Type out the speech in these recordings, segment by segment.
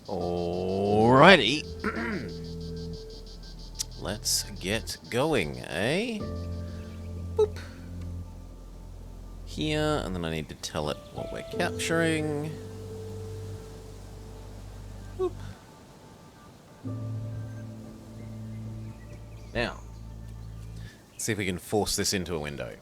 Alrighty. Let's get going, eh? Boop. Here, and then I need to tell it what we're capturing. Boop. Now, let's see if we can force this into a window.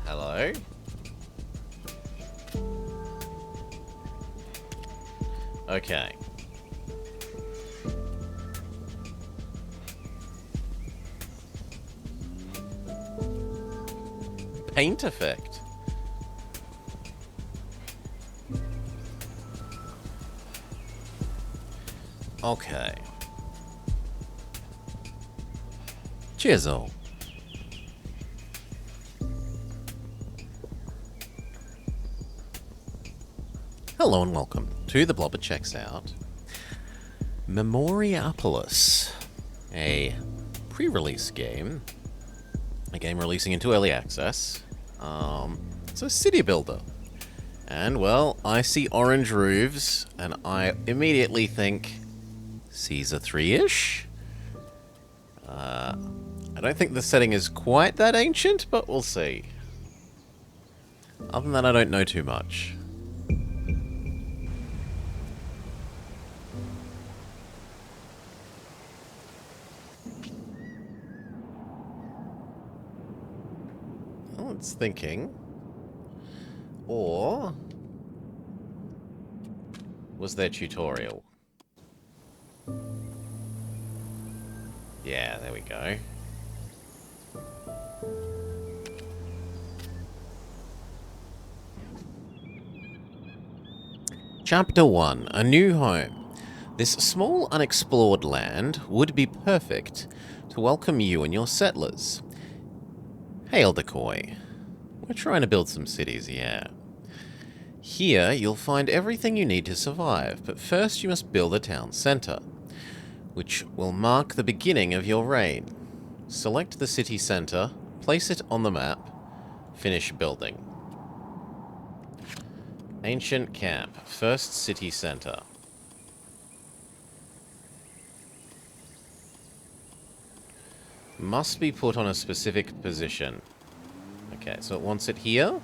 Hello? Okay. Paint effect. Okay. Cheers all. Hello and welcome to The Blobber Checks Out. Memoriapolis, a pre-release game. A game releasing into early access. It's a city builder. And, well, I see orange roofs, and I immediately think Caesar 3-ish? I don't think the setting is quite that ancient, but we'll see. Other than that, I don't know too much. Well, it's thinking. Or was there tutorial? Yeah, there we go. Chapter 1, A New Home. This small unexplored land would be perfect to welcome you and your settlers. Hail, Decoy. We're trying to build some cities, yeah. Here, you'll find everything you need to survive, but first you must build a town centre, which will mark the beginning of your reign. Select the city centre, place it on the map, finish building. Ancient camp, first city centre. Must be put on a specific position. Okay, so it wants it here.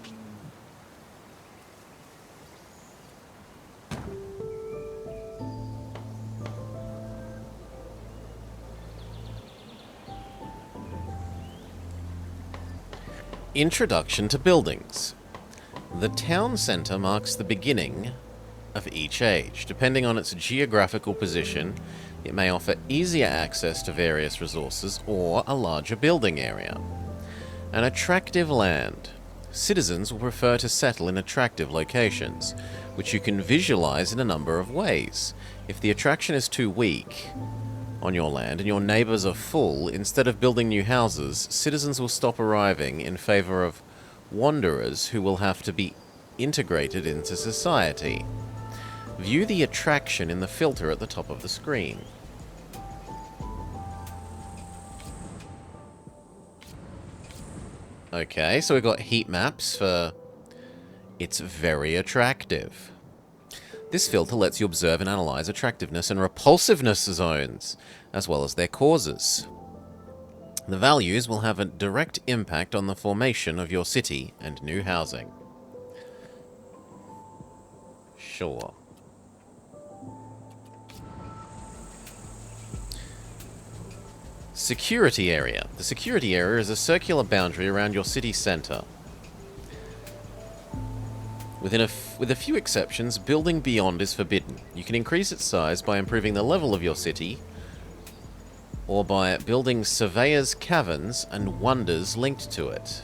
Introduction to buildings. The town centre marks the beginning of each age. Depending on its geographical position, it may offer easier access to various resources or a larger building area. An attractive land. Citizens will prefer to settle in attractive locations, which you can visualize in a number of ways. If the attraction is too weak on your land and your neighbors are full, instead of building new houses, citizens will stop arriving in favor of wanderers who will have to be integrated into society. View the attraction in the filter at the top of the screen. Okay, so we've got heat maps for it's very attractive. This filter lets you observe and analyze attractiveness and repulsiveness zones, as well as their causes. The values will have a direct impact on the formation of your city and new housing. Sure. Security area. The security area is a circular boundary around your city centre. With a few exceptions, building beyond is forbidden. You can increase its size by improving the level of your city, or by building surveyors' caverns and wonders linked to it.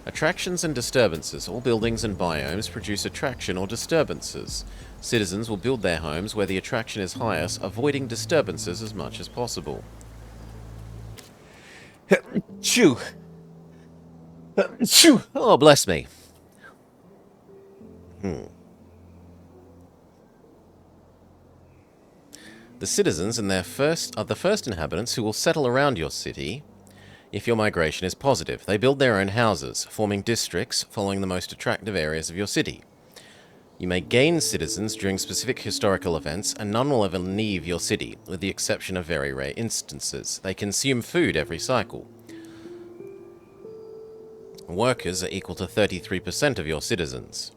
Attractions and disturbances. All buildings and biomes produce attraction or disturbances. Citizens will build their homes where the attraction is highest, avoiding disturbances as much as possible. Chew. Oh, bless me. The citizens and are the first inhabitants who will settle around your city if your migration is positive. They build their own houses, forming districts following the most attractive areas of your city. You may gain citizens during specific historical events, and none will ever leave your city, with the exception of very rare instances. They consume food every cycle. Workers are equal to 33% of your citizens.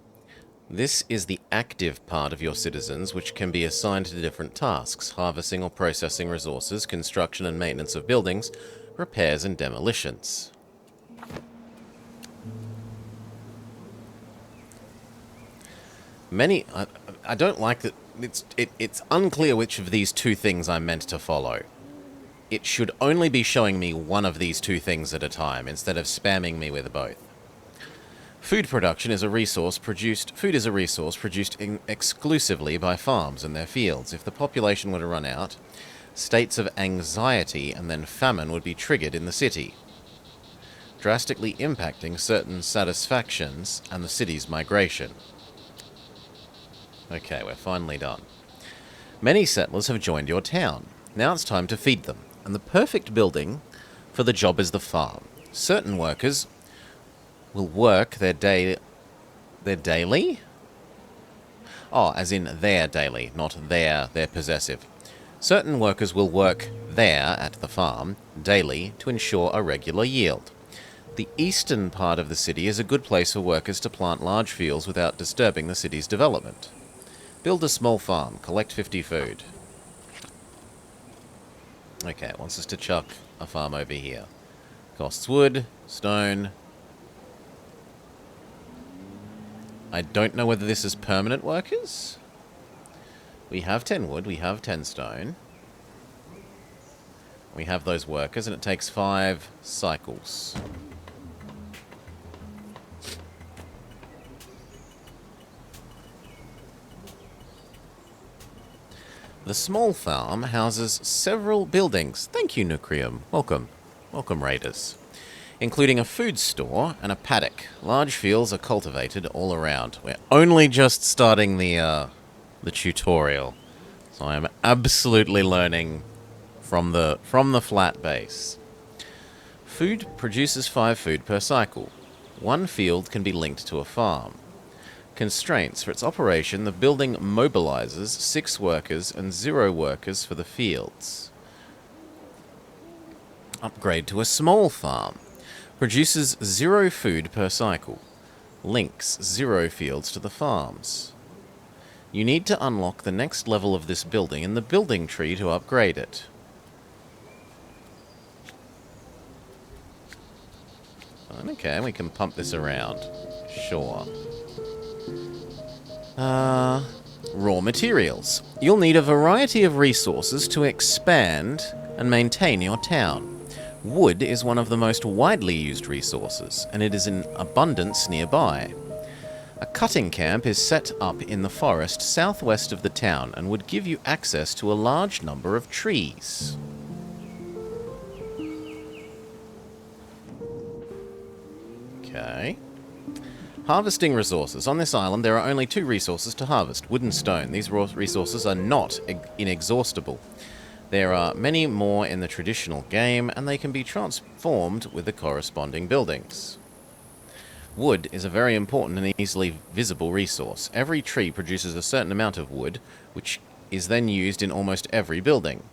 This is the active part of your citizens, which can be assigned to different tasks: harvesting or processing resources, construction and maintenance of buildings, repairs and demolitions. I don't like that. It's unclear which of these two things I'm meant to follow. It should only be showing me one of these two things at a time, instead of spamming me with both. Food production is a resource produced. Food is a resource produced exclusively by farms and their fields. If the population were to run out, states of anxiety and then famine would be triggered in the city, drastically impacting certain satisfactions and the city's migration. Okay, we're finally done. Many settlers have joined your town. Now it's time to feed them, and the perfect building for the job is the farm. Certain workers will work their daily? Oh, as in their daily, not they're possessive. Certain workers will work there at the farm daily to ensure a regular yield. The eastern part of the city is a good place for workers to plant large fields without disturbing the city's development. Build a small farm. Collect 50 food. Okay, it wants us to chuck a farm over here. Costs wood, stone. I don't know whether this is permanent workers. We have 10 wood, we have 10 stone. We have those workers, and it takes 5 cycles. The small farm houses several buildings. Thank you, Nucrium. Welcome. Welcome, Raiders. Including a food store and a paddock. Large fields are cultivated all around. We're only just starting the tutorial, so I am absolutely learning from the flat base. Food produces 5 food per cycle. 1 field can be linked to a farm. Constraints. For its operation, the building mobilizes 6 workers and 0 workers for the fields. Upgrade to a small farm. Produces 0 food per cycle. Links 0 fields to the farms. You need to unlock the next level of this building in the building tree to upgrade it. Okay, we can pump this around. Sure. Raw materials. You'll need a variety of resources to expand and maintain your town. Wood is one of the most widely used resources, and it is in abundance nearby. A cutting camp is set up in the forest southwest of the town and would give you access to a large number of trees. Okay. Harvesting resources. On this island, there are only 2 resources to harvest: wood and stone. These raw resources are not inexhaustible. There are many more in the traditional game, and they can be transformed with the corresponding buildings. Wood is a very important and easily visible resource. Every tree produces a certain amount of wood, which is then used in almost every building.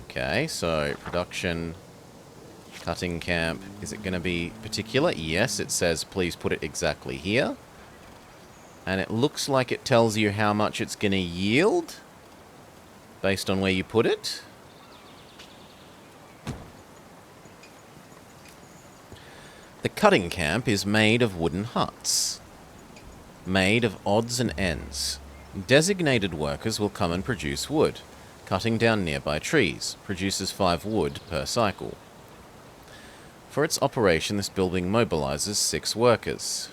Okay, so production, cutting camp. Is it going to be particular? Yes, it says please put it exactly here. And it looks like it tells you how much it's going to yield based on where you put it. The cutting camp is made of wooden huts, made of odds and ends. Designated workers will come and produce wood. Cutting down nearby trees produces 5 wood per cycle. For its operation, this building mobilizes 6 workers.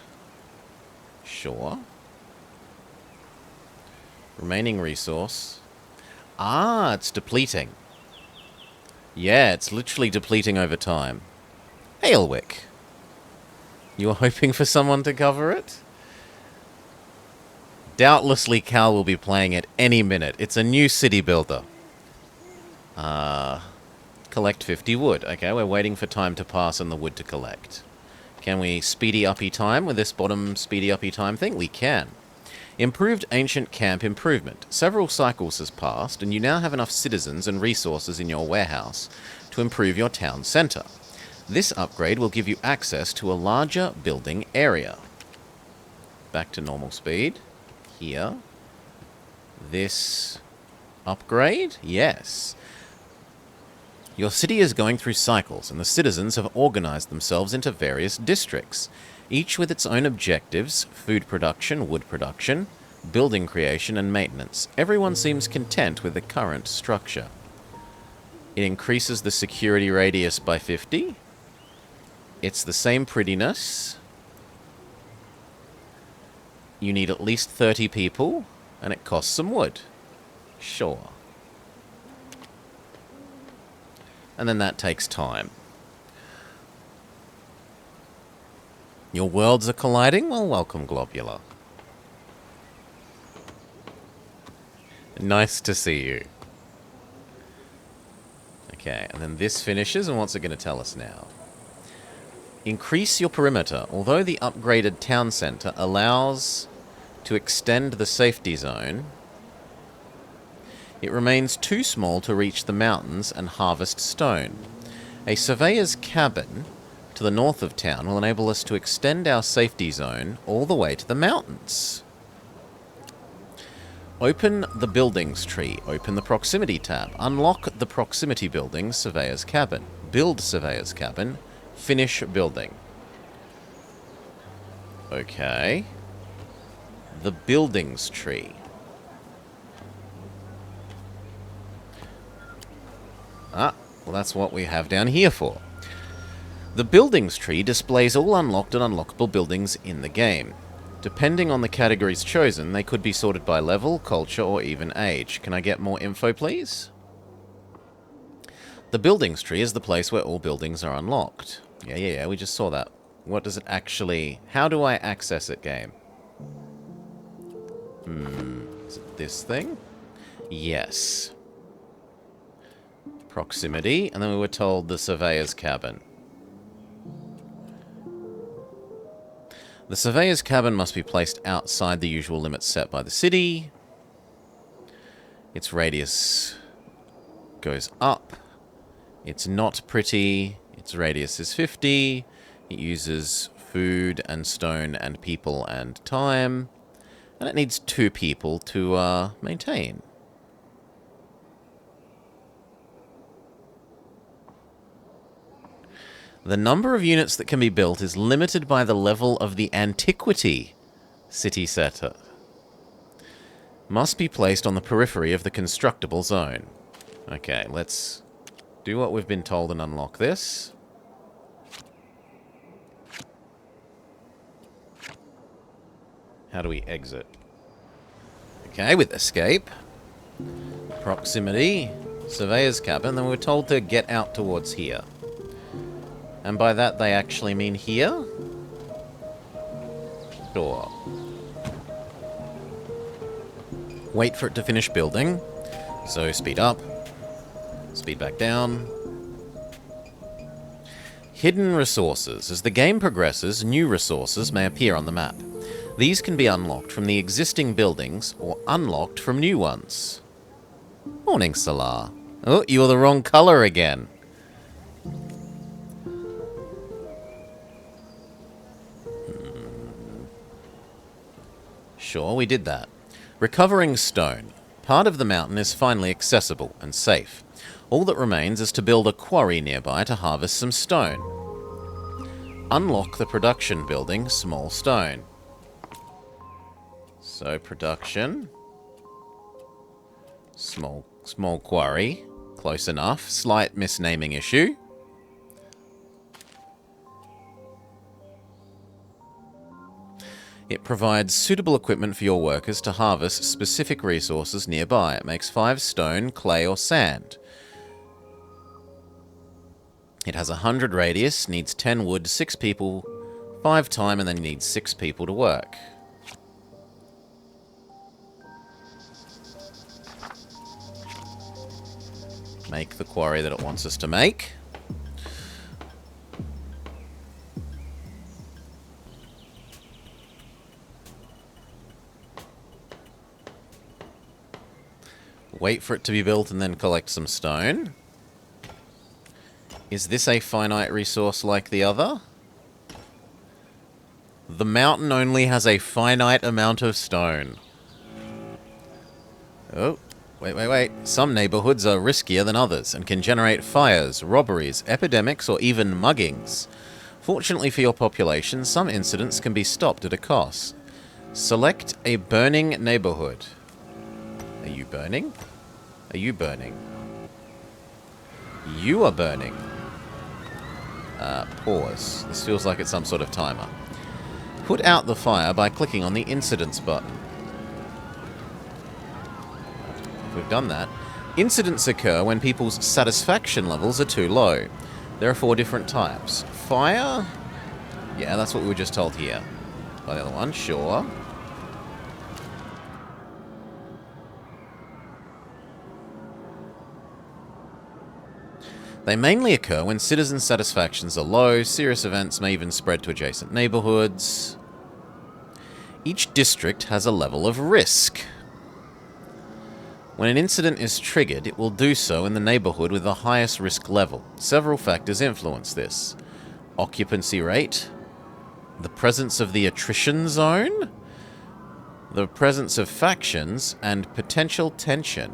Sure. Remaining resource. Ah, it's depleting. Yeah, it's literally depleting over time. Ailwick. You were hoping for someone to cover it? Doubtlessly Cal will be playing it any minute. It's a new city builder. Collect 50 wood. Okay, we're waiting for time to pass and the wood to collect. Can we speedy uppy time with this bottom speedy uppy time thing? We can. Improved ancient camp improvement. Several cycles has passed, and you now have enough citizens and resources in your warehouse to improve your town centre. This upgrade will give you access to a larger building area. Back to normal speed. Here. This upgrade? Yes. Your city is going through cycles, and the citizens have organized themselves into various districts, each with its own objectives: food production, wood production, building creation, and maintenance. Everyone seems content with the current structure. It increases the security radius by 50. It's the same prettiness. You need at least 30 people, and it costs some wood. Sure. And then that takes time. Your worlds are colliding? Well, welcome, Globular. Nice to see you. Okay, and then this finishes, and what's it going to tell us now? Increase your perimeter. Although the upgraded town centre allows to extend the safety zone, it remains too small to reach the mountains and harvest stone. A surveyor's cabin to the north of town will enable us to extend our safety zone all the way to the mountains. Open the buildings tree. Open the proximity tab. Unlock the proximity building, surveyor's cabin. Build surveyor's cabin. Finish building. Okay. The buildings tree. Ah, well, that's what we have down here for. The buildings tree displays all unlocked and unlockable buildings in the game. Depending on the categories chosen, they could be sorted by level, culture, or even age. Can I get more info, please? The buildings tree is the place where all buildings are unlocked. Yeah, we just saw that. What does it actually... How do I access it, game? Is it this thing? Yes. Proximity, and then we were told the surveyor's cabin. The surveyor's cabin must be placed outside the usual limits set by the city. Its radius goes up. It's not pretty. Its radius is 50. It uses food and stone and people and time. And it needs 2 people to maintain. The number of units that can be built is limited by the level of the antiquity city setter. Must be placed on the periphery of the constructible zone. Okay, let's do what we've been told and unlock this. How do we exit? Okay, with escape. Proximity. Surveyor's cabin. Then we're told to get out towards here. And by that, they actually mean here? Sure. Wait for it to finish building. So speed up. Speed back down. Hidden resources. As the game progresses, new resources may appear on the map. These can be unlocked from the existing buildings or unlocked from new ones. Morning, Salar. Oh, you're the wrong color again. Sure, we did that. Recovering stone. Part of the mountain is finally accessible and safe. All that remains is to build a quarry nearby to harvest some stone. Unlock the production building, small stone. So, production. Small quarry. Close enough. Slight misnaming issue. It provides suitable equipment for your workers to harvest specific resources nearby. It makes 5 stone, clay, or sand. It has 100 radius, needs 10 wood, 6 people, 5 time, and then needs 6 people to work. Make the quarry that it wants us to make. Wait for it to be built and then collect some stone. Is this a finite resource like the other? The mountain only has a finite amount of stone. Oh, wait. Some neighborhoods are riskier than others and can generate fires, robberies, epidemics, or even muggings. Fortunately for your population, some incidents can be stopped at a cost. Select a burning neighborhood. Are you burning? Are you burning? You are burning. Pause. This feels like it's some sort of timer. Put out the fire by clicking on the incidents button. We've done that. Incidents occur when people's satisfaction levels are too low. There are 4 different types. Fire? Yeah, that's what we were just told here. By the other one, sure. They mainly occur when citizen satisfactions are low. Serious events may even spread to adjacent neighborhoods. Each district has a level of risk. When an incident is triggered, it will do so in the neighborhood with the highest risk level. Several factors influence this. Occupancy rate, the presence of the attrition zone, the presence of factions, and potential tension.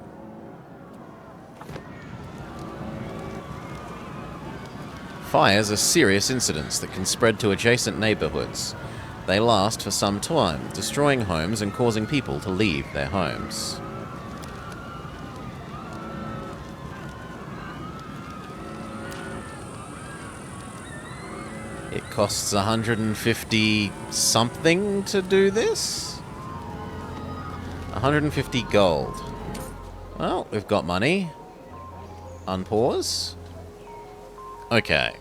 Fires are serious incidents that can spread to adjacent neighborhoods. They last for some time, destroying homes and causing people to leave their homes. It costs 150 something to do this? 150 gold. Well, we've got money. Unpause. Okay.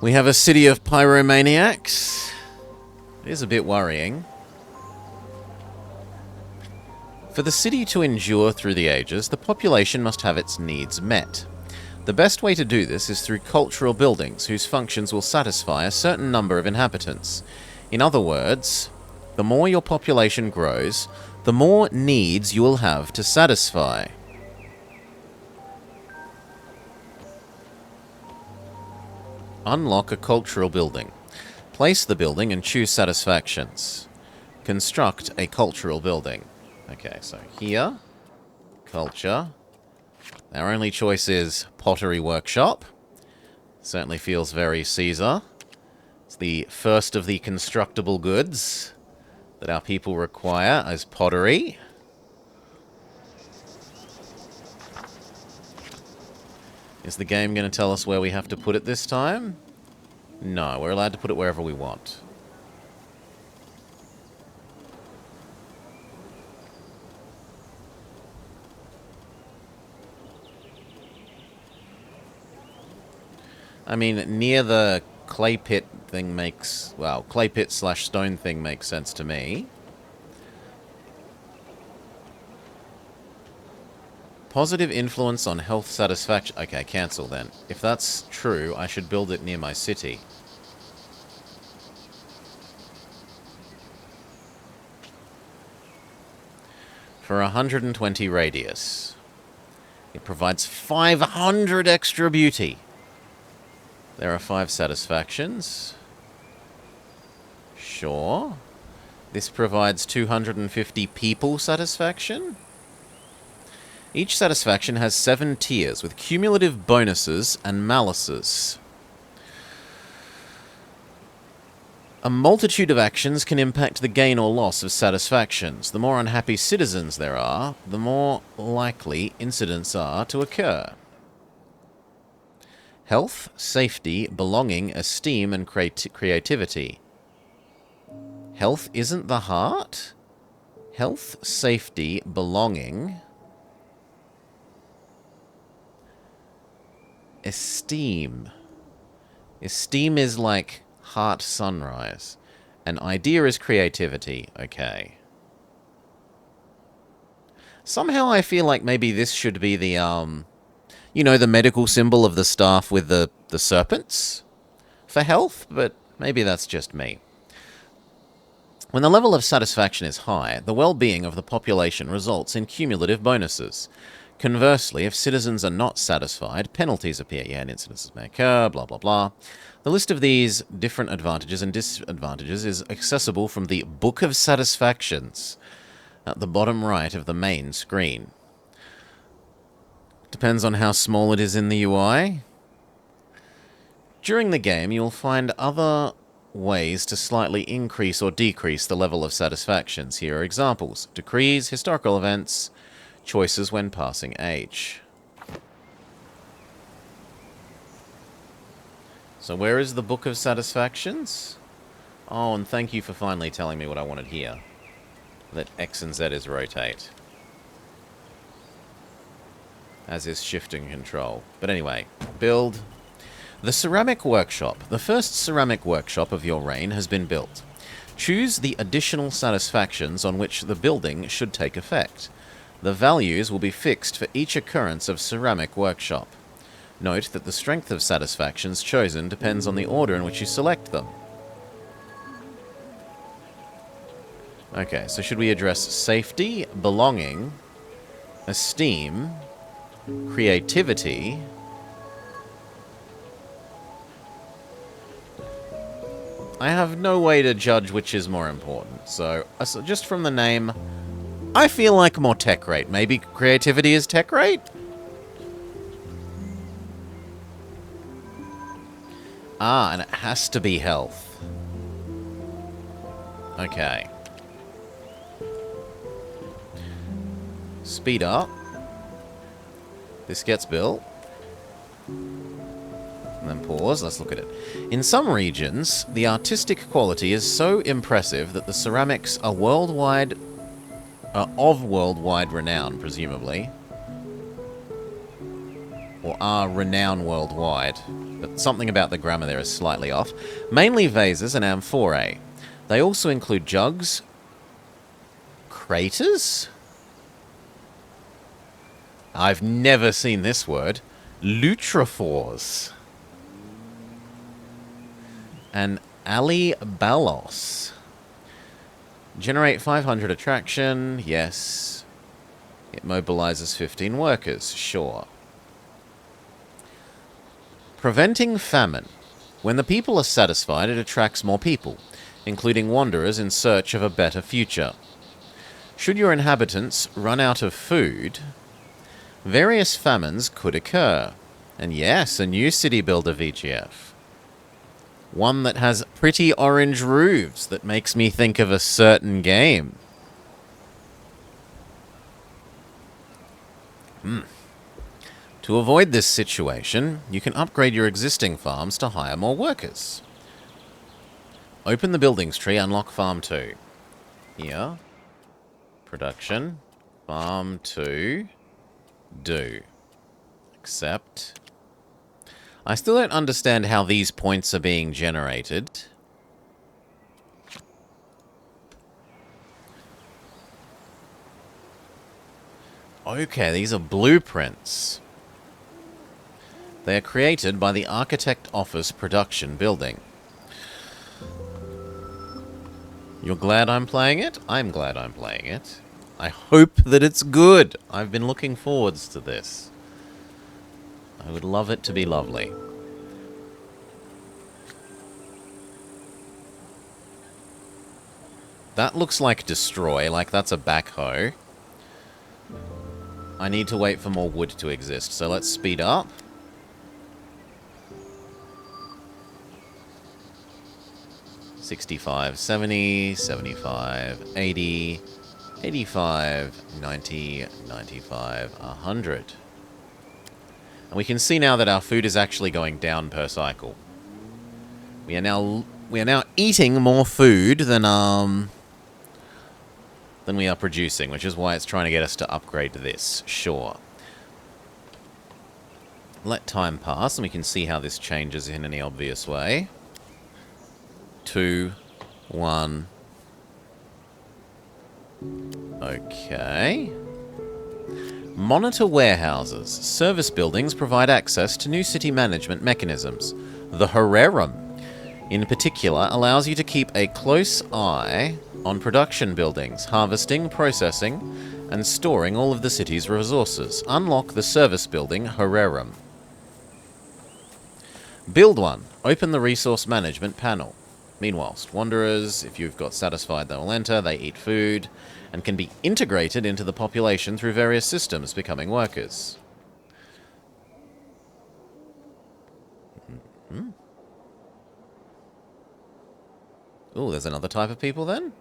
We have a city of pyromaniacs. It is a bit worrying. For the city to endure through the ages, the population must have its needs met. The best way to do this is through cultural buildings whose functions will satisfy a certain number of inhabitants. In other words, the more your population grows, the more needs you will have to satisfy. Unlock a cultural building. Place the building and choose satisfactions. Construct a cultural building. Okay, so here, culture. Our only choice is pottery workshop. Certainly feels very Caesar. It's the first of the constructible goods that our people require as pottery. Is the game going to tell us where we have to put it this time? No, we're allowed to put it wherever we want. I mean, near the clay pit thing makes... Well, clay pit slash stone thing makes sense to me. Positive influence on health satisfaction. Okay, cancel then. If that's true, I should build it near my city. For 120 radius. It provides 500 extra beauty. There are 5 satisfactions. Sure. This provides 250 people satisfaction. Each satisfaction has 7 tiers with cumulative bonuses and malices. A multitude of actions can impact the gain or loss of satisfactions. The more unhappy citizens there are, the more likely incidents are to occur. Health, safety, belonging, esteem, and creativity. Health isn't the heart? Health, safety, belonging. Esteem. Esteem is like heart sunrise. And idea is creativity. Okay. Somehow I feel like maybe this should be the, you know, the medical symbol of the staff with the serpents for health, but maybe that's just me. When the level of satisfaction is high, the well-being of the population results in cumulative bonuses. Conversely, if citizens are not satisfied, penalties appear. Yeah, and incidences may occur, blah, blah, blah. The list of these different advantages and disadvantages is accessible from the Book of Satisfactions at the bottom right of the main screen. Depends on how small it is in the UI. During the game, you'll find other ways to slightly increase or decrease the level of satisfactions. Here are examples: decrees, historical events, choices when passing age. So where is the Book of Satisfactions? Oh, and thank you for finally telling me what I wanted here. That X and Z is rotate. As is shift and control. But anyway, build. The Ceramic Workshop. The first ceramic workshop of your reign has been built. Choose the additional satisfactions on which the building should take effect. The values will be fixed for each occurrence of Ceramic Workshop. Note that the strength of satisfactions chosen depends on the order in which you select them. Okay, so should we address safety, belonging, esteem, creativity, I have no way to judge which is more important, so just from the name, I feel like more tech rate. Maybe creativity is tech rate? Ah, and it has to be health. Okay. Speed up. This gets built. And then pause, let's look at it. In some regions, the artistic quality is so impressive that the ceramics are of worldwide renown, presumably. Or are renowned worldwide. But something about the grammar there is slightly off. Mainly vases and amphorae. They also include jugs. Craters? I've never seen this word. Lutrophores. And alibalos. Generate 500 attraction. Yes. It mobilizes 15 workers. Sure. Preventing famine. When the people are satisfied, it attracts more people, including wanderers in search of a better future. Should your inhabitants run out of food, various famines could occur. And yes, a new city builder VGF. One that has pretty orange roofs that makes me think of a certain game. To avoid this situation, you can upgrade your existing farms to hire more workers. Open the buildings tree, unlock farm 2. Here. Production. Farm 2. Do. Accept. I still don't understand how these points are being generated. Okay, these are blueprints. They are created by the Architect Office Production Building. You're glad I'm playing it? I'm glad I'm playing it. I hope that it's good. I've been looking forwards to this. I would love it to be lovely. That looks like destroy, like that's a backhoe. I need to wait for more wood to exist, so let's speed up. $65, $70, $75, $80, $85, $90, $95, $100. And we can see now that our food is actually going down per cycle. We are now We are now eating more food than we are producing, which is why it's trying to get us to upgrade this. Sure. Let time pass, and we can see how this changes in any obvious way. 2, 1. Okay. Monitor warehouses. Service buildings provide access to new city management mechanisms. The Harem, in particular, allows you to keep a close eye on production buildings, harvesting, processing, and storing all of the city's resources. Unlock the service building Harem. Build one. Open the resource management panel. Meanwhile, wanderers, if you've got satisfied, they will enter, they eat food, and can be integrated into the population through various systems, becoming workers. Mm-hmm. Ooh, there's another type of people then?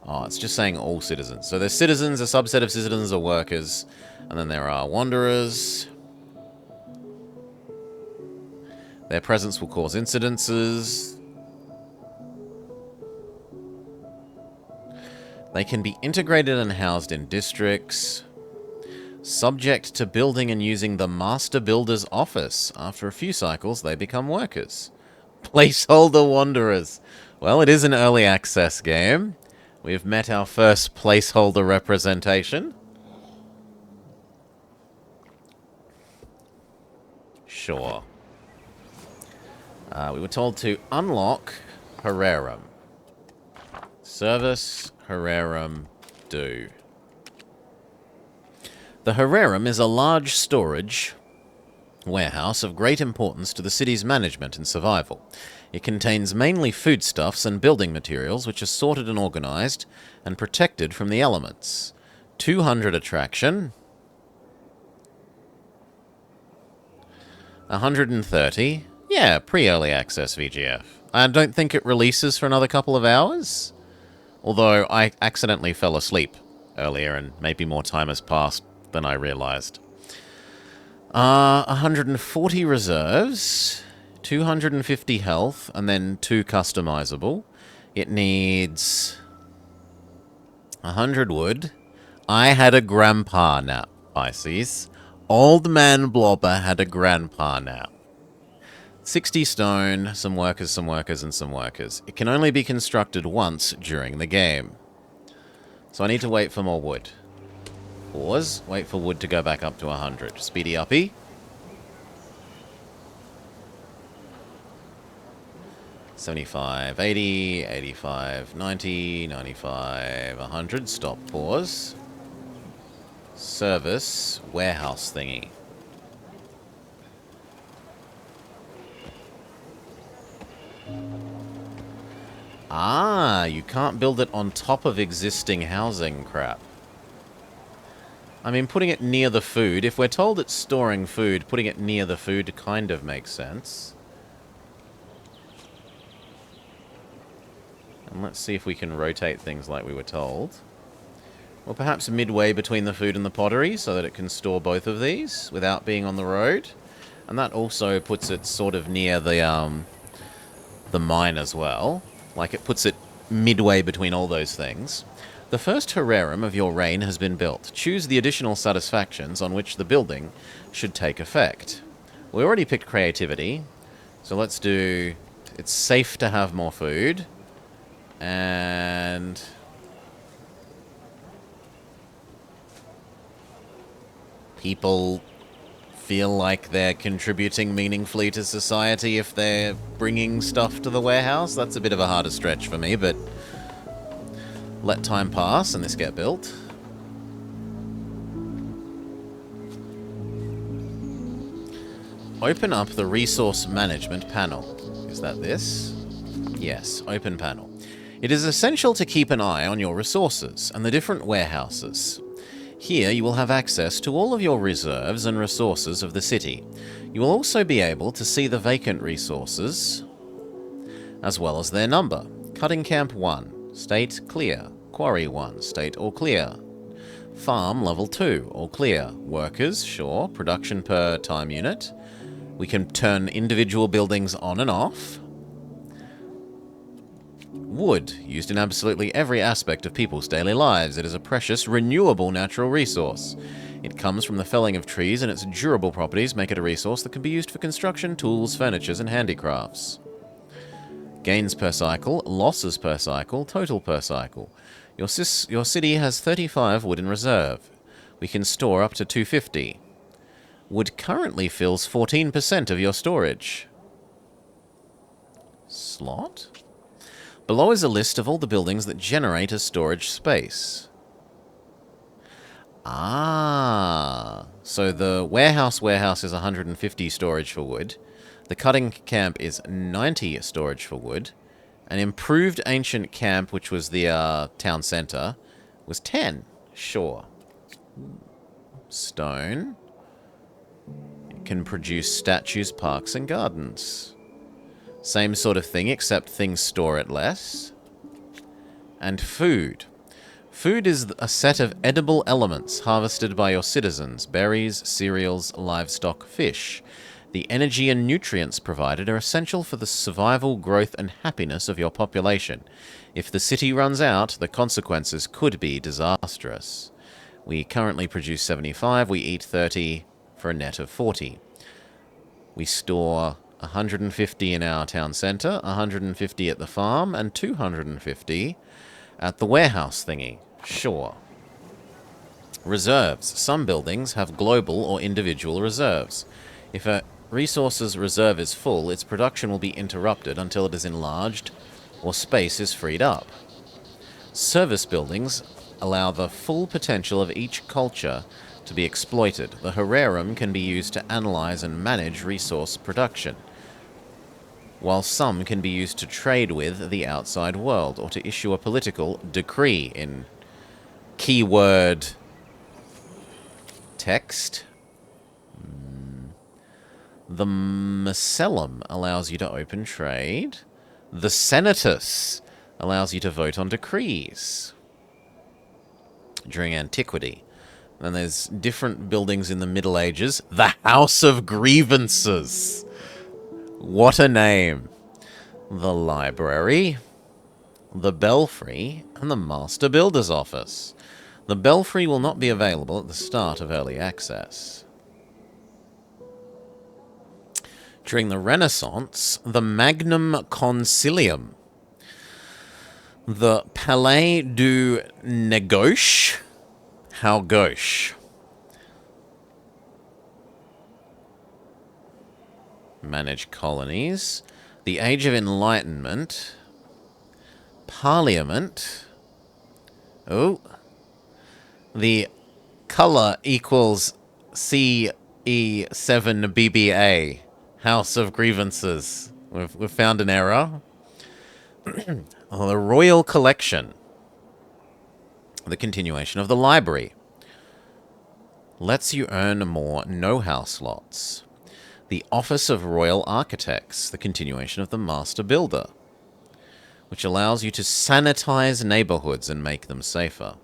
Oh, it's just saying all citizens. So there's citizens, a subset of citizens are workers, and then there are wanderers. Their presence will cause incidences. They can be integrated and housed in districts. Subject to building and using the Master Builder's office. After a few cycles, they become workers. Placeholder Wanderers. Well, it is an early access game. We have met our first placeholder representation. Sure. We were told to unlock Harem. Service Harem do. The Harem is a large storage warehouse of great importance to the city's management and survival. It contains mainly foodstuffs and building materials which are sorted and organized and protected from the elements. 200 attraction. 130. Yeah, pre-early access VGF. I don't think it releases for another couple of hours. Although I accidentally fell asleep earlier and maybe more time has passed than I realized. 140 reserves, 250 health, and then 2 customizable. It needs 100 wood. I had a grandpa nap, Pisces. Old man Blobber had a grandpa nap. 60 stone, some workers, and some workers. It can only be constructed once during the game. So I need to wait for more wood. Pause. Wait for wood to go back up to 100. Speedy uppy. $75, $80, $85, $90, $95, $100. Stop. Pause. Service. Warehouse thingy. Ah, you can't build it on top of existing housing crap. I mean, putting it near the food, if we're told it's storing food, putting it near the food kind of makes sense. And let's see if we can rotate things like we were told. Or perhaps midway between the food and the pottery, so that it can store both of these without being on the road. And that also puts it sort of near the mine as well. Like, it puts it midway between all those things. The first harem of your reign has been built. Choose the additional satisfactions on which the building should take effect. We already picked creativity, so let's do... It's safe to have more food. And... people feel like they're contributing meaningfully to society if they're bringing stuff to the warehouse. That's a bit of a harder stretch for me, but let time pass and this get built. Open up the resource management panel. Is that this? Yes, open panel. It is essential to keep an eye on your resources and the different warehouses. Here you will have access to all of your reserves and resources of the city. You will also be able to see the vacant resources, as well as their number. Cutting Camp 1, state clear. Quarry 1, state all clear. Farm level 2, all clear. Workers, sure. Production per time unit. We can turn individual buildings on and off. Wood, used in absolutely every aspect of people's daily lives. It is a precious, renewable natural resource. It comes from the felling of trees, and its durable properties make it a resource that can be used for construction, tools, furnitures, and handicrafts. Gains per cycle, losses per cycle, total per cycle. Your city has 35 wood in reserve. We can store up to 250. Wood currently fills 14% of your storage. Slot? Below is a list of all the buildings that generate a storage space. Ah, so the warehouse is 150 storage for wood. The cutting camp is 90 storage for wood. An improved ancient camp, which was the town center, was 10. Sure. Stone. It can produce statues, parks, and gardens. Same sort of thing, except things store it less. And food. Food is a set of edible elements harvested by your citizens. Berries, cereals, livestock, fish. The energy and nutrients provided are essential for the survival, growth, and happiness of your population. If the city runs out, the consequences could be disastrous. We currently produce 75, we eat 30 for a net of 40. We store 150 in our town centre, 150 at the farm, and 250 at the warehouse thingy. Sure. Reserves. Some buildings have global or individual reserves. If a resources reserve is full, its production will be interrupted until it is enlarged or space is freed up. Service buildings allow the full potential of each culture to be exploited. The Herrerum can be used to analyze and manage resource production, while some can be used to trade with the outside world or to issue a political decree in keyword text. The Macellum allows you to open trade. The Senatus allows you to vote on decrees during antiquity. Then there's different buildings in the Middle Ages. The House of Grievances. What a name. The Library, the Belfry, and the Master Builder's Office. The Belfry will not be available at the start of early access. During the Renaissance, the Magnum Concilium, the Palais du Négoce, how gauche, manage colonies, the Age of Enlightenment, Parliament, oh, the color equals CE7BBA, House of Grievances. We've found an error. The Royal Collection. The continuation of the library. Lets you earn more know-how slots. The Office of Royal Architects. The continuation of the Master Builder, which allows you to sanitize neighborhoods and make them safer.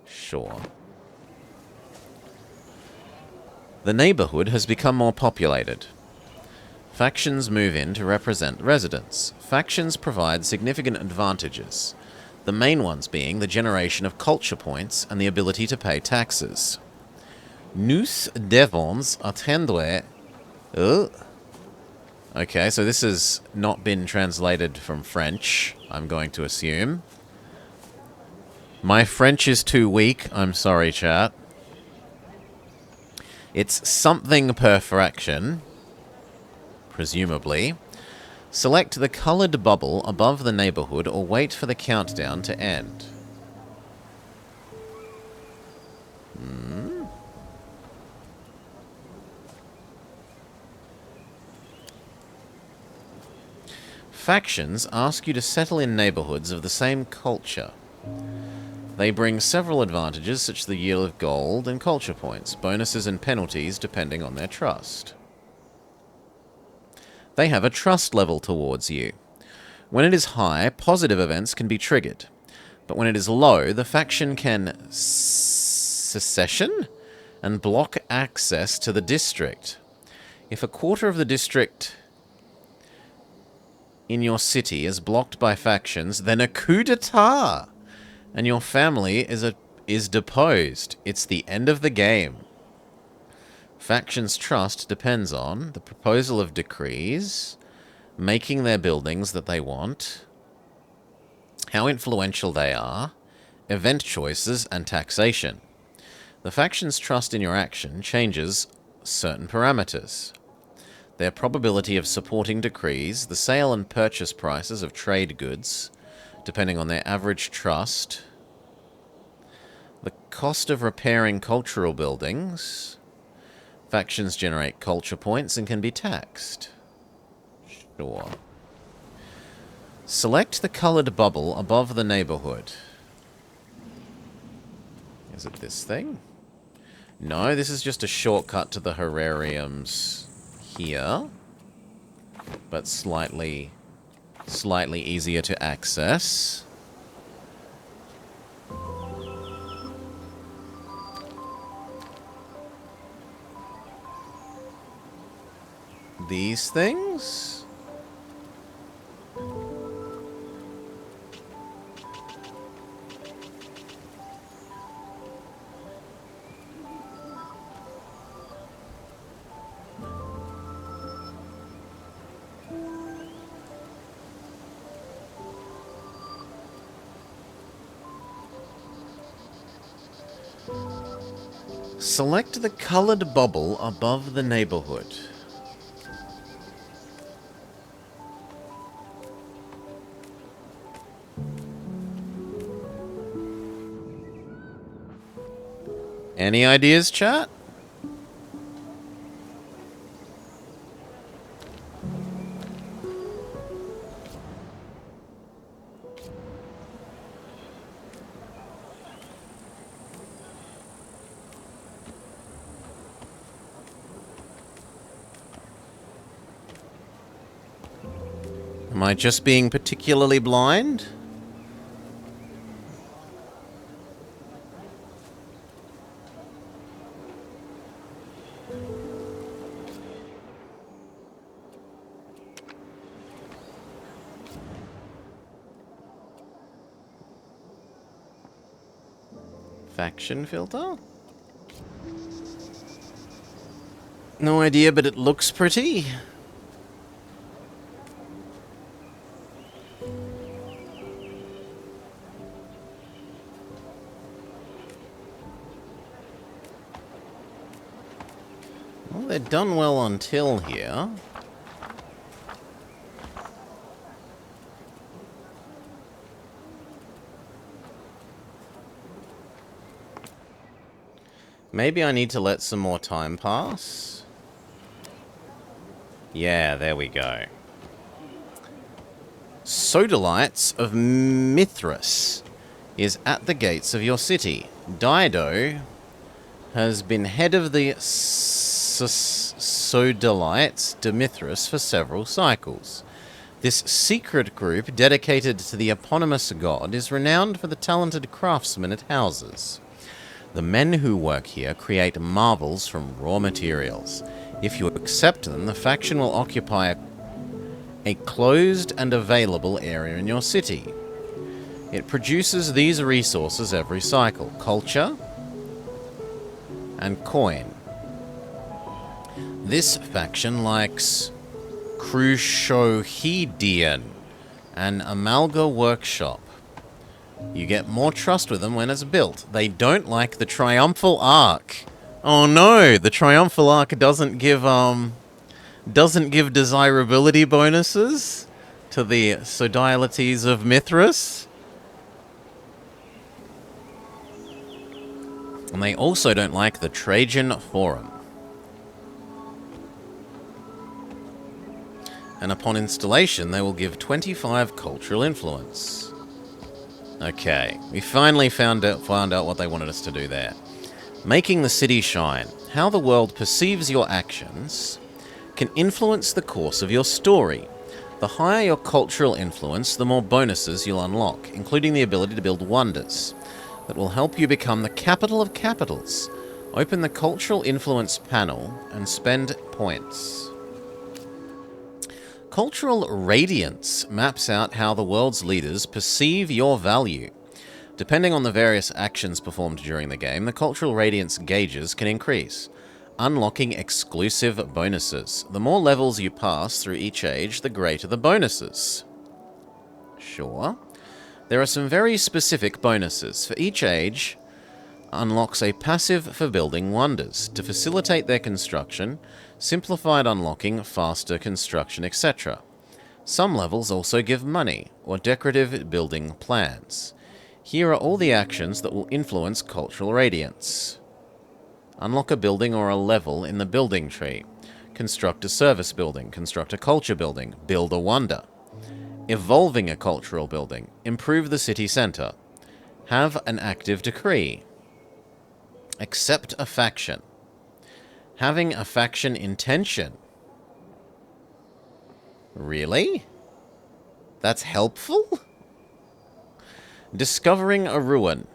Sure. The neighborhood has become more populated. Factions move in to represent residents. Factions provide significant advantages, the main ones being the generation of culture points and the ability to pay taxes. Nous devons attendre... Oh. Okay, so this has not been translated from French, I'm going to assume. My French is too weak, I'm sorry, chat. It's something per fraction, presumably. Select the colored bubble above the neighborhood or wait for the countdown to end. Factions ask you to settle in neighborhoods of the same culture. They bring several advantages such as the yield of gold and culture points, bonuses and penalties depending on their trust. They have a trust level towards you. When it is high, positive events can be triggered. But when it is low, the faction can secession and block access to the district. If a quarter of the district in your city is blocked by factions, then a coup d'etat, and your family is deposed. It's the end of the game. Factions' trust depends on the proposal of decrees, making their buildings that they want, how influential they are, event choices, and taxation. The faction's trust in your action changes certain parameters. Their probability of supporting decrees, the sale and purchase prices of trade goods, depending on their average trust, the cost of repairing cultural buildings. Factions generate culture points and can be taxed. Sure. Select the colored bubble above the neighborhood. Is it this thing? No, this is just a shortcut to the herariums here. But slightly easier to access. These things? Select the colored bubble above the neighborhood. Any ideas, chat? Am I just being particularly blind? Faction filter? No idea, but it looks pretty. Well, they're done well until here. Maybe I need to let some more time pass. Yeah, there we go. Sodalites of Mithras is at the gates of your city. Dido has been head of the Sodalites de Mithras for several cycles. This secret group, dedicated to the eponymous god, is renowned for the talented craftsmen it houses. The men who work here create marvels from raw materials. If you accept them, the faction will occupy a closed and available area in your city. It produces these resources every cycle: culture and coin. This faction likes Krushohidian, an Amalga workshop. You get more trust with them when it's built. They don't like the Triumphal Arc. Oh no, the Triumphal Arc doesn't give desirability bonuses to the Sodalites of Mithras. And they also don't like the Trajan Forum. And upon installation, they will give 25 cultural influence. Okay, we finally found out what they wanted us to do there. Making the city shine. How the world perceives your actions can influence the course of your story. The higher your cultural influence, the more bonuses you'll unlock, including the ability to build wonders that will help you become the capital of capitals. Open the cultural influence panel and spend points. Cultural radiance maps out how the world's leaders perceive your value. Depending on the various actions performed during the game, the cultural radiance gauges can increase, unlocking exclusive bonuses. The more levels you pass through each age, the greater the bonuses. Sure. There are some very specific bonuses. For each age, unlocks a passive for building wonders to facilitate their construction, simplified unlocking, faster construction, etc. Some levels also give money or decorative building plans. Here are all the actions that will influence cultural radiance. Unlock a building or a level in the building tree. Construct a service building. Construct a culture building. Build a wonder. Evolving a cultural building. Improve the city center. Have an active decree. Accept a faction. Having a faction intention. Really? That's helpful? Discovering a ruin.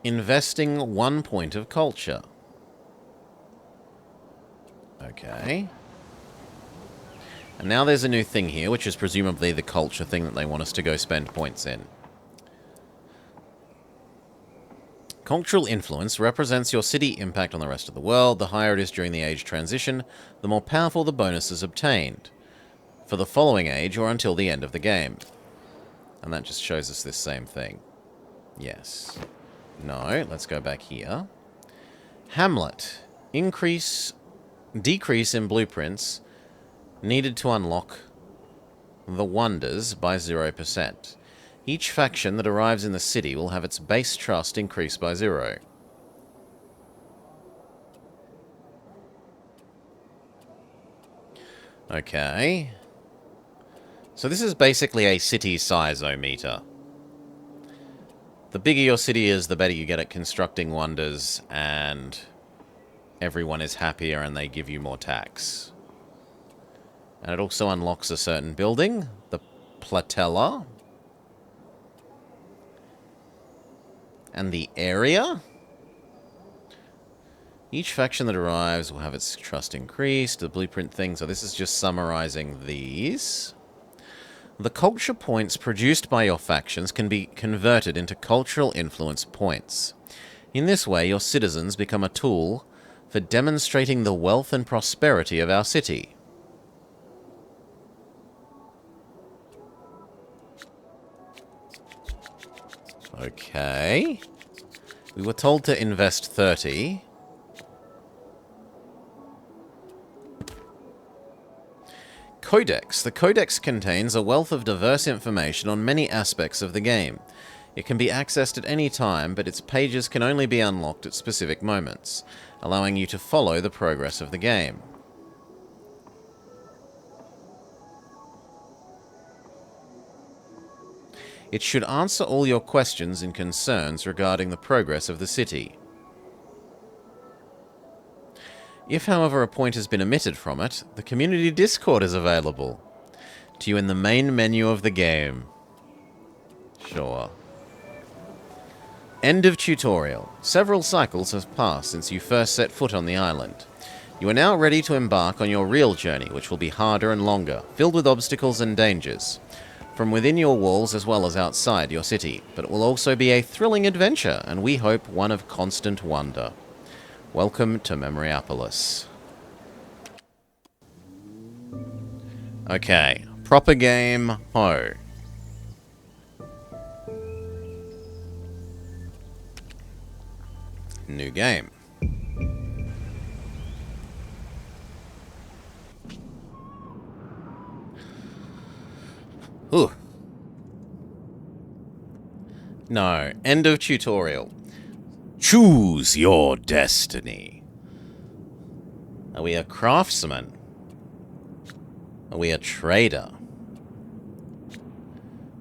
Investing 1 point of culture. Okay. And now there's a new thing here, which is presumably the culture thing that they want us to go spend points in. Cultural influence represents your city impact on the rest of the world. The higher it is during the age transition, the more powerful the bonus is obtained for the following age or until the end of the game. And that just shows us this same thing. Yes. No, let's go back here. Hamlet. Decrease in blueprints needed to unlock the wonders by 0%. Each faction that arrives in the city will have its base trust increased by 0. Okay. So this is basically a city size-o-meter. The bigger your city is, the better you get at constructing wonders, and everyone is happier and they give you more tax. And it also unlocks a certain building, the Platella. And the area. Each faction that arrives will have its trust increased. The blueprint thing. So this is just summarizing these. The culture points produced by your factions can be converted into cultural influence points. In this way, your citizens become a tool for demonstrating the wealth and prosperity of our city. Okay. We were told to invest 30. Codex. The Codex contains a wealth of diverse information on many aspects of the game. It can be accessed at any time, but its pages can only be unlocked at specific moments, allowing you to follow the progress of the game. It should answer all your questions and concerns regarding the progress of the city. If, however, a point has been omitted from it, the Community Discord is available to you in the main menu of the game. Sure. End of tutorial. Several cycles have passed since you first set foot on the island. You are now ready to embark on your real journey, which will be harder and longer, filled with obstacles and dangers, from within your walls as well as outside your city. But it will also be a thrilling adventure, and we hope one of constant wonder. Welcome to Memoriapolis. Okay, proper game, ho. New game. Ooh. No, end of tutorial. Choose your destiny. Are we a craftsman? Are we a trader?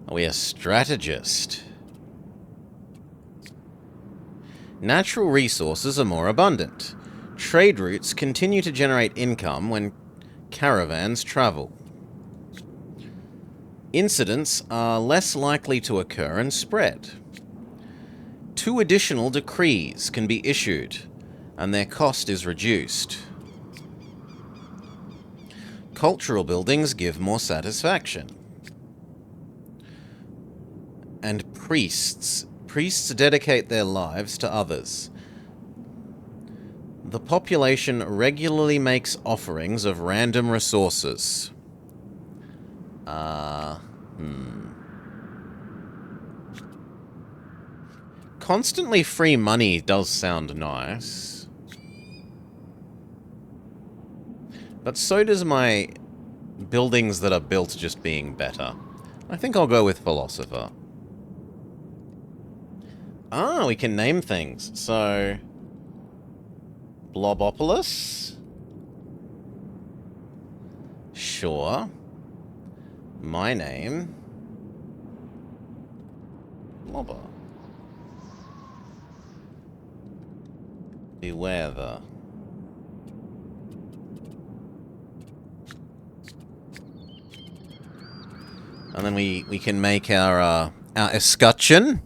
Are we a strategist? Natural resources are more abundant. Trade routes continue to generate income when caravans travel. Incidents are less likely to occur and spread. 2 additional decrees can be issued, and their cost is reduced. Cultural buildings give more satisfaction. And priests. Priests dedicate their lives to others. The population regularly makes offerings of random resources. Constantly free money does sound nice. But so does my buildings that are built just being better. I think I'll go with philosopher. Ah, we can name things. So, Blobopolis. Sure. My name. Blobber. Beware the... And then we can make our escutcheon.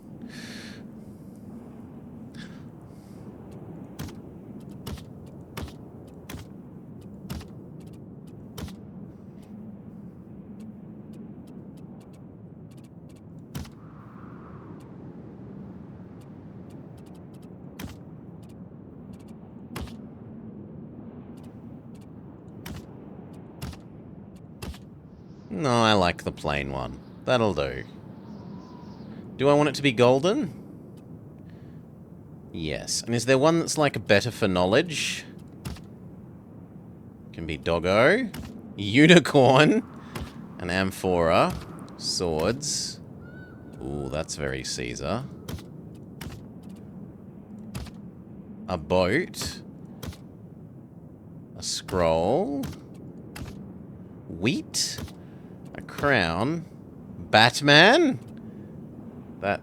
No, I like the plain one. That'll do. Do I want it to be golden? Yes. And is there one that's like better for knowledge? Can be doggo, unicorn, an amphora, swords. Ooh, that's very Caesar. A boat. A scroll. Wheat. A crown. Batman? That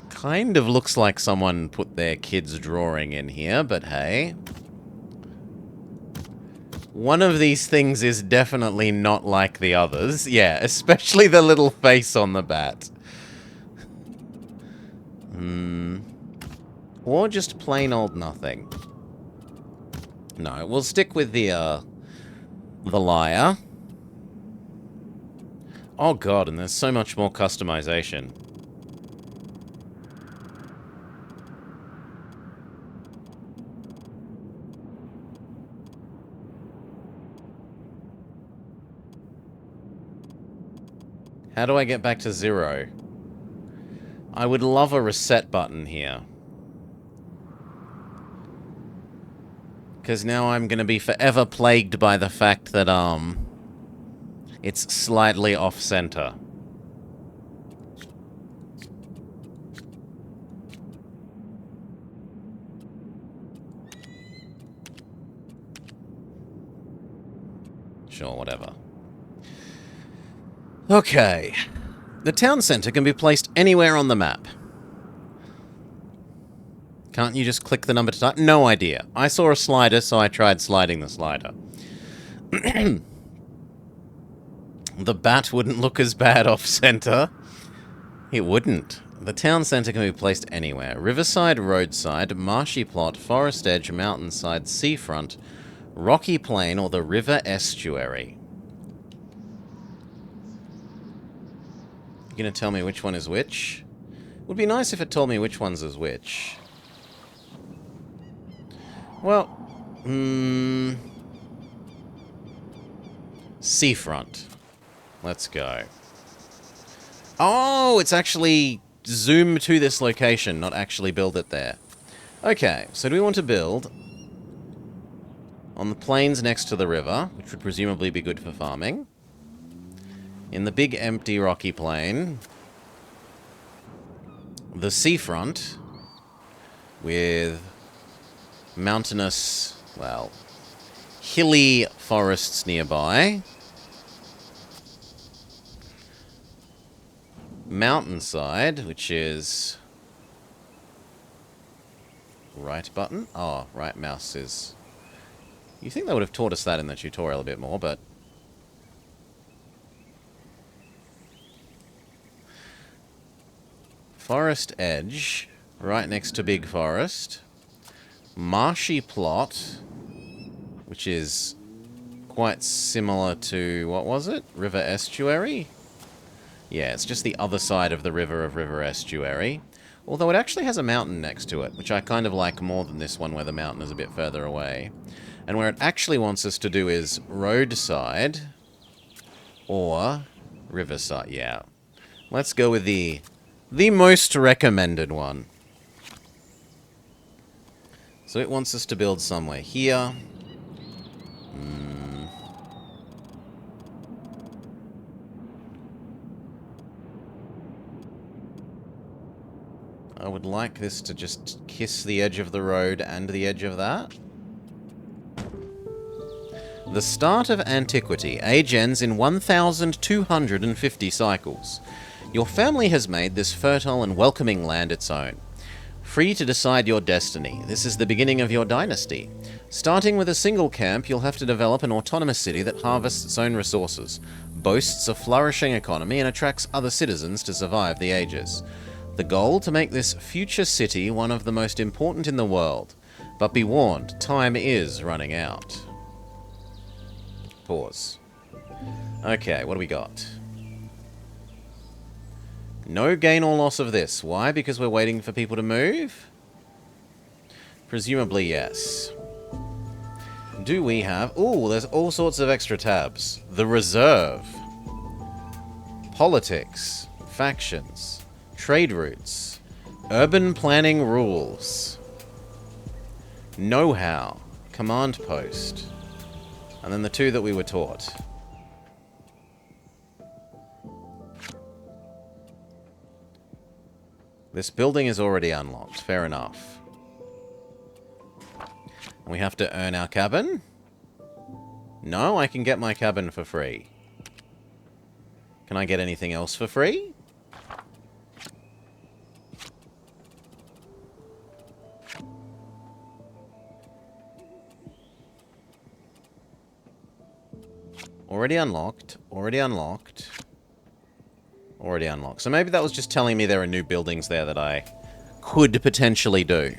kind of looks like someone put their kid's drawing in here, but hey. One of these things is definitely not like the others. Yeah, especially the little face on the bat. Or just plain old nothing. No, we'll stick with the lyre. Oh god, and there's so much more customization. How do I get back to 0? I would love a reset button here. Because now I'm going to be forever plagued by the fact that, it's slightly off-center. Sure, whatever. Okay. The town center can be placed anywhere on the map. Can't you just click the number to type? No idea. I saw a slider, so I tried sliding the slider. The bat wouldn't look as bad off-center. It wouldn't. The town center can be placed anywhere. Riverside, roadside, marshy plot, forest edge, mountainside, seafront, rocky plain, or the river estuary. You gonna tell me which one is which? Would be nice if it told me which ones is which. Well, seafront. Let's go. Oh, it's actually zoom to this location, not actually build it there. Okay, so do we want to build on the plains next to the river, which would presumably be good for farming? In the big empty rocky plain, the seafront with mountainous, well, hilly forests nearby. Mountainside, which is right button. Oh, right mouse is... You think they would have taught us that in the tutorial a bit more, but... Forest edge, right next to big forest. Marshy plot, which is quite similar to, what was it? River Estuary? Yeah, it's just the other side of the River Estuary. Although it actually has a mountain next to it, which I kind of like more than this one where the mountain is a bit further away. And where it actually wants us to do is roadside or riverside. Yeah. Let's go with the most recommended one. So it wants us to build somewhere here. I would like this to just kiss the edge of the road and the edge of that. The start of antiquity. Age ends in 1,250 cycles. Your family has made this fertile and welcoming land its own. Free to decide your destiny. This is the beginning of your dynasty. Starting with a single camp, you'll have to develop an autonomous city that harvests its own resources, boasts a flourishing economy, and attracts other citizens to survive the ages. The goal, to make this future city one of the most important in the world. But be warned, time is running out. Pause. Okay, what do we got? No gain or loss of this. Why? Because we're waiting for people to move? Presumably, yes. Do we have... Ooh, there's all sorts of extra tabs. The Reserve. Politics. Factions. Trade routes. Urban planning rules. Know-how. Command post. And then the two that we were taught. This building is already unlocked. Fair enough. We have to earn our cabin? No, I can get my cabin for free. Can I get anything else for free? Already unlocked. Already unlocked. Already unlocked. So maybe that was just telling me there are new buildings there that I could potentially do.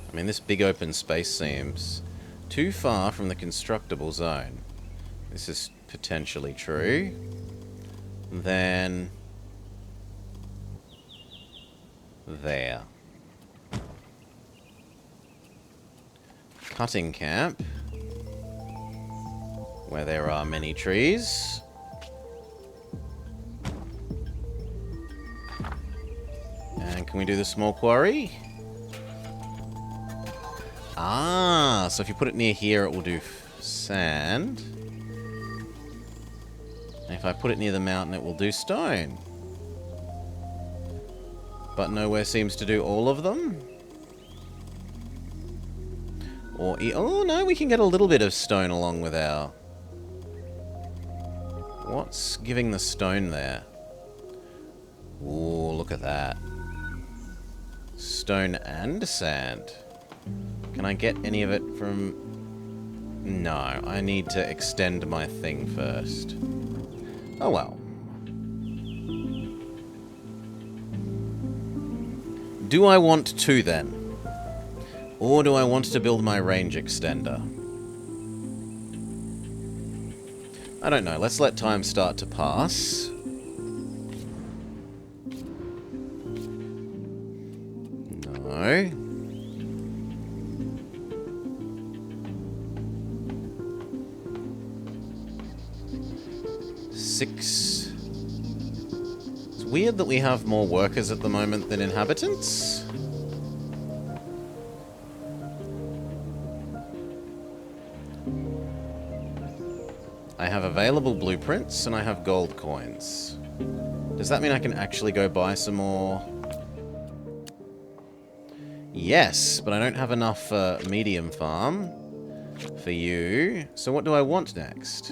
I mean, this big open space seems too far from the constructible zone. This is potentially true. Then... there. Cutting camp. Where there are many trees. And can we do the small quarry? Ah, so if you put it near here, it will do sand. And if I put it near the mountain, it will do stone. But nowhere seems to do all of them. Or... oh, no, we can get a little bit of stone along with our... what's giving the stone there? Ooh, look at that. Stone and sand. Can I get any of it from... no, I need to extend my thing first. Oh well. Do I want to then? Or do I want to build my range extender? I don't know. Let's let time start to pass. No. Six. It's weird that we have more workers at the moment than inhabitants. I have available blueprints and I have gold coins. Does that mean I can actually go buy some more? Yes, but I don't have enough medium farm for you. So what do I want next?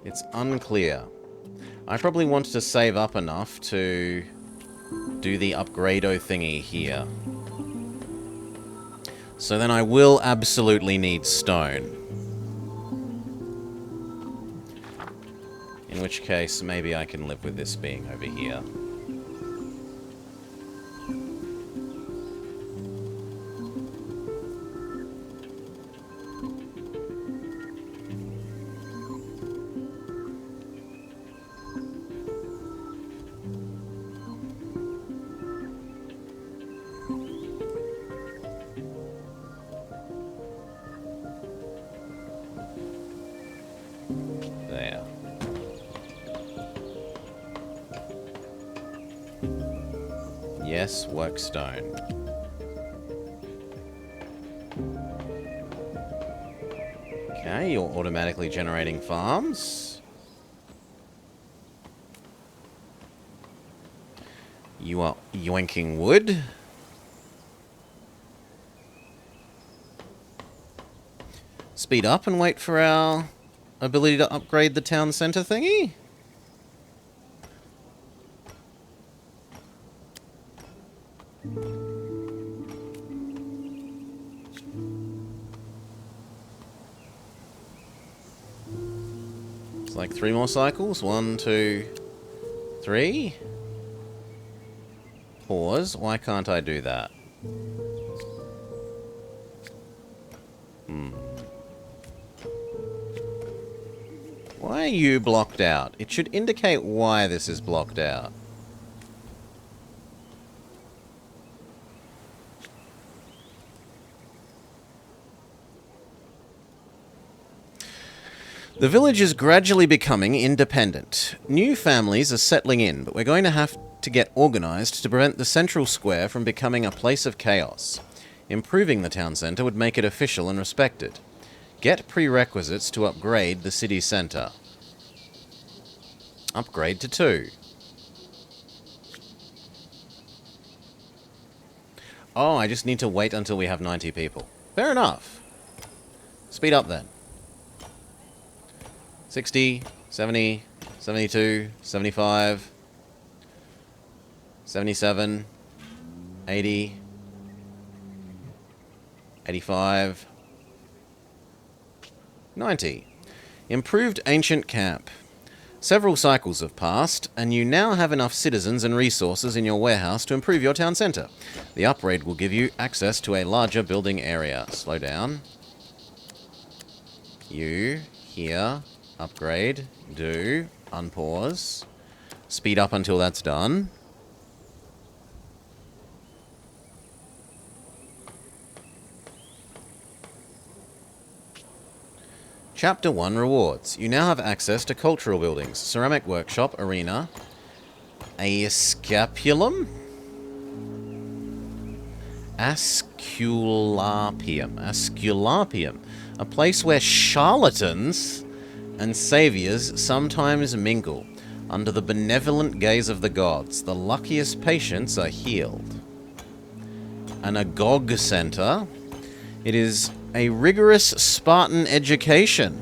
It's unclear. I probably want to save up enough to do the upgrade-o thingy here. So then I will absolutely need stone. In which case, maybe I can live with this being over here. There. Yes, work stone. Okay, you're automatically generating farms. You are yoinking wood. Speed up and wait for our ability to upgrade the town center thingy. It's like 3 more cycles. 1, 2, 3. Pause. Why can't I do that? Why are you blocked out? It should indicate why this is blocked out. The village is gradually becoming independent. New families are settling in, but we're going to have to get organized to prevent the central square from becoming a place of chaos. Improving the town center would make it official and respected. Get prerequisites to upgrade the city center. Upgrade to 2. Oh, I just need to wait until we have 90 people. Fair enough. Speed up then. 60, 70, 72, 75, 77, 80, 85, 90. Improved ancient camp. Several cycles have passed, and you now have enough citizens and resources in your warehouse to improve your town center. The upgrade will give you access to a larger building area. Slow down. You, here, upgrade, do, unpause. Speed up until that's done. Chapter 1 Rewards. You now have access to cultural buildings, ceramic workshop, arena, a scapulum? Asculapium. A place where charlatans and saviors sometimes mingle. Under the benevolent gaze of the gods, the luckiest patients are healed. An agog center. It is a rigorous Spartan education.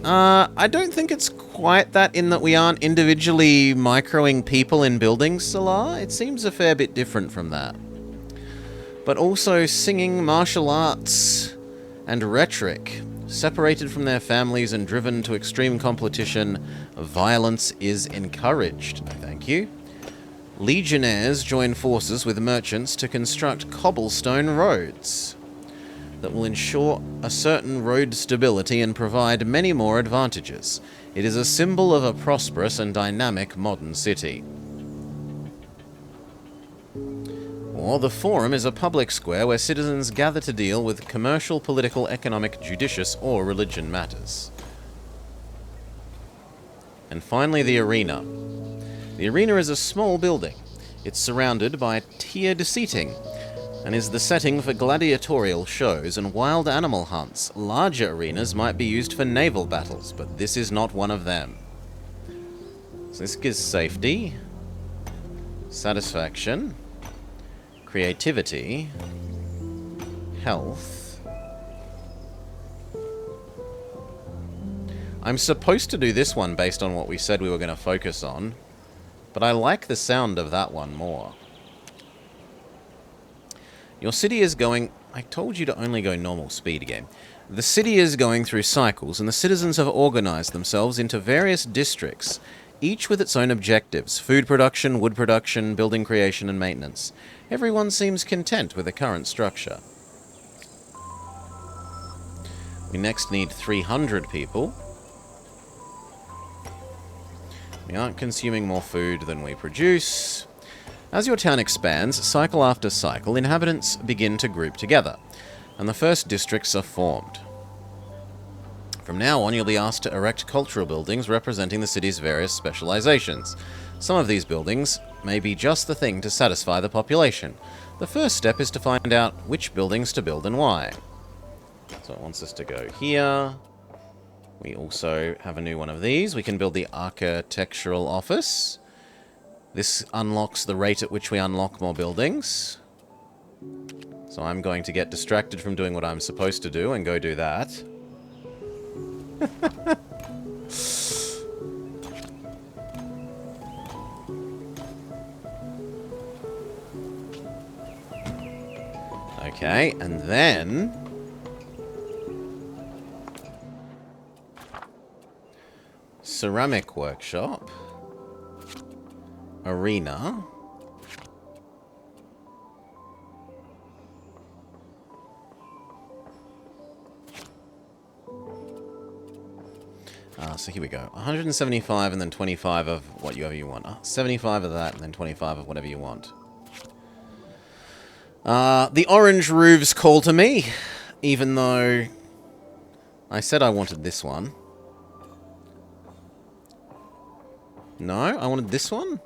I don't think it's quite that in that we aren't individually microing people in buildings, Salah. It seems a fair bit different from that. But also singing, martial arts, and rhetoric. Separated from their families and driven to extreme competition, violence is encouraged. No, thank you. Legionnaires join forces with merchants to construct cobblestone roads that will ensure a certain road stability and provide many more advantages. It is a symbol of a prosperous and dynamic modern city. Or the Forum is a public square where citizens gather to deal with commercial, political, economic, judicious, or religion matters. And finally, the Arena. The arena is a small building. It's surrounded by tiered seating and is the setting for gladiatorial shows and wild animal hunts. Larger arenas might be used for naval battles, but this is not one of them. So this gives safety, satisfaction, creativity, health. I'm supposed to do this one based on what we said we were going to focus on. But I like the sound of that one more. Your city is going... I told you to only go normal speed again. The city is going through cycles, and the citizens have organized themselves into various districts, each with its own objectives: food production, wood production, building creation, and maintenance. Everyone seems content with the current structure. We next need 300 people. We aren't consuming more food than we produce. As your town expands, cycle after cycle, inhabitants begin to group together, and the first districts are formed. From now on, you'll be asked to erect cultural buildings representing the city's various specializations. Some of these buildings may be just the thing to satisfy the population. The first step is to find out which buildings to build and why. So it wants us to go here. We also have a new one of these. We can build the architectural office. This unlocks the rate at which we unlock more buildings. So I'm going to get distracted from doing what I'm supposed to do and go do that. Okay, and then... ceramic workshop. Arena. So here we go. 175 and then 25 of whatever you want. 75 of that and then 25 of whatever you want. The orange roofs call to me, even though I said I wanted this one. No, I wanted this one?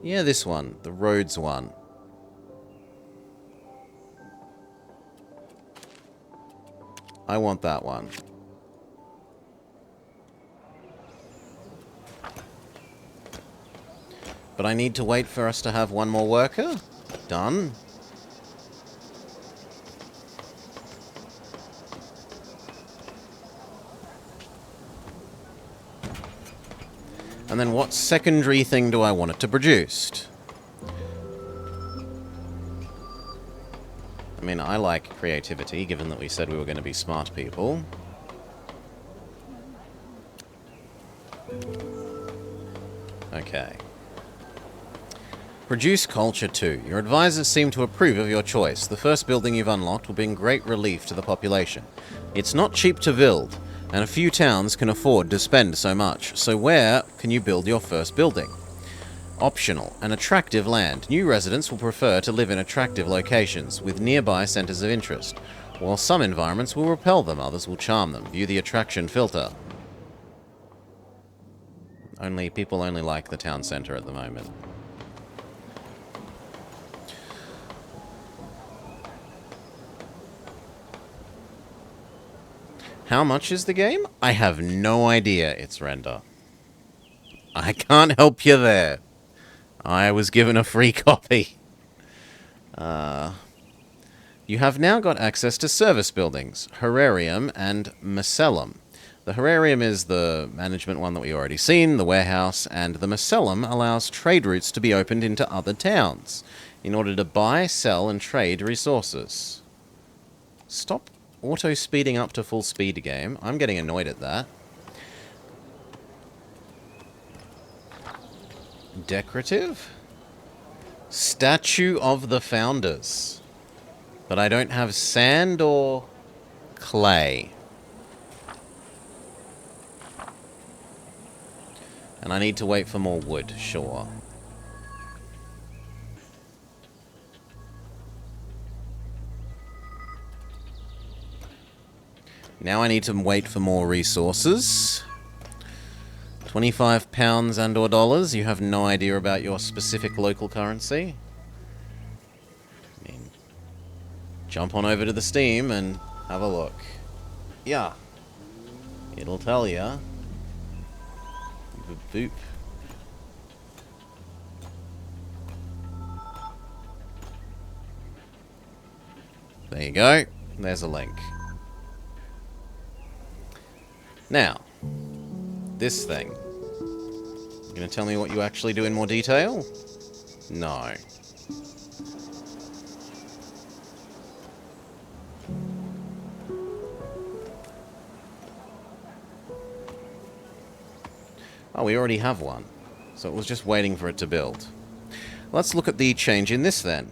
Yeah, this one. The roads one. I want that one. But I need to wait for us to have one more worker. Done. And then what secondary thing do I want it to produce? I mean, I like creativity, given that we said we were going to be smart people. Okay. Produce culture 2. Your advisors seem to approve of your choice. The first building you've unlocked will bring great relief to the population. It's not cheap to build, and a few towns can afford to spend so much. So where can you build your first building? Optional. An attractive land. New residents will prefer to live in attractive locations, with nearby centers of interest. While some environments will repel them, others will charm them. View the attraction filter. People only like the town center at the moment. How much is the game? I have no idea. It's render. I can't help you there. I was given a free copy. You have now got access to service buildings, Herrarium and Macellum. The Herrarium is the management one that we already seen, the warehouse, and the Macellum allows trade routes to be opened into other towns in order to buy, sell, and trade resources. Stop auto-speeding up to full speed game. I'm getting annoyed at that. Decorative? Statue of the Founders. But I don't have sand or clay. And I need to wait for more wood, sure. Now I need to wait for more resources. 25 pounds and or dollars. You have no idea about your specific local currency. I mean, jump on over to the Steam and have a look. Yeah. It'll tell ya. Boop. There you go. There's a link. Now, this thing. You gonna tell me what you actually do in more detail? No. Oh, we already have one. So it was just waiting for it to build. Let's look at the change in this then.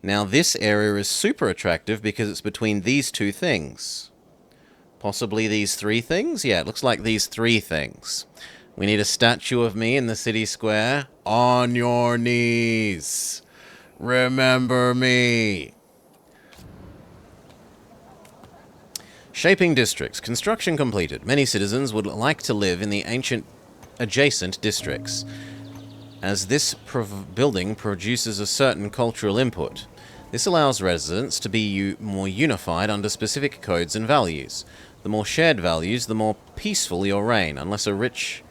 Now this area is super attractive because it's between these two things. Possibly these three things? Yeah, it looks like these three things. We need a statue of me in the city square. On your knees. Remember me. Shaping districts. Construction completed. Many citizens would like to live in the ancient adjacent districts, as this building produces a certain cultural input. This allows residents to be more unified under specific codes and values. The more shared values, the more peaceful your reign, unless a rich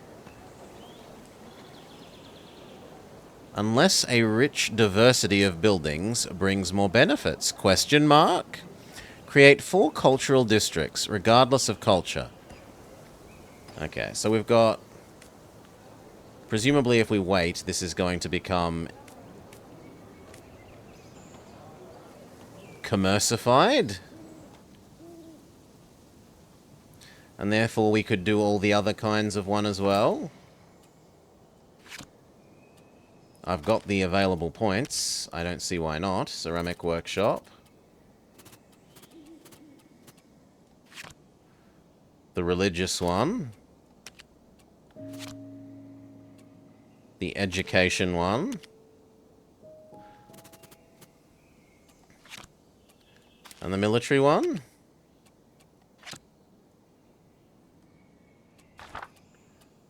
diversity of buildings brings more benefits? Question mark? Create 4 cultural districts, regardless of culture. Okay, so we've got... Presumably if we wait, this is going to become... commercified? And therefore we could do all the other kinds of one as well. I've got the available points. I don't see why not. Ceramic workshop. The religious one. The education one. And the military one.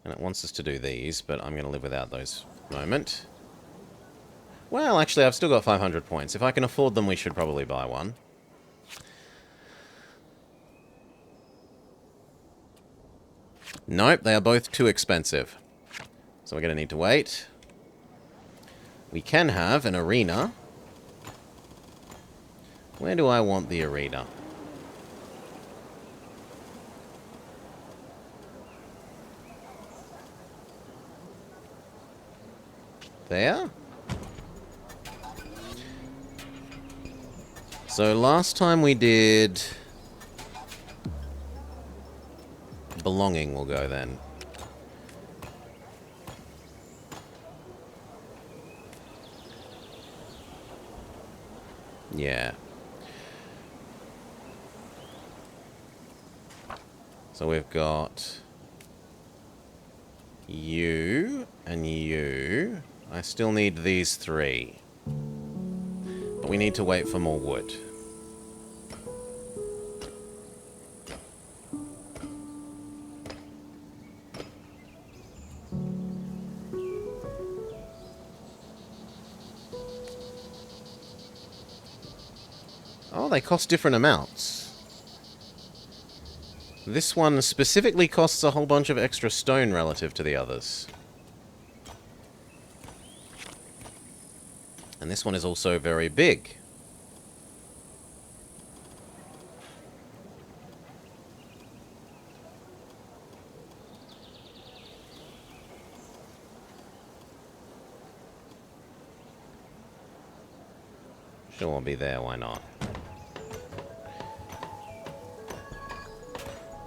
And it wants us to do these, but I'm going to live without those at the moment. Well, actually, I've still got 500 points. If I can afford them, we should probably buy one. Nope, they are both too expensive. So we're going to need to wait. We can have an arena. Where do I want the arena? There? So last time we did... belonging will go then. Yeah. So we've got you and you. I still need these 3. But we need to wait for more wood. Oh, they cost different amounts. This one specifically costs a whole bunch of extra stone relative to the others. And this one is also very big. Sure, I'll be there, why not?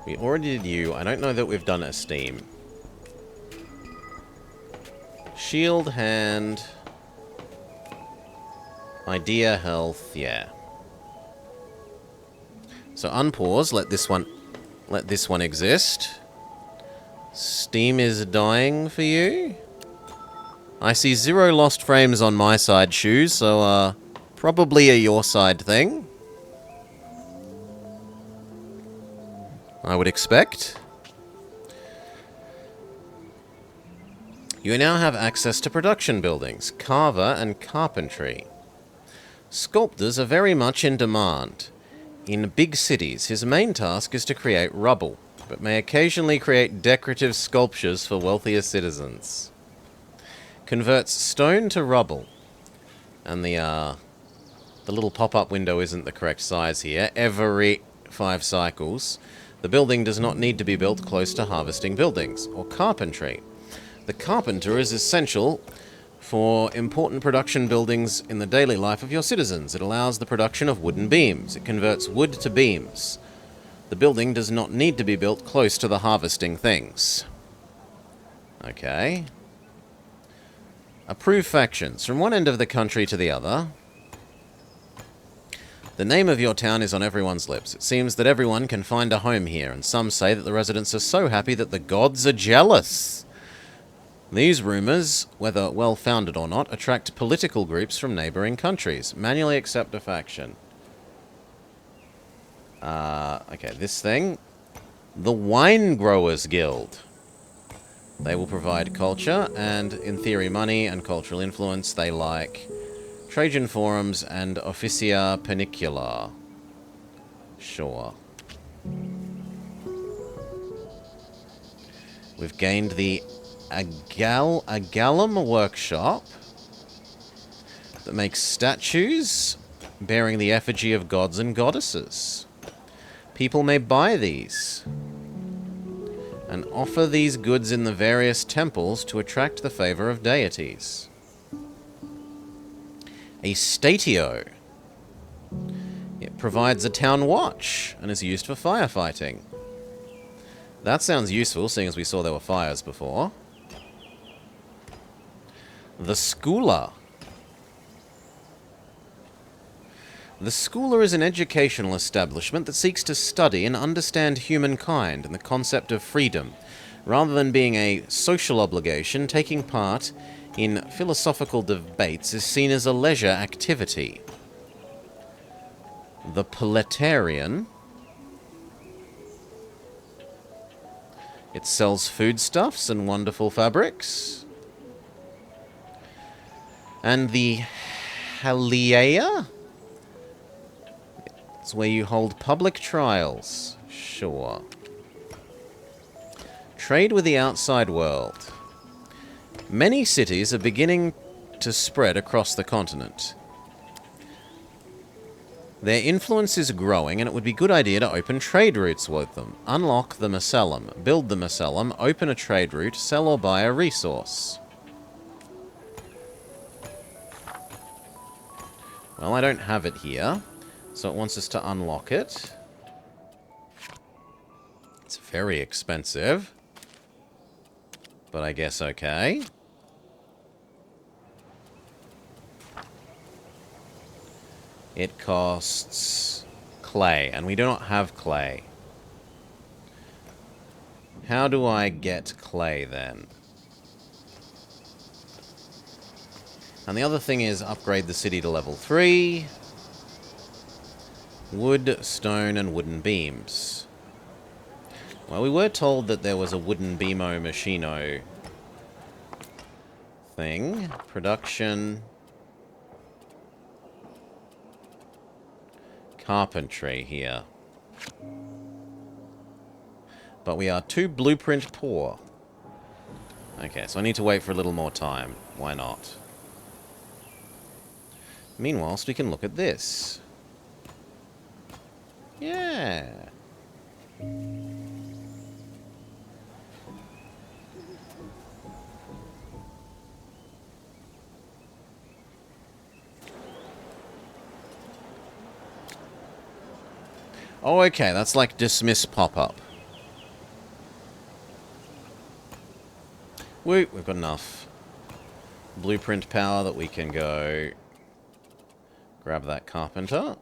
We already did you. I don't know that we've done esteem. Shield, hand... idea, health, yeah. So unpause, let this one exist. Steam is dying for you. I see 0 lost frames on my side, Shoes, so probably a your side thing. I would expect. You now have access to production buildings, carver and carpentry. Sculptors are very much in demand. In big cities, his main task is to create rubble, but may occasionally create decorative sculptures for wealthier citizens. Converts stone to rubble. And the little pop-up window isn't the correct size here. Every 5 cycles. The building does not need to be built close to harvesting buildings, or carpentry. The carpenter is essential for important production buildings in the daily life of your citizens. It allows the production of wooden beams. It converts wood to beams. The building does not need to be built close to the harvesting things. Okay. Approve factions. From one end of the country to the other. The name of your town is on everyone's lips. It seems that everyone can find a home here, and some say that the residents are so happy that the gods are jealous. These rumours, whether well-founded or not, attract political groups from neighbouring countries. Manually accept a faction. Okay, this thing. The Wine Growers Guild. They will provide culture and, in theory, money and cultural influence. They like Trajan Forums and Officia Penicula. Sure. We've gained the Agalum Workshop that makes statues bearing the effigy of gods and goddesses. People may buy these and offer these goods in the various temples to attract the favor of deities. A statio. It provides a town watch and is used for firefighting. That sounds useful, seeing as we saw there were fires before. The Schooler. The Schooler is an educational establishment that seeks to study and understand humankind and the concept of freedom. Rather than being a social obligation, taking part in philosophical debates is seen as a leisure activity. The Proletarian. It sells foodstuffs and wonderful fabrics. And the Haliea? It's where you hold public trials. Sure. Trade with the outside world. Many cities are beginning to spread across the continent. Their influence is growing, and it would be a good idea to open trade routes with them. Unlock the Macellum, build the Macellum, open a trade route, sell or buy a resource. Well, I don't have it here, so it wants us to unlock it. It's very expensive, but I guess okay. It costs clay, and we do not have clay. How do I get clay, then? And the other thing is upgrade the city to level 3. Wood, stone, and wooden beams. Well, we were told that there was a wooden beamo machino thing. Production. Carpentry here. But we are too blueprint poor. Okay, so I need to wait for a little more time. Why not? Meanwhile, we can look at this. Yeah. Oh, okay, that's like dismiss pop-up. We've got enough blueprint power that we can go grab that carpenter.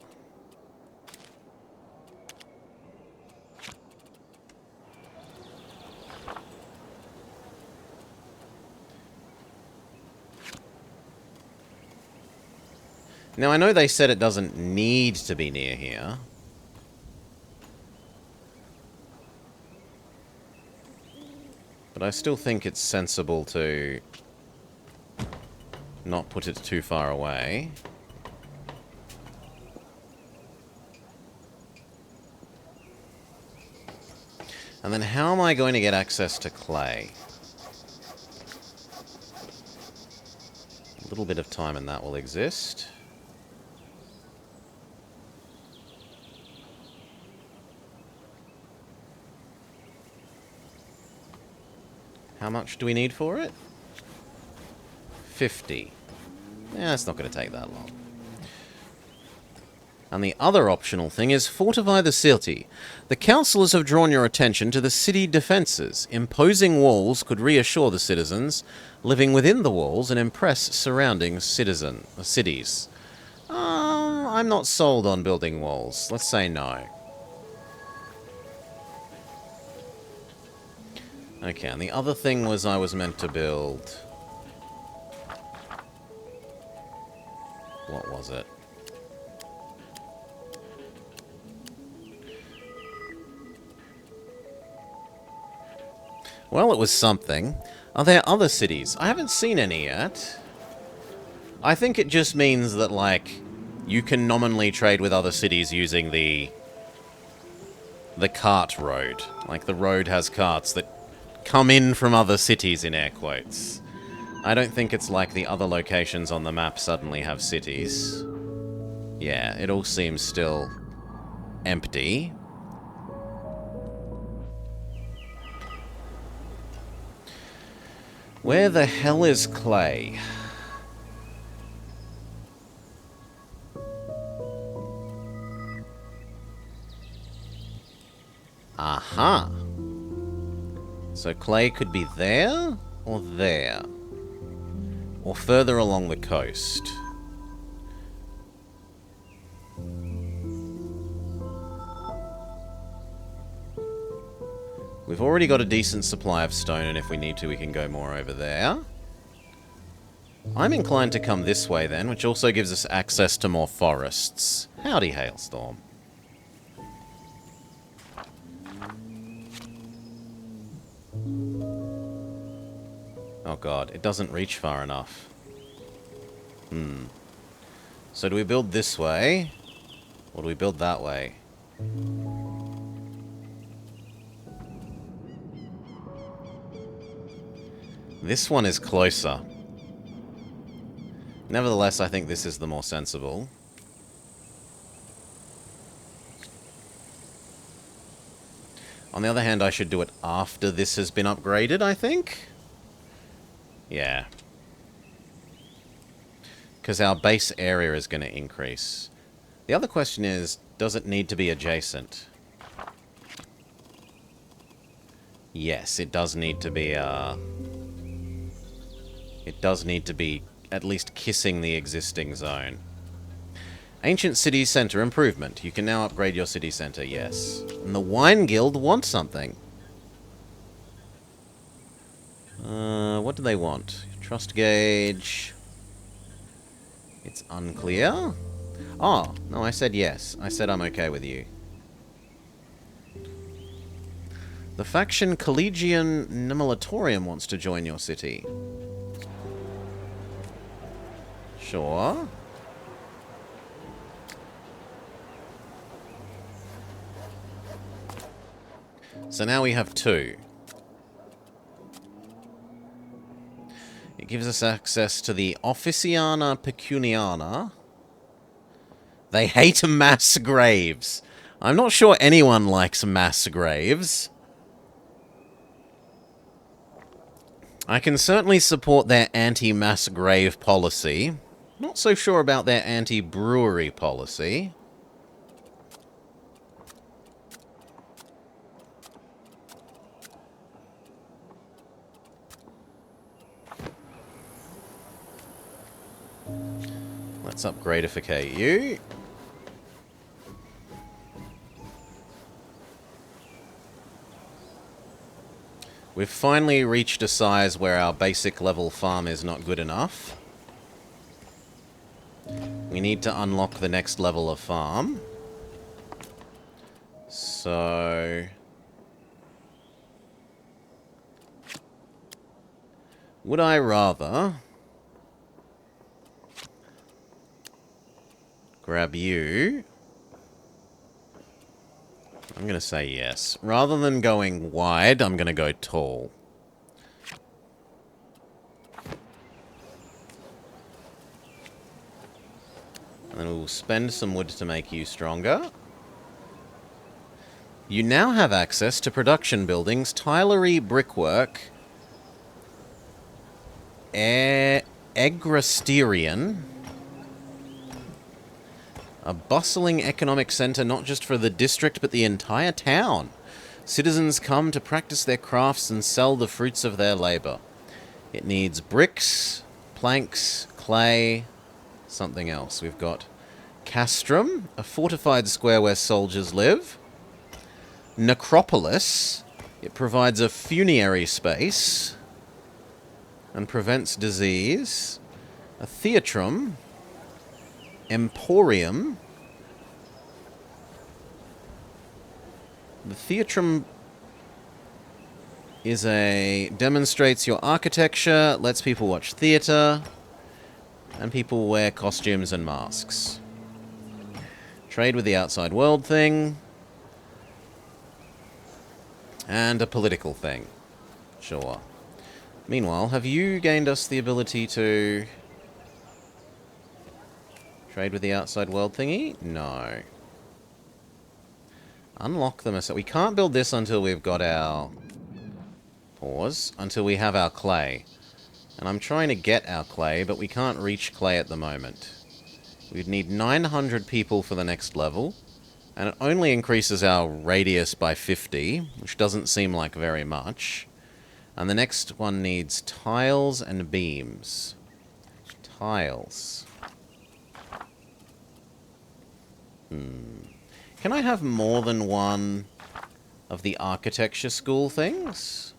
Now, I know they said it doesn't need to be near here. But I still think it's sensible to not put it too far away. And then how am I going to get access to clay? A little bit of time and that will exist. How much do we need for it? 50. Yeah, it's not going to take that long. And the other optional thing is fortify the city. The councillors have drawn your attention to the city defences. Imposing walls could reassure the citizens living within the walls and impress surrounding cities. I'm not sold on building walls. Let's say no. Okay, and the other thing was I was meant to build... What was it? Well, it was something. Are there other cities? I haven't seen any yet. I think it just means that, like, you can nominally trade with other cities using the cart road. Like, the road has carts that come in from other cities, in air quotes. I don't think it's like the other locations on the map suddenly have cities. Yeah, it all seems still empty. Where the hell is Clay? Aha! So Clay could be there, or there. Or further along the coast. We've already got a decent supply of stone, and if we need to, we can go more over there. I'm inclined to come this way then, which also gives us access to more forests. Howdy, Hailstorm. Oh god, it doesn't reach far enough. So do we build this way? Or do we build that way? This one is closer. Nevertheless, I think this is the more sensible. On the other hand, I should do it after this has been upgraded, I think? Yeah. Because our base area is going to increase. The other question is, does it need to be adjacent? Yes, it does need to be, It does need to be at least kissing the existing zone. Ancient City Centre improvement. You can now upgrade your city centre, yes. And the Wine Guild wants something. What do they want? Trust gauge. It's unclear. Oh, no, I said yes. I said I'm okay with you. The faction Collegian Nemolatorium wants to join your city. Sure. So now we have two. It gives us access to the Officiana Pecuniana. They hate mass graves. I'm not sure anyone likes mass graves. I can certainly support their anti-mass grave policy. Not so sure about their anti-brewery policy. Let's upgradificate you. We've finally reached a size where our basic level farm is not good enough. We need to unlock the next level of farm. So... would I rather... grab you? I'm going to say yes. Rather than going wide, I'm going to go tall. And then we'll spend some wood to make you stronger. You now have access to production buildings, tilery, brickwork, Agrasterian, A bustling economic centre not just for the district but the entire town. Citizens come to practice their crafts and sell the fruits of their labour. It needs bricks, planks, clay, something else. We've got castrum, a fortified square where soldiers live. Necropolis, it provides a funerary space and prevents disease. A theatrum, emporium. The theatrum demonstrates your architecture, lets people watch theatre, and people wear costumes and masks. Trade with the outside world thing. And a political thing. Sure. Meanwhile, have you gained us the ability to trade with the outside world thingy? No. Unlock them. We can't build this until we've got our... Pause. Until we have our clay. And I'm trying to get our clay, but we can't reach clay at the moment. We'd need 900 people for the next level. And it only increases our radius by 50, which doesn't seem like very much. And the next one needs tiles and beams. Tiles. Can I have more than one of the architecture school things?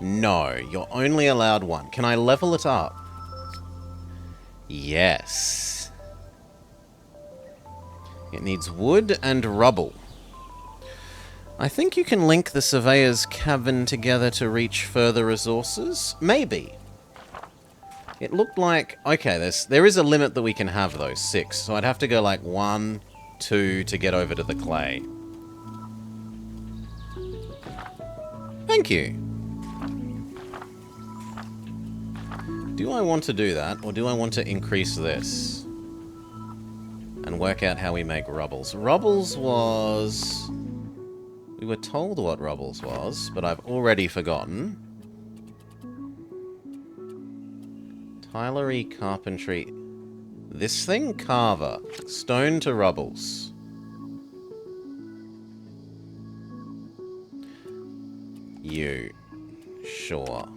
No, you're only allowed one. Can I level it up? Yes. It needs wood and rubble. I think you can link the surveyor's cabin together to reach further resources. Maybe. It looked like... Okay, there is a limit that we can have, though. 6. So I'd have to go like 1, 2 to get over to the clay. Thank you. Do I want to do that, or do I want to increase this? And work out how we make rubbles. Rubbles was... We were told what rubbles was, but I've already forgotten. Tilery, carpentry... This thing? Carver. Stone to rubbles. You. Sure.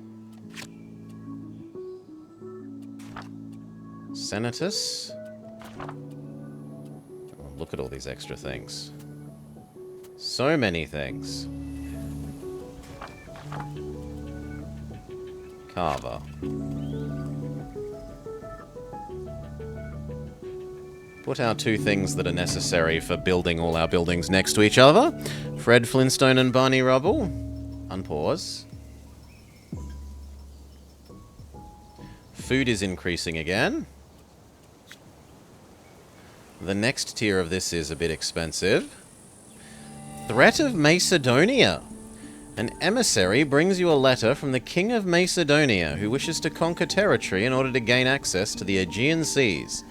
Senatus. Oh, look at all these extra things. So many things. Carver. Put our 2 things that are necessary for building all our buildings next to each other. Fred Flintstone and Barney Rubble. Unpause. Food is increasing again. The next tier of this is a bit expensive. Threat of Macedonia. An emissary brings you a letter from the King of Macedonia, who wishes to conquer territory in order to gain access to the Aegean Seas.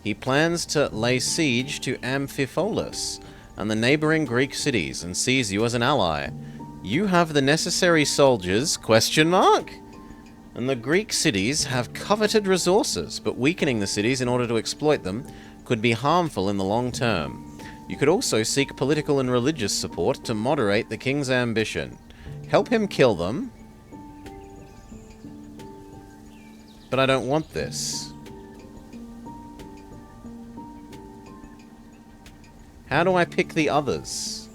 He plans to lay siege to Amphipolis and the neighboring Greek cities and sees you as an ally. You have the necessary soldiers, ? And the Greek cities have coveted resources, but weakening the cities in order to exploit them could be harmful in the long term. You could also seek political and religious support to moderate the king's ambition. Help him kill them. But I don't want this. How do I pick the others?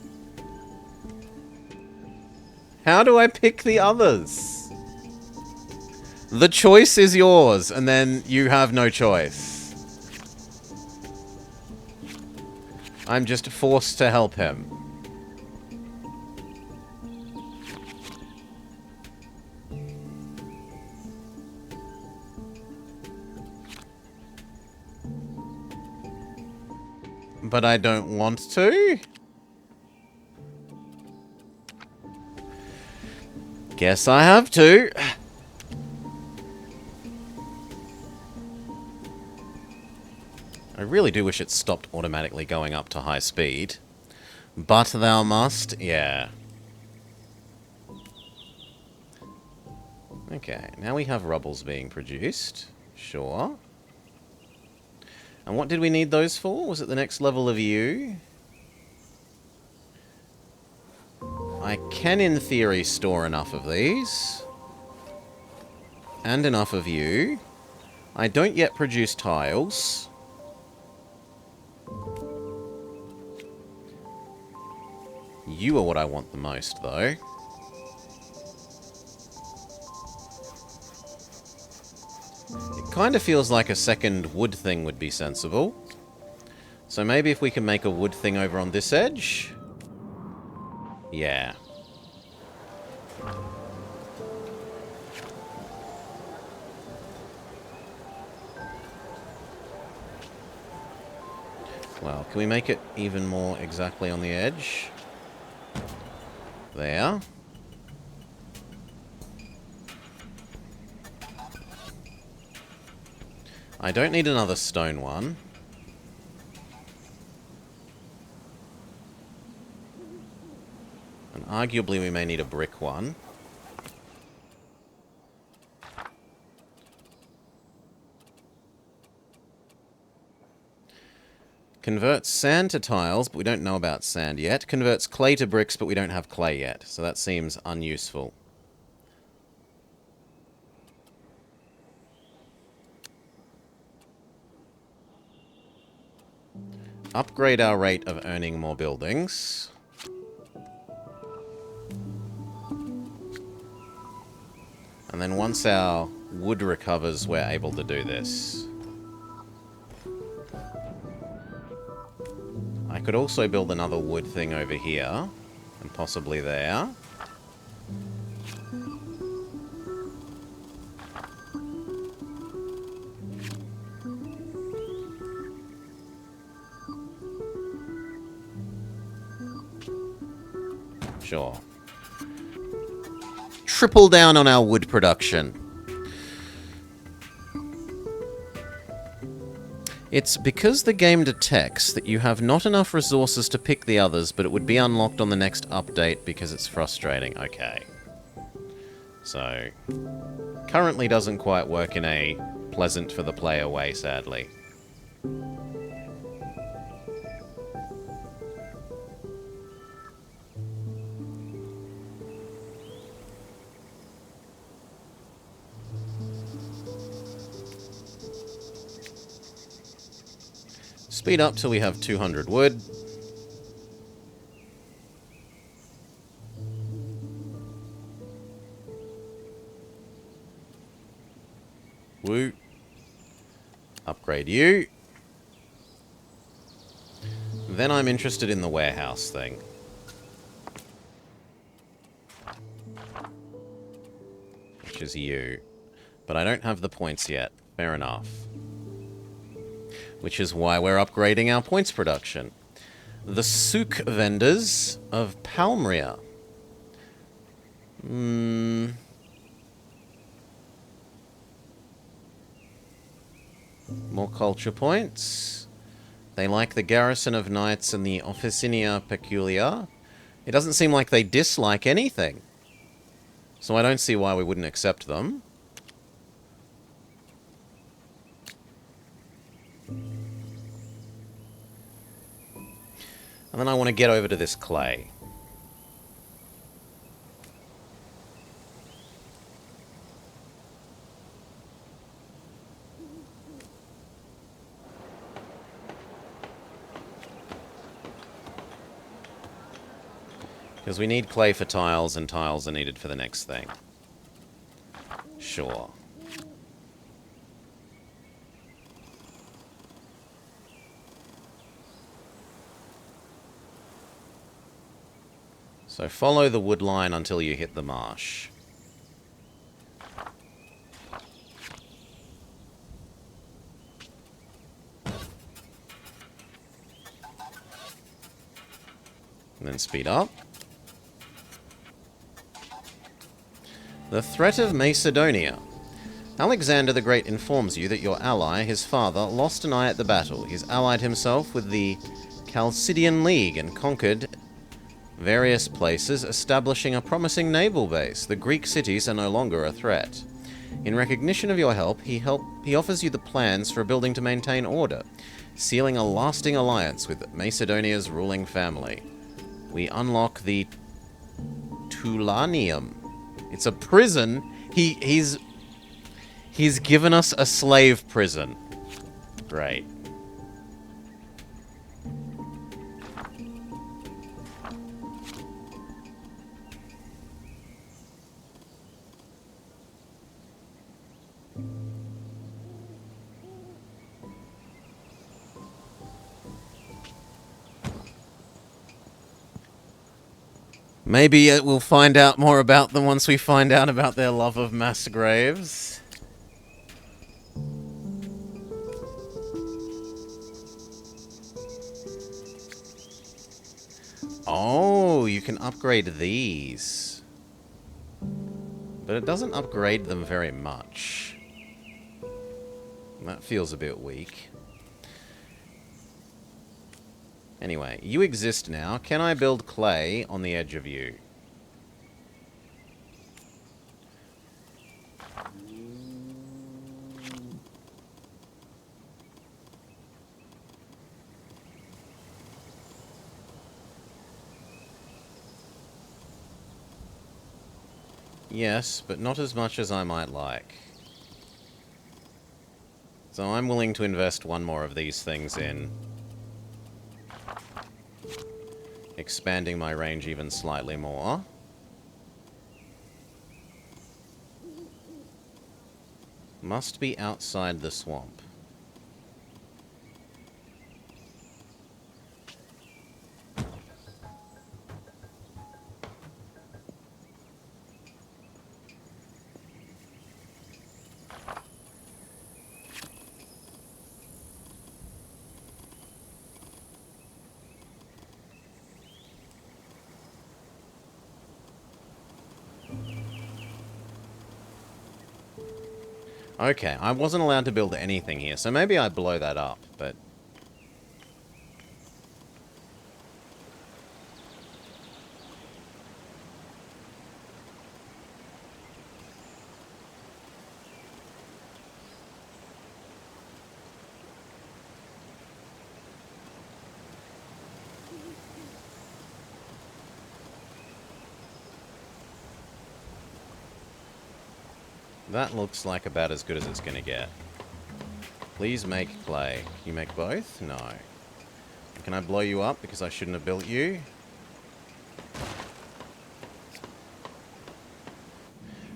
How do I pick the others? The choice is yours, and then you have no choice. I'm just forced to help him. But I don't want to? Guess I have to. really do wish it stopped automatically going up to high speed. But thou must, yeah. Okay, now we have rubbles being produced. Sure. And what did we need those for? Was it the next level of you? I can, in theory, store enough of these. And enough of you. I don't yet produce tiles. You are what I want the most, though. It kind of feels like a second wood thing would be sensible. So maybe if we can make a wood thing over on this edge? Yeah. Well, can we make it even more exactly on the edge? There. I don't need another stone one. And arguably we may need a brick one. Converts sand to tiles, but we don't know about sand yet. Converts clay to bricks, but we don't have clay yet. So that seems unuseful. Upgrade our rate of earning more buildings. And then once our wood recovers, we're able to do this. I could also build another wood thing over here, and possibly there. Sure. Triple down on our wood production. It's because the game detects that you have not enough resources to pick the others, but it would be unlocked on the next update because it's frustrating. Okay. So, currently doesn't quite work in a pleasant for the player way, sadly. Speed up till we have 200 wood. Woo. Upgrade you. Then I'm interested in the warehouse thing. Which is you. But I don't have the points yet. Fair enough. Which is why we're upgrading our points production. The souk vendors of Palmyra. More culture points. They like the garrison of knights and the officinia peculiar. It doesn't seem like they dislike anything. So I don't see why we wouldn't accept them. And then I want to get over to this clay. Because we need clay for tiles, and tiles are needed for the next thing. Sure. So follow the wood line until you hit the marsh. And then speed up. The threat of Macedonia. Alexander the Great informs you that your ally, his father, lost an eye at the battle. He's allied himself with the Chalcidian League and conquered various places, establishing a promising naval base. The Greek cities are no longer a threat. In recognition of your help, he offers you the plans for a building to maintain order, sealing a lasting alliance with Macedonia's ruling family. We unlock the Tulanium. It's a prison. He's given us a slave prison. Great. Maybe we'll find out more about them once we find out about their love of mass graves. Oh, you can upgrade these. But it doesn't upgrade them very much. That feels a bit weak. Anyway, you exist now. Can I build clay on the edge of you? Yes, but not as much as I might like. So I'm willing to invest one more of these things in expanding my range even slightly more. Must be outside the swamp. Okay, I wasn't allowed to build anything here, so maybe I blow that up, but... that looks like about as good as it's gonna get. Please make clay. Can you make both? No. Can I blow you up because I shouldn't have built you?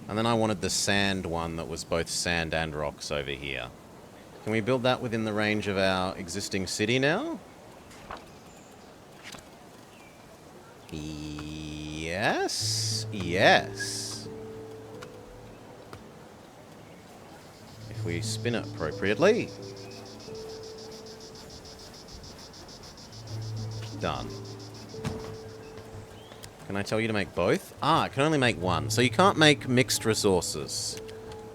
And then I wanted the sand one that was both sand and rocks over here. Can we build that within the range of our existing city now? Yes. Yes. If we spin it appropriately. Done. Can I tell you to make both? Ah, I can only make one. So you can't make mixed resources.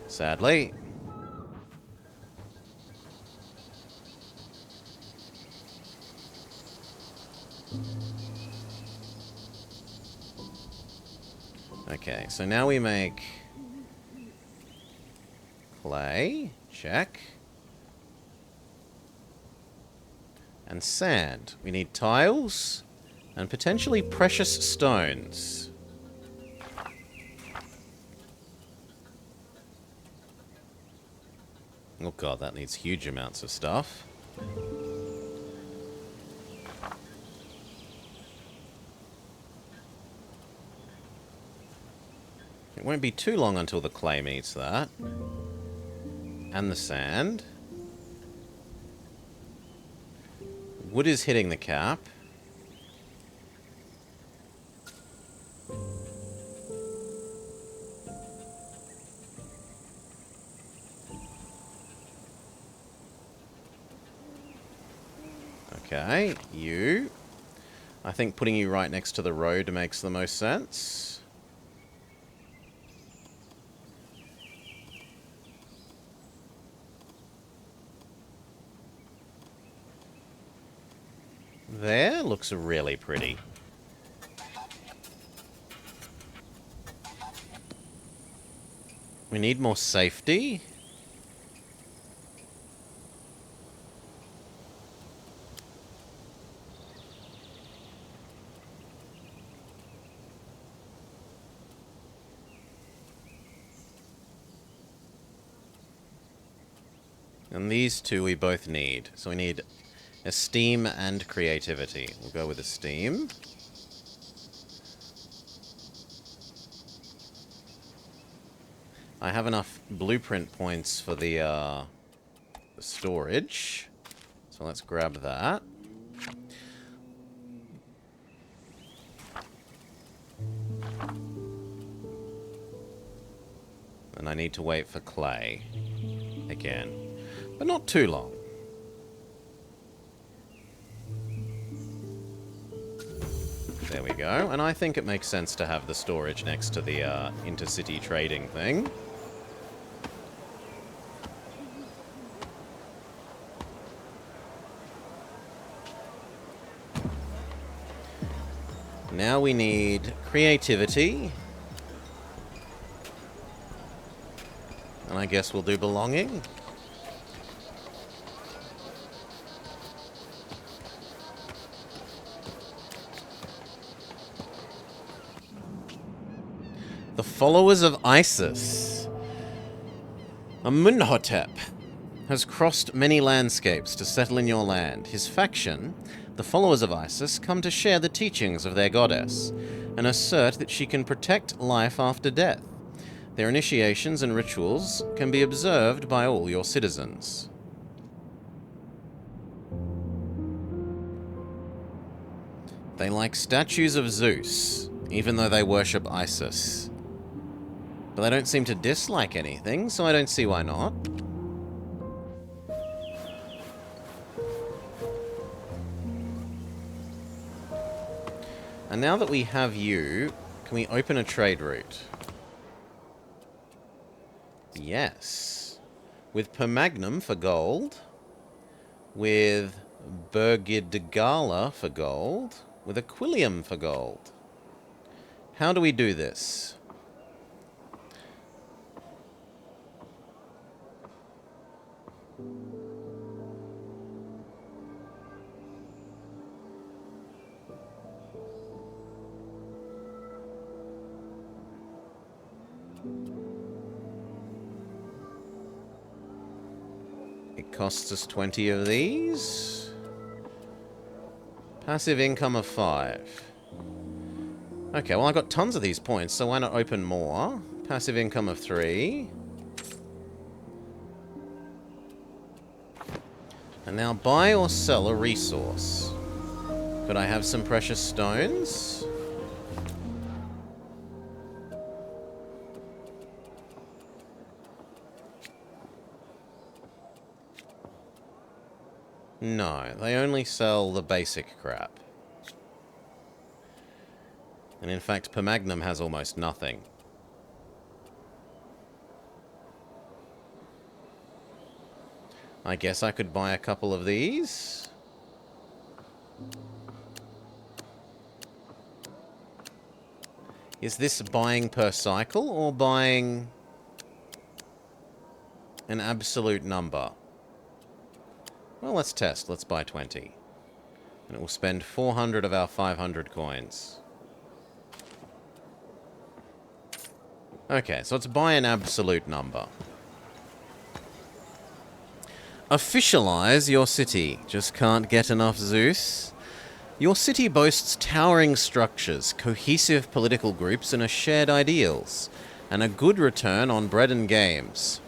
Sadly. Okay, so now we make clay, check. And sand. We need tiles and potentially precious stones. Oh god, that needs huge amounts of stuff. It won't be too long until the clay meets that. And the sand. Wood is hitting the cap. Okay, you. I think putting you right next to the road makes the most sense. there looks really pretty. We need more safety. And these two we both need. So we need esteem and creativity. We'll go with esteem. I have enough blueprint points for the storage. So let's grab that. And I need to wait for clay. Again. But not too long. There we go. And I think it makes sense to have the storage next to the intercity trading thing. Now we need creativity. And I guess we'll do belonging. The followers of Isis. Amunhotep has crossed many landscapes to settle in your land. His faction, the followers of Isis, come to share the teachings of their goddess and assert that she can protect life after death. Their initiations and rituals can be observed by all your citizens. They like statues of Zeus, even though they worship Isis. But they don't seem to dislike anything, so I don't see why not. And now that we have you, can we open a trade route? Yes. With Permagnum for gold. With Burgidgala for gold. With Aquilium for gold. How do we do this? It costs us 20 of these. Passive income of 5. Okay, well I got tons of these points, so why not open more? Passive income of 3. And now buy or sell a resource. Could I have some precious stones? No, they only sell the basic crap. And in fact, Permagnum has almost nothing. I guess I could buy a couple of these. Is this buying per cycle or buying an absolute number? Well, let's test. Let's buy 20. And it will spend 400 of our 500 coins. Okay, so let's buy an absolute number. Officialize your city. Just can't get enough Zeus. Your city boasts towering structures, cohesive political groups, and shared ideals, and a good return on bread and games.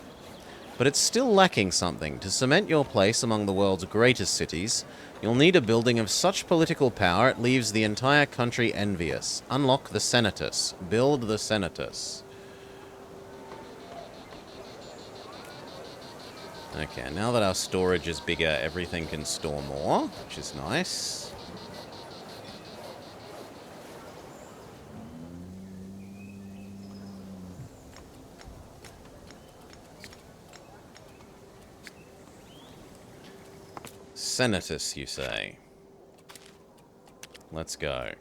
But it's still lacking something. To cement your place among the world's greatest cities, you'll need a building of such political power it leaves the entire country envious. Unlock the Senatus. Build the Senatus. Okay, now that our storage is bigger, everything can store more, which is nice. Senatus, you say? Let's go.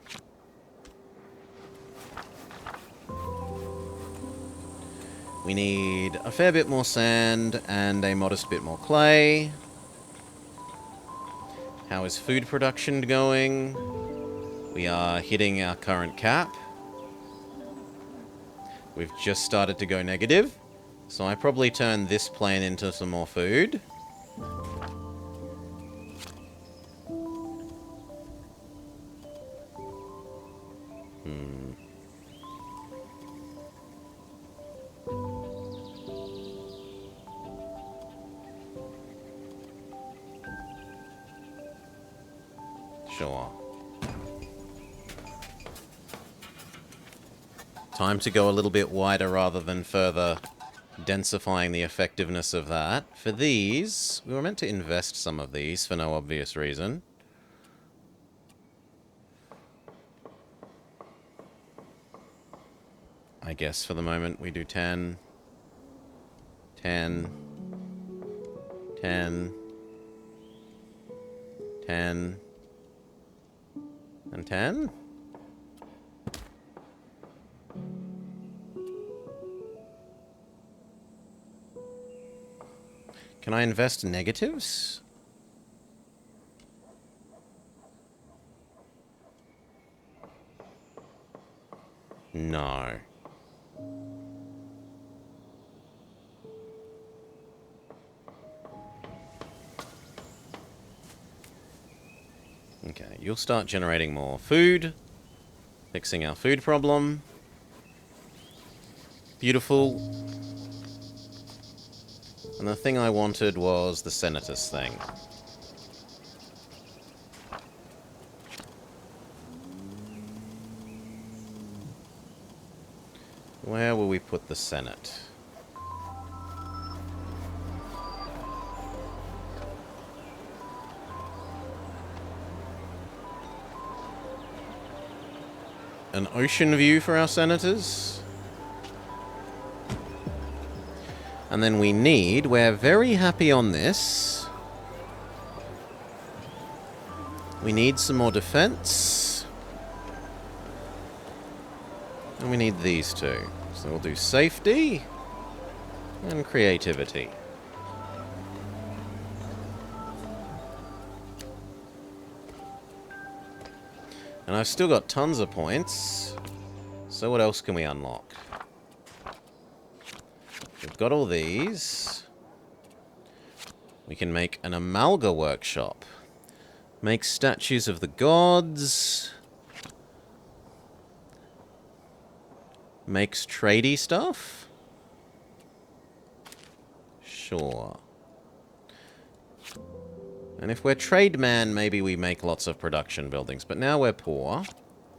We need a fair bit more sand and a modest bit more clay. How is food production going? We are hitting our current cap. We've just started to go negative. So I probably turn this plane into some more food. Sure. Time to go a little bit wider rather than further densifying the effectiveness of that. For these, we were meant to invest some of these for no obvious reason. I guess for the moment we do 10, 10, 10, 10, and 10? Can I invest negatives? No. Okay, you'll start generating more food. Fixing our food problem. Beautiful. And the thing I wanted was the Senatus thing. Where will we put the Senate? An ocean view for our senators. And then we need, we're very happy on this. We need some more defense. And we need these two. So we'll do safety and creativity. And I've still got tons of points. So what else can we unlock? We've got all these. We can make an Amalga workshop. Make statues of the gods. Makes tradey stuff? Sure. And if we're trade man, maybe we make lots of production buildings. But now we're poor.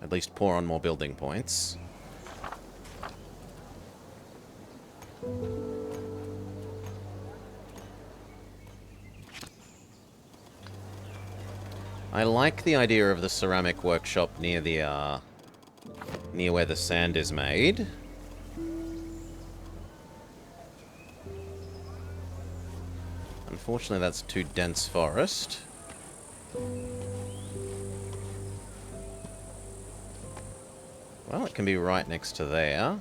At least poor on more building points. I like the idea of the ceramic workshop near the, near where the sand is made. Unfortunately, that's too dense forest. Well, it can be right next to there.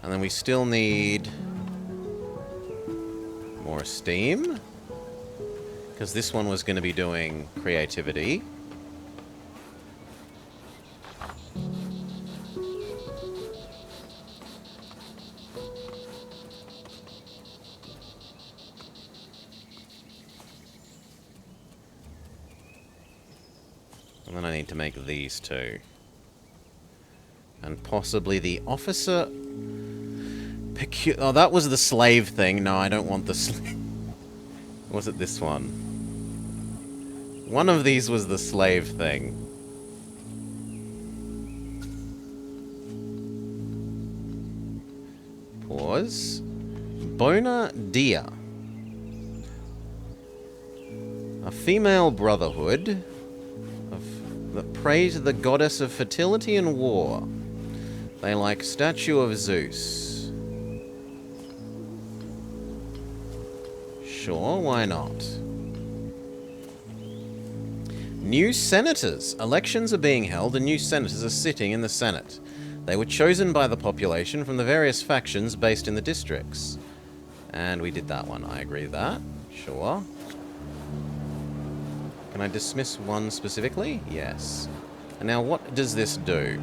And then we still need more steam. Because this one was going to be doing creativity. And then I need to make these two. And possibly the officer... Oh, that was the slave thing. No, I don't want the slave... Was it this one? One of these was the slave thing. Pause. Bona Dia. A female brotherhood that pray to the goddess of fertility and war. They like statue of Zeus. Sure, why not? New senators. Elections are being held and new senators are sitting in the Senate. They were chosen by the population from the various factions based in the districts. And we did that one. I agree with that. Sure. Can I dismiss one specifically? Yes. And now what does this do?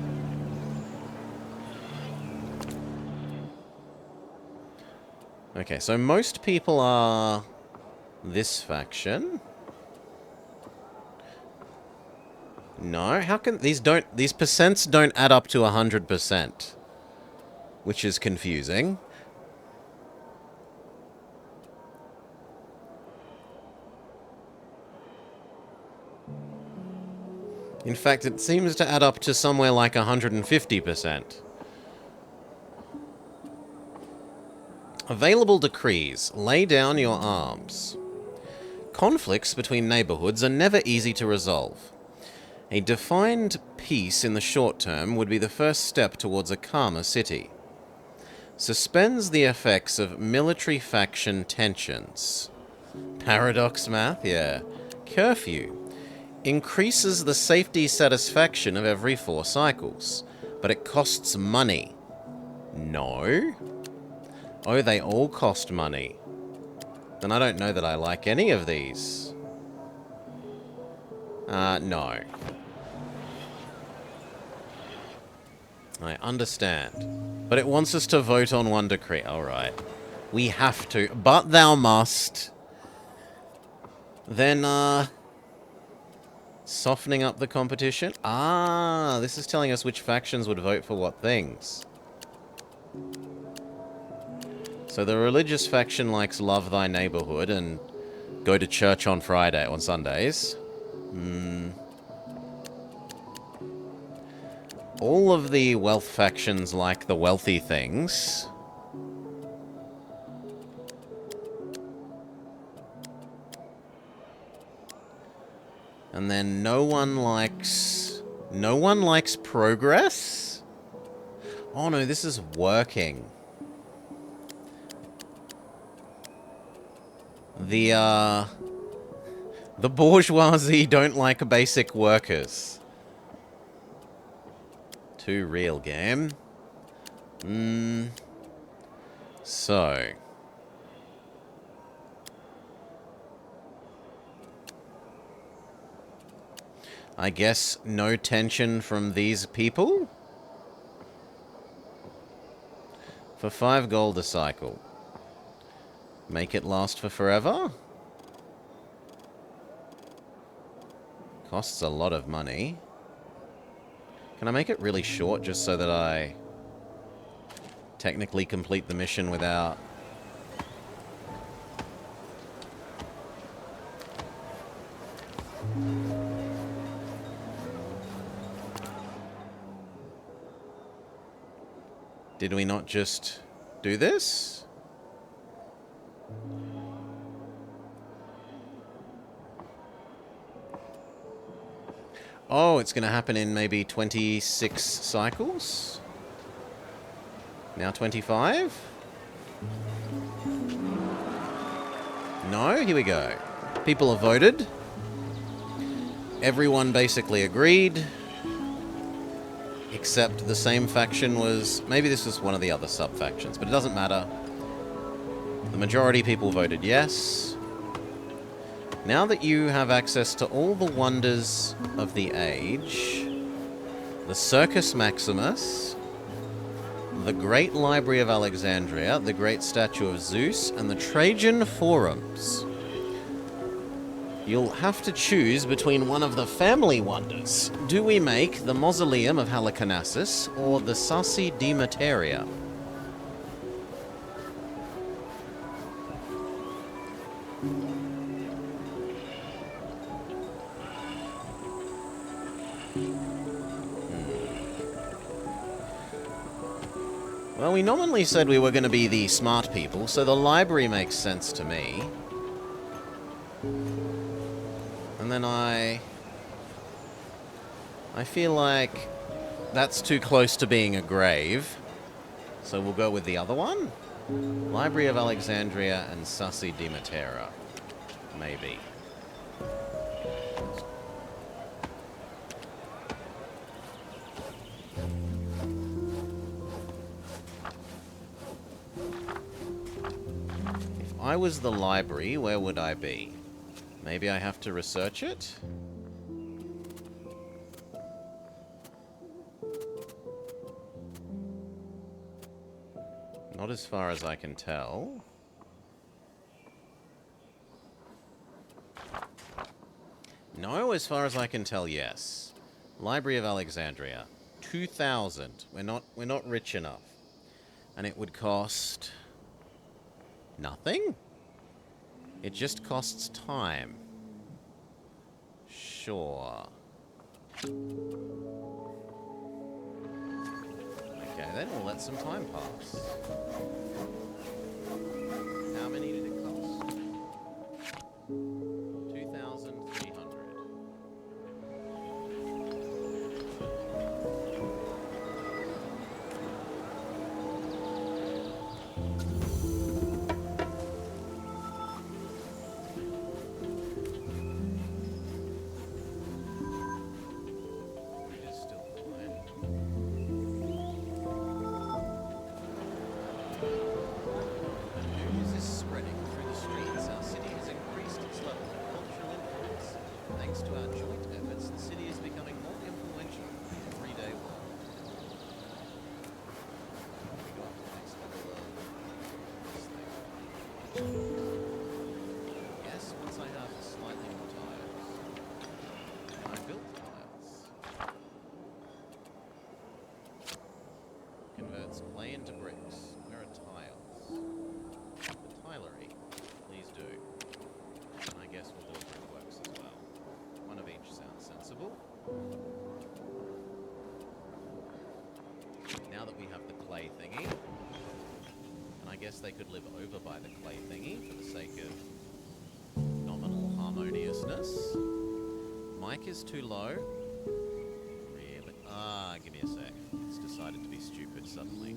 Okay, so most people are this faction. No, how can these percents don't add up to 100%, which is confusing. In fact, it seems to add up to somewhere like 150%. Available decrees. Lay down your arms. Conflicts between neighborhoods are never easy to resolve. A defined peace in the short term would be the first step towards a calmer city. Suspends the effects of military faction tensions. Paradox math, yeah. Curfew. Increases the safety satisfaction of every 4 cycles, but it costs money. No? Oh, they all cost money. Then I don't know that I like any of these. No. I understand. But it wants us to vote on one decree. Alright. We have to. But thou must. Then, softening up the competition? Ah, this is telling us which factions would vote for what things. So the religious faction likes love thy neighborhood and go to church on Sundays. All of the wealth factions like the wealthy things. And then no one likes progress? Oh no, this is working. The bourgeoisie don't like basic workers. Too real, game. So. I guess no tension from these people? For 5 gold a cycle. Make it last for forever? Costs a lot of money. Can I make it really short just so that I technically complete the mission without... Did we not just do this? Oh, it's going to happen in maybe 26 cycles? Now 25? No? Here we go. People have voted. Everyone basically agreed. Except the same faction was... Maybe this was one of the other sub-factions, but it doesn't matter. The majority of people voted yes. Now that you have access to all the wonders of the age, the Circus Maximus, the Great Library of Alexandria, the Great Statue of Zeus, and the Trajan Forums, you'll have to choose between one of the family wonders. Do we make the Mausoleum of Halicarnassus or the Sassi di Materia? Well, we nominally said we were going to be the smart people, so the library makes sense to me. And then I feel like that's too close to being a grave, so we'll go with the other one. Library of Alexandria and Sassi di Matera. Maybe. I was the library, where would I be? Maybe I have to research it? Not as far as I can tell. No, as far as I can tell, yes. Library of Alexandria. 2,000. We're not rich enough. And it would cost nothing? It just costs time. Sure. Okay, then we'll let some time pass. How many did it cost? 2,300. It is still fine. News is spreading through the streets. Our city has increased its level of cultural influence. Thanks to our joint efforts, the city is becoming more influential in the everyday world. We go up to the next level of this thing. Yes, once I have slightly more tiles. And I built tiles. Converts clay into bricks. Where are tiles? The tilery. Please do. And I guess we'll do brickworks as well. One of each sounds sensible. Now that we have the clay thingy, and I guess they could live over by the clay thingy for the sake of nominal harmoniousness. Mic is too low. Really? Give me a sec. It's decided to be stupid suddenly.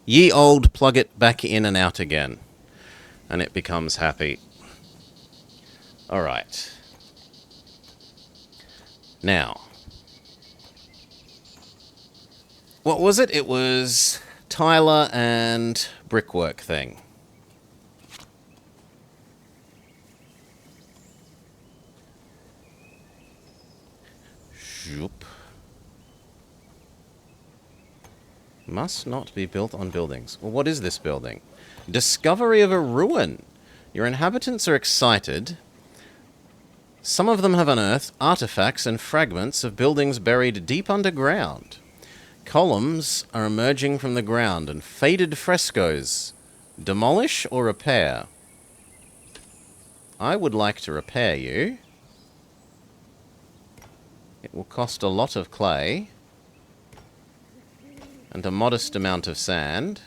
Ye old, plug it back in and out again. And it becomes happy. Alright. Now. What was it? It was Tyler and brickwork thing. Shoop. Must not be built on buildings. Well, what is this building? Discovery of a ruin. Your inhabitants are excited. Some of them have unearthed artifacts and fragments of buildings buried deep underground. Columns are emerging from the ground and faded frescoes. Demolish or repair? I would like to repair you. It will cost a lot of clay. And a modest amount of sand.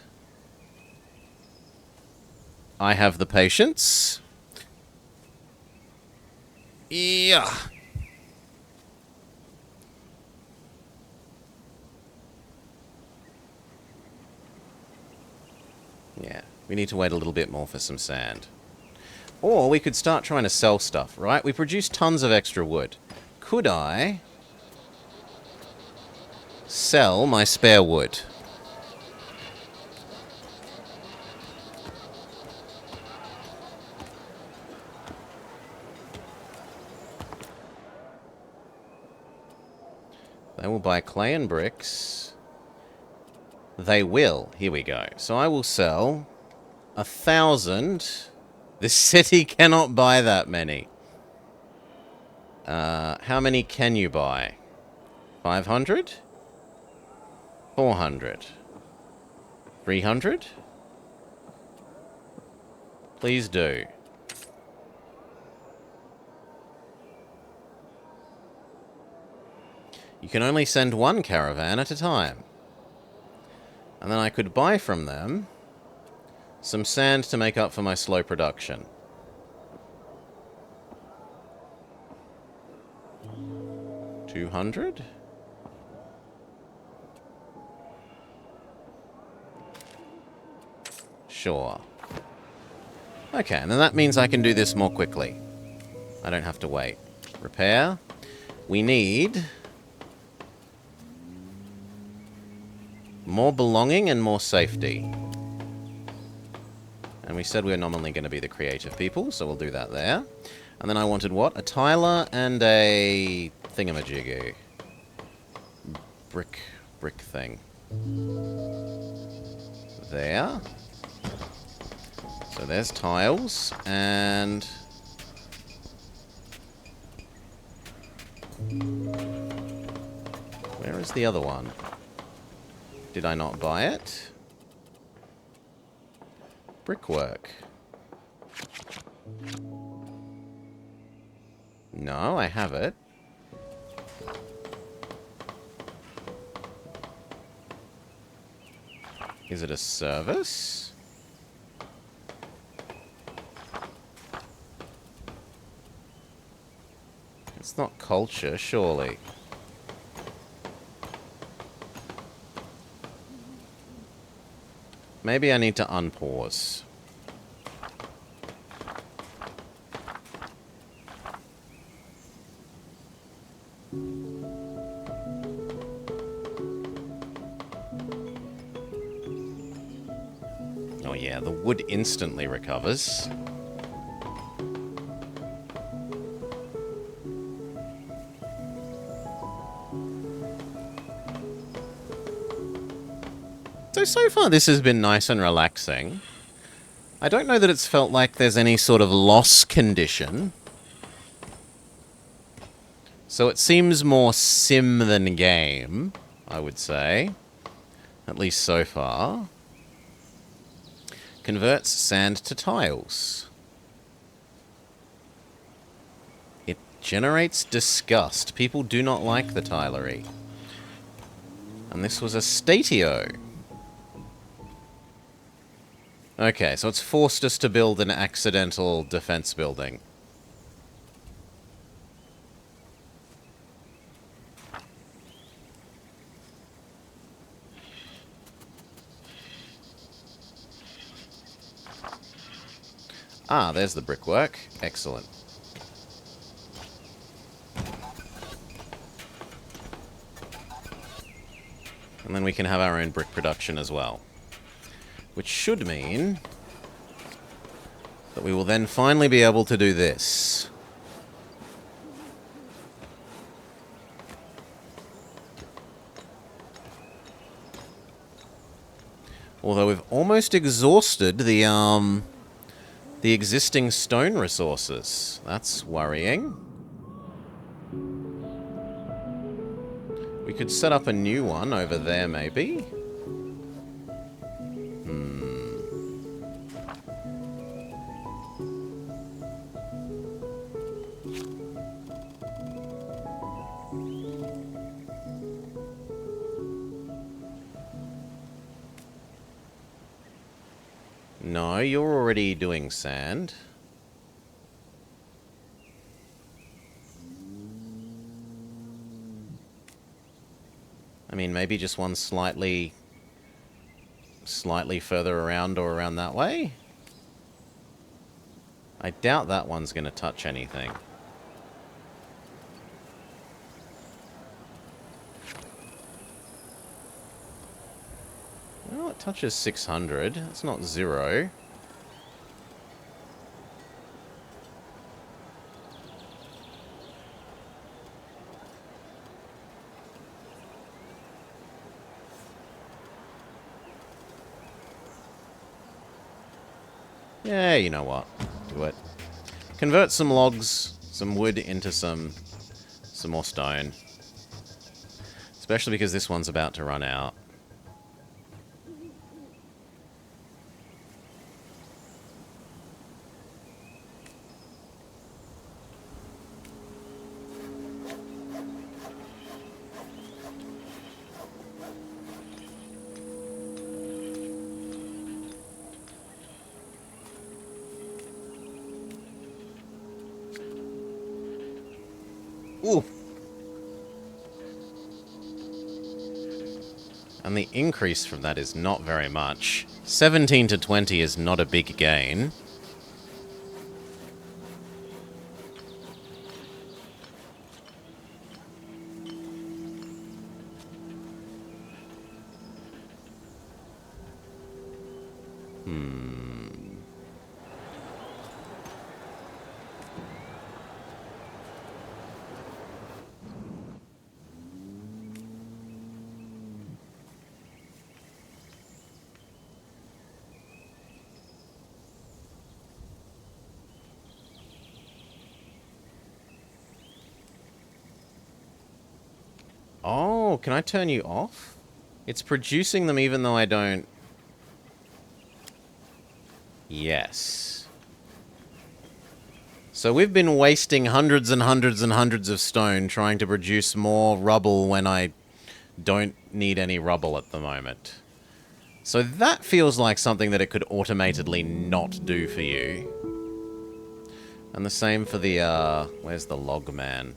I have the patience. Yeah. Yeah, we need to wait a little bit more for some sand. Or we could start trying to sell stuff, right? We produce tons of extra wood. Could I sell my spare wood? They will buy clay and bricks. They will. Here we go. So I will sell 1,000. This city cannot buy that many. How many can you buy? 500? 400? 300? Please do. You can only send one caravan at a time. And then I could buy from them some sand to make up for my slow production. $200? Sure. Okay, and then that means I can do this more quickly. I don't have to wait. Repair. We need more belonging and more safety. And we said we were nominally going to be the creative people, so we'll do that there. And then I wanted what? A tiler and a thingamajiggy. Brick thing. There. So there's tiles, and... where is the other one? Did I not buy it? Brickwork. No, I have it. Is it a service? It's not culture, surely. Maybe I need to unpause. Oh yeah, the wood instantly recovers. So far this has been nice and relaxing. I don't know that it's felt like there's any sort of loss condition. So it seems more sim than game, I would say. At least so far. Converts sand to tiles. It generates disgust. People do not like the tilery. And this was a statio. Okay, so it's forced us to build an accidental defense building. Ah, there's the brickwork. Excellent. And then we can have our own brick production as well. Which should mean that we will then finally be able to do this. Although we've almost exhausted the existing stone resources. That's worrying. We could set up a new one over there, maybe. No, you're already doing sand. I mean, maybe just one slightly further around or around that way? I doubt that one's going to touch anything. Well, it touches 600. That's not 0. Yeah, you know what? Do it. Convert some logs, some wood into some more stone. Especially because this one's about to run out. Ooh. And the increase from that is not very much. 17 to 20 is not a big gain. Oh, can I turn you off? It's producing them even though I don't... Yes. So we've been wasting hundreds and hundreds and hundreds of stone trying to produce more rubble when I don't need any rubble at the moment. So that feels like something that it could automatedly not do for you. And the same for the, where's the log man?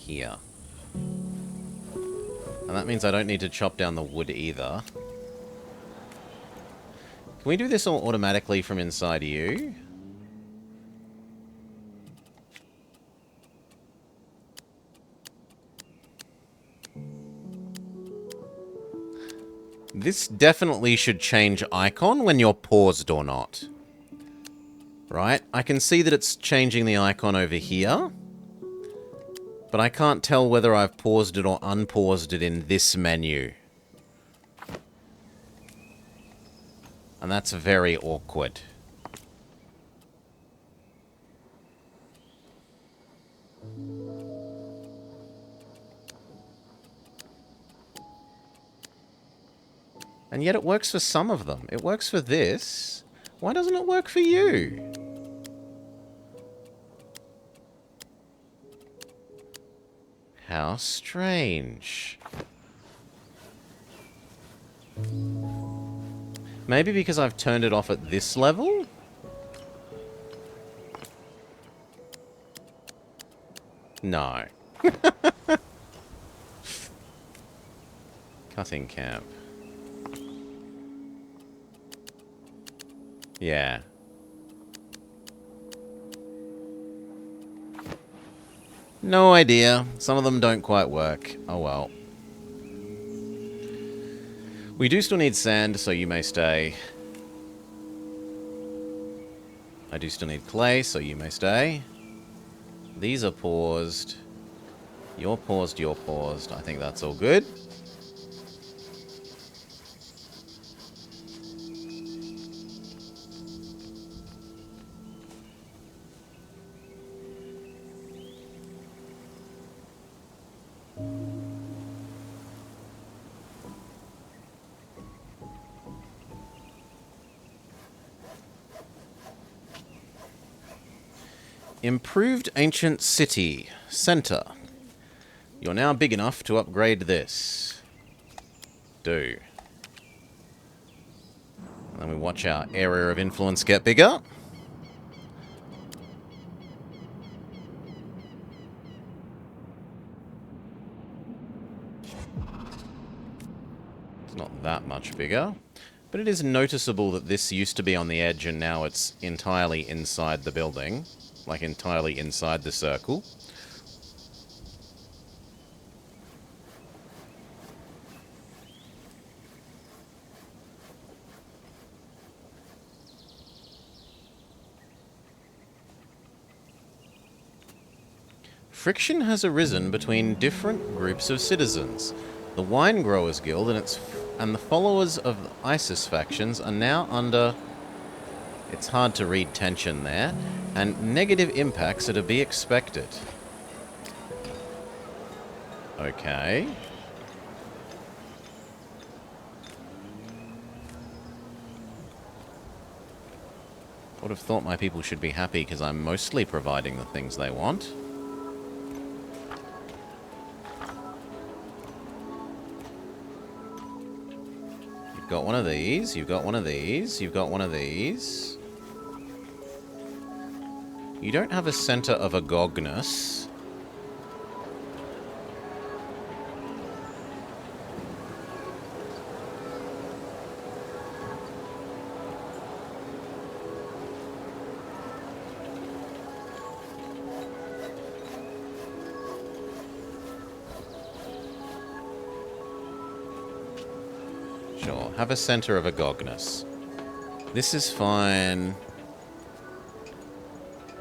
Here. And that means I don't need to chop down the wood either. Can we do this all automatically from inside you? This definitely should change icon when you're paused or not. Right? I can see that it's changing the icon over here. But I can't tell whether I've paused it or unpaused it in this menu. And that's very awkward. And yet it works for some of them. It works for this. Why doesn't it work for you? How strange. Maybe because I've turned it off at this level? No. Cutting camp. Yeah. No idea. Some of them don't quite work. Oh well. We do still need sand, so you may stay. I do still need clay, so you may stay. These are paused. You're paused, you're paused. I think that's all good. Improved Ancient City Center. You're now big enough to upgrade this. Do. And then we watch our area of influence get bigger. It's not that much bigger. But it is noticeable that this used to be on the edge and now it's entirely inside the building. Like entirely inside the circle. Friction has arisen between different groups of citizens. The Wine Growers Guild and the followers of the ISIS factions are now under... It's hard to read tension there. And negative impacts are to be expected. Okay. Would have thought my people should be happy because I'm mostly providing the things they want. You've got one of these, you've got one of these, you've got one of these. You don't have a center of agogness. Have a center of agogness. This is fine.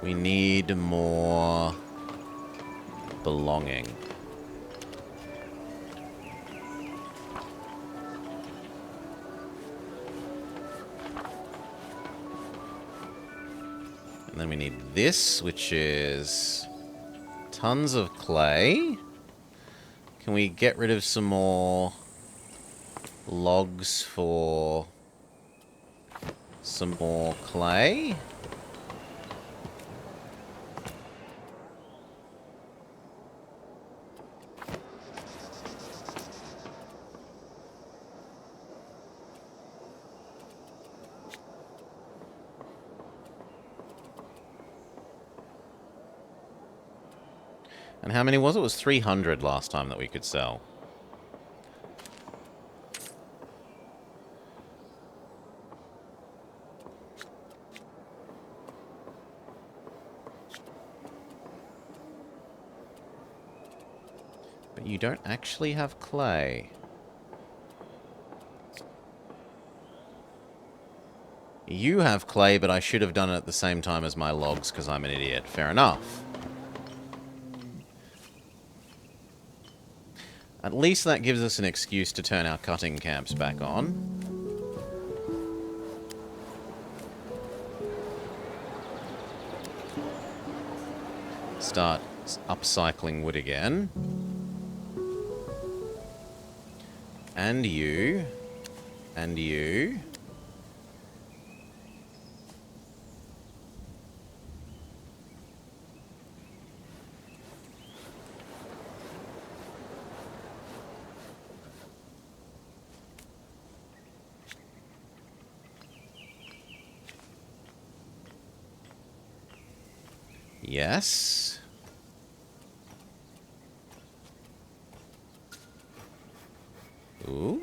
We need more belonging. And then we need this, which is tons of clay. Can we get rid of some more logs for some more clay? And how many was it? It was 300 last time that we could sell. But you don't actually have clay. You have clay, but I should have done it at the same time as my logs because I'm an idiot. Fair enough. At least that gives us an excuse to turn our cutting camps back on. Start upcycling wood again. And you. And you. Yes. Ooh.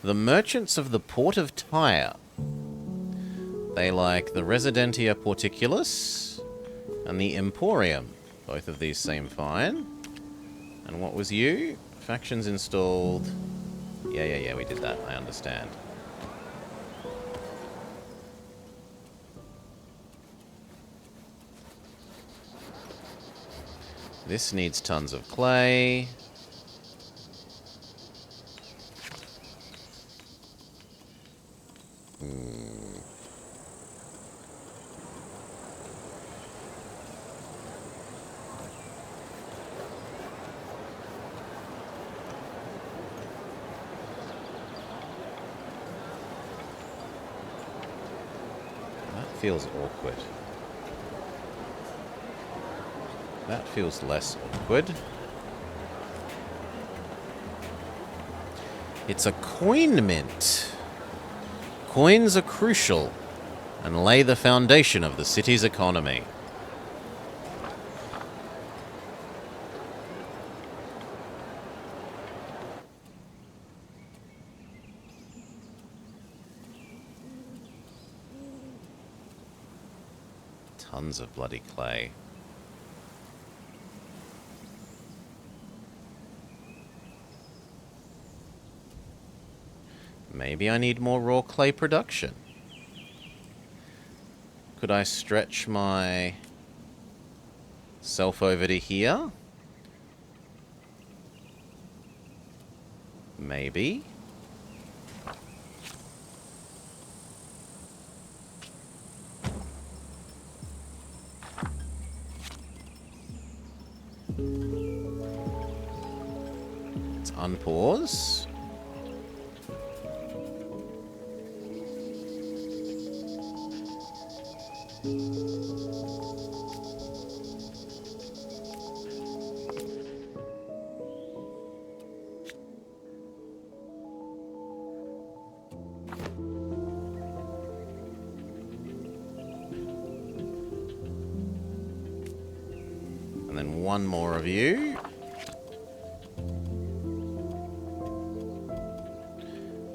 The merchants of the port of Tyre. They like the Residentia Porticulus and the Emporium. Both of these seem fine. And what was you? Factions installed. Yeah, we did that. I understand. This needs tons of clay. That feels awkward. That feels less awkward. It's a coin mint. Coins are crucial and lay the foundation of the city's economy. Tons of bloody clay. Maybe I need more raw clay production. Could I stretch my self over to here? Maybe. Let's unpause. And then one more of you.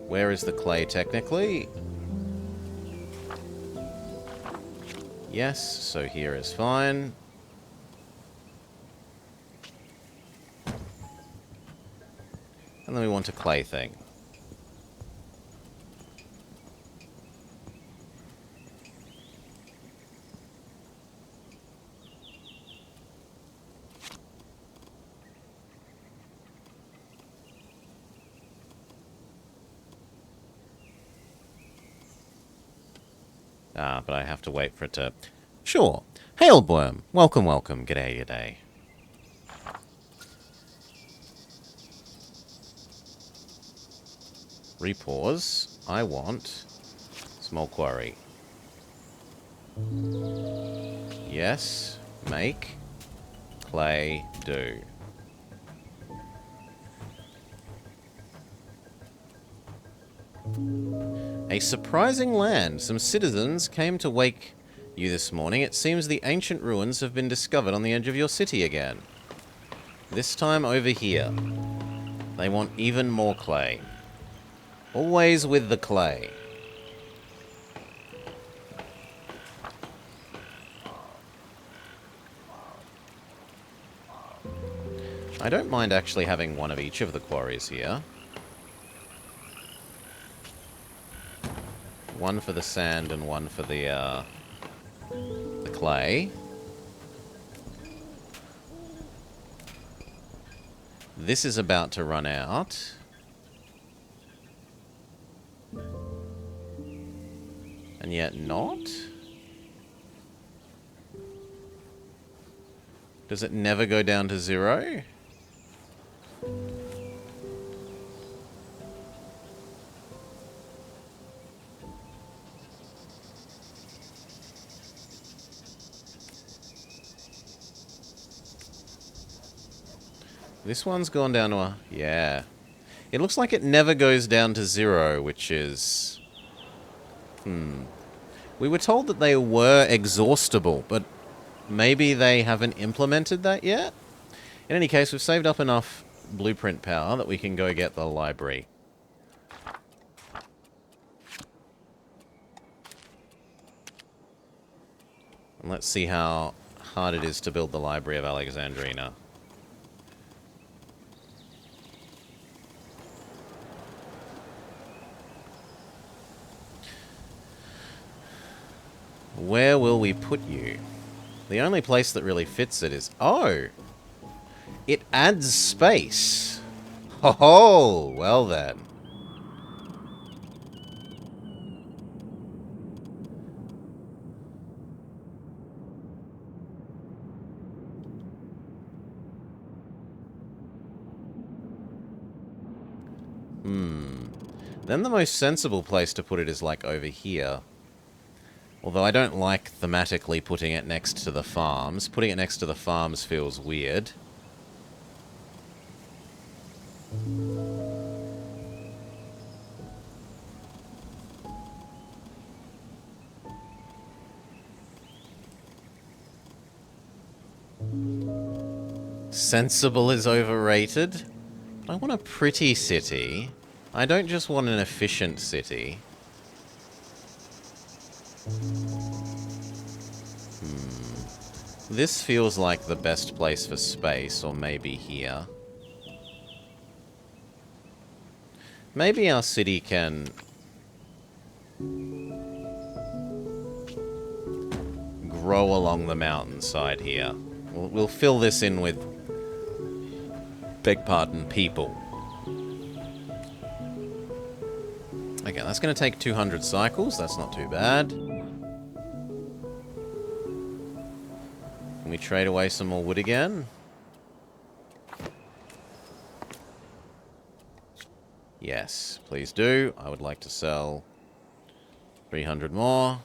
Where is the clay technically? Yes, so here is fine. And then we want a clay thing. Ah, but I have to wait for it to... Sure. Hailworm. Welcome, welcome. G'day, g'day. Repause. I want small quarry. Yes. Make. Clay. Do. A surprising land. Some citizens came to wake you this morning. It seems the ancient ruins have been discovered on the edge of your city again. This time over here. They want even more clay. Always with the clay. I don't mind actually having one of each of the quarries here. One for the sand and one for the clay. This is about to run out. And yet not? Does it never go down to 0? This one's gone down to a... Yeah. It looks like it never goes down to 0, which is... We were told that they were exhaustible, but maybe they haven't implemented that yet? In any case, we've saved up enough blueprint power that we can go get the library. And let's see how hard it is to build the Library of Alexandrina. Where will we put you? The only place that really fits it is... Oh! It adds space! Oh, well then. Then the most sensible place to put it is like over here. Although I don't like thematically putting it next to the farms. Putting it next to the farms feels weird. Sensible is overrated. I want a pretty city. I don't just want an efficient city. This feels like the best place for space, or maybe here. Maybe our city can... grow along the mountainside here. We'll fill this in with... beg pardon, people. Okay, that's going to take 200 cycles. That's not too bad. Can we trade away some more wood again? Yes, please do. I would like to sell 300 more.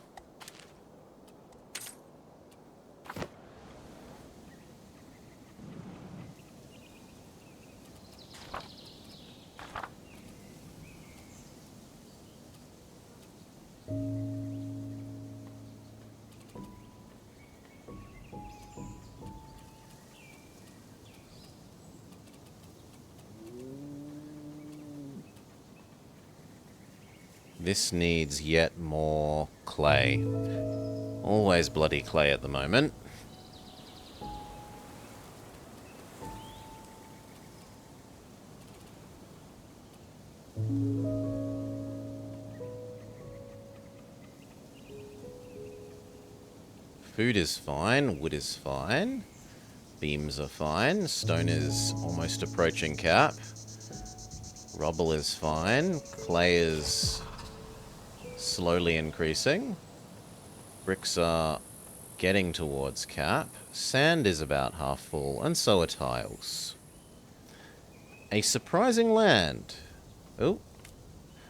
This needs yet more clay. Always bloody clay at the moment. Food is fine, wood is fine, beams are fine, stone is almost approaching cap, rubble is fine, clay is slowly increasing. Bricks are getting towards cap. Sand is about half full, and so are tiles. A surprising land. Oh.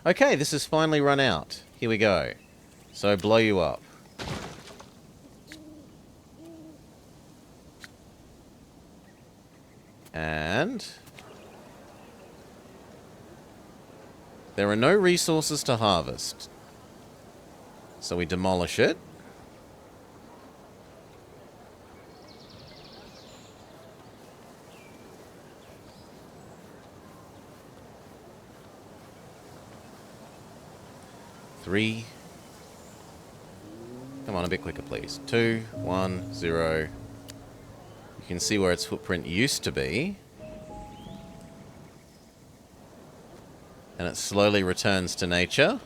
Okay, this has finally run out. Here we go. So blow you up. And there are no resources to harvest. So we demolish it. Three. Come on, a bit quicker, please. 2, 1, 0. You can see where its footprint used to be. And it slowly returns to nature,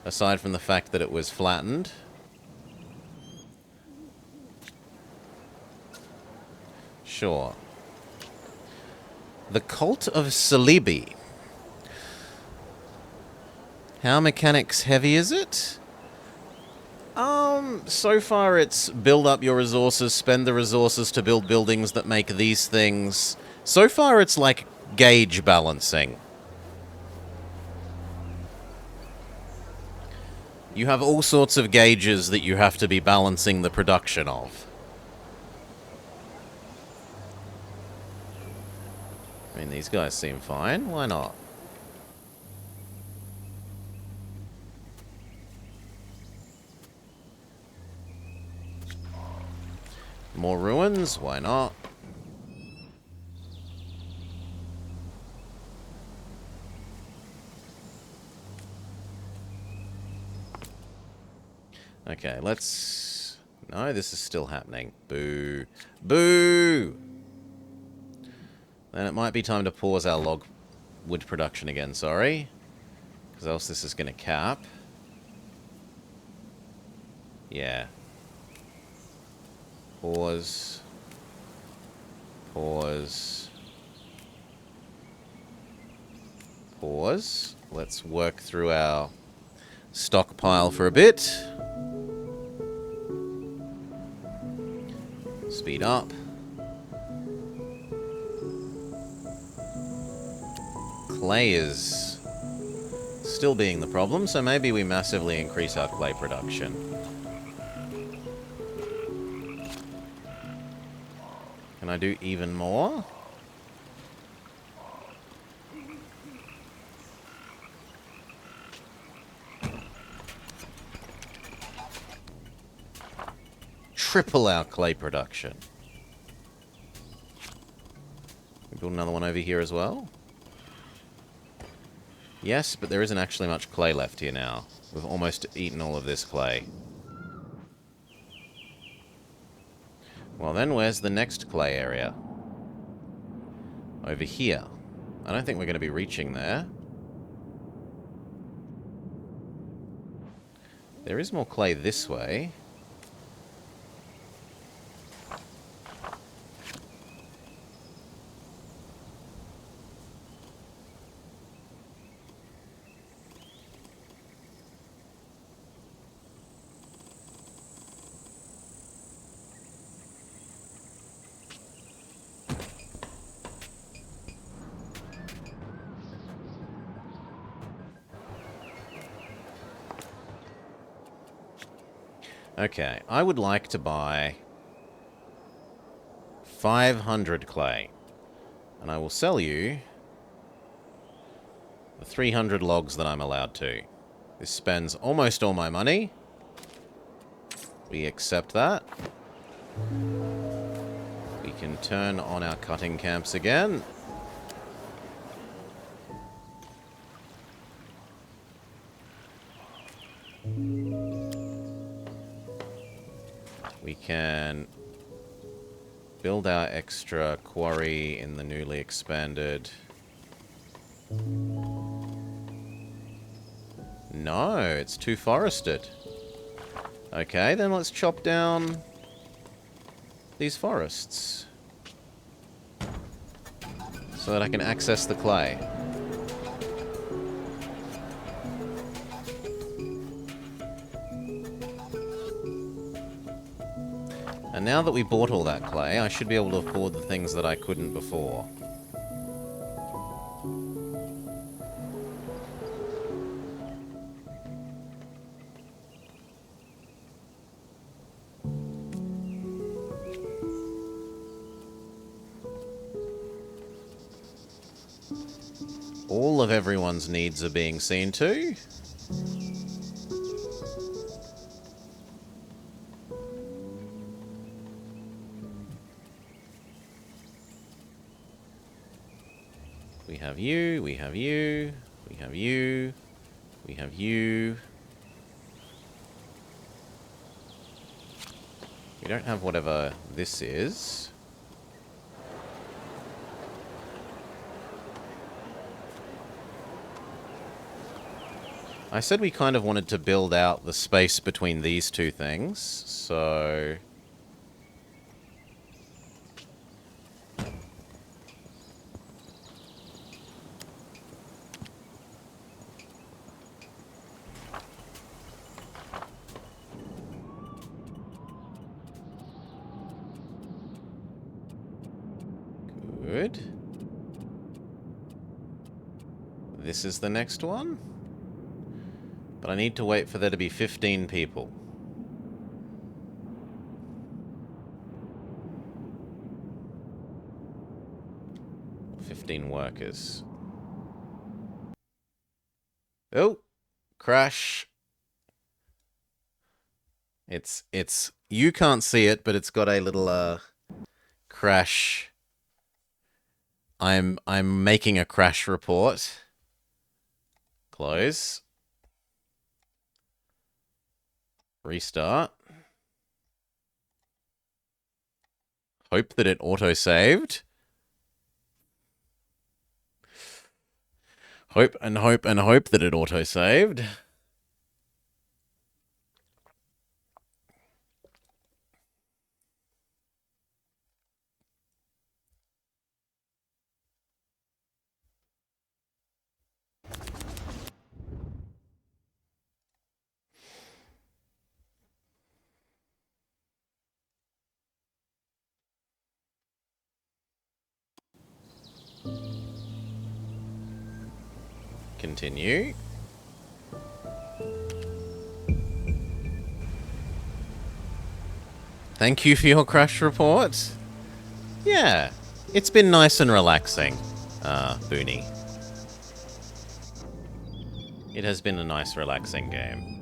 aside from the fact that it was flattened. Sure. The Cult of Salibi. How mechanics heavy is it? So far it's build up your resources, spend the resources to build buildings that make these things. So far it's like gauge balancing. You have all sorts of gauges that you have to be balancing the production of. I mean, these guys seem fine. Why not? More ruins? Why not? Okay, let's... No, this is still happening. Boo. Boo! Then it might be time to pause our log wood production again, sorry. Because else this is going to cap. Yeah. Pause. Pause. Pause. Let's work through our stockpile for a bit. Speed up. Clay is still being the problem, so maybe we massively increase our clay production. Can I do even more? Triple our clay production. We build another one over here as well. Yes, but there isn't actually much clay left here now. We've almost eaten all of this clay. Well then, where's the next clay area? Over here. I don't think we're going to be reaching there. There is more clay this way. Okay, I would like to buy 500 clay. And I will sell you the 300 logs that I'm allowed to. This spends almost all my money. We accept that. We can turn on our cutting camps again. We can build our extra quarry in the newly expanded... No, it's too forested. Okay, then let's chop down these forests so that I can access the clay. And now that we bought all that clay, I should be able to afford the things that I couldn't before. All of everyone's needs are being seen to. We have you, we have you, we have you, we have you. We don't have whatever this is. I said we kind of wanted to build out the space between these two things, so... Good. This is the next one. But I need to wait for there to be 15 people. Workers. Oh, crash. It's you can't see it, but it's got a little crash. I'm making a crash report. Close. Restart. Hope that it auto-saved. Hope and hope and hope that it auto-saved. Continue. Thank you for your crash report. Yeah, it's been nice and relaxing, Booney. It has been a nice, relaxing game.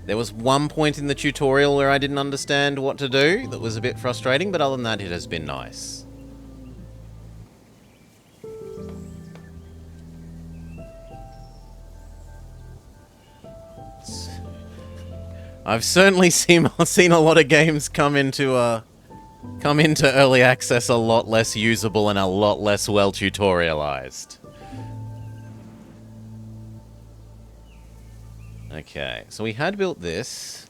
There was one point in the tutorial where I didn't understand what to do that was a bit frustrating, but other than that, it has been nice. I've certainly seen a lot of games come into early access a lot less usable and a lot less well tutorialized. Okay, so we had built this,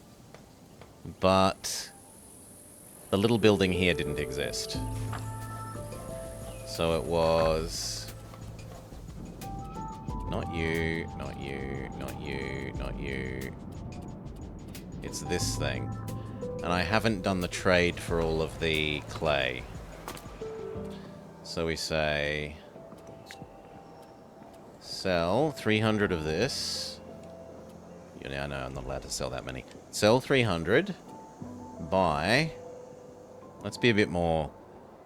but the little building here didn't exist. So it was not you, not you, not you, not you. It's this thing. And I haven't done the trade for all of the clay. So we say... sell 300 of this. Yeah, no, I'm not allowed to sell that many. Sell 300. Buy... Let's be a bit more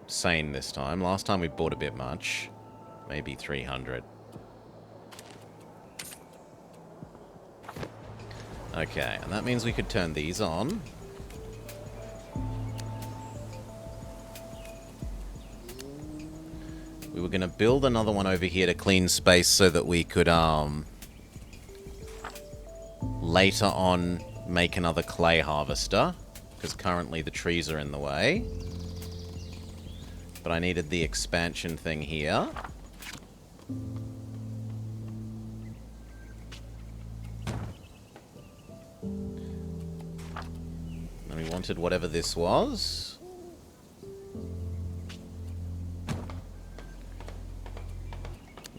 sane this time. Last time we bought a bit much. Maybe 300. Okay, and that means we could turn these on. We were going to build another one over here to clean space so that we could, later on make another clay harvester. Because currently the trees are in the way. But I needed the expansion thing here. And we wanted whatever this was.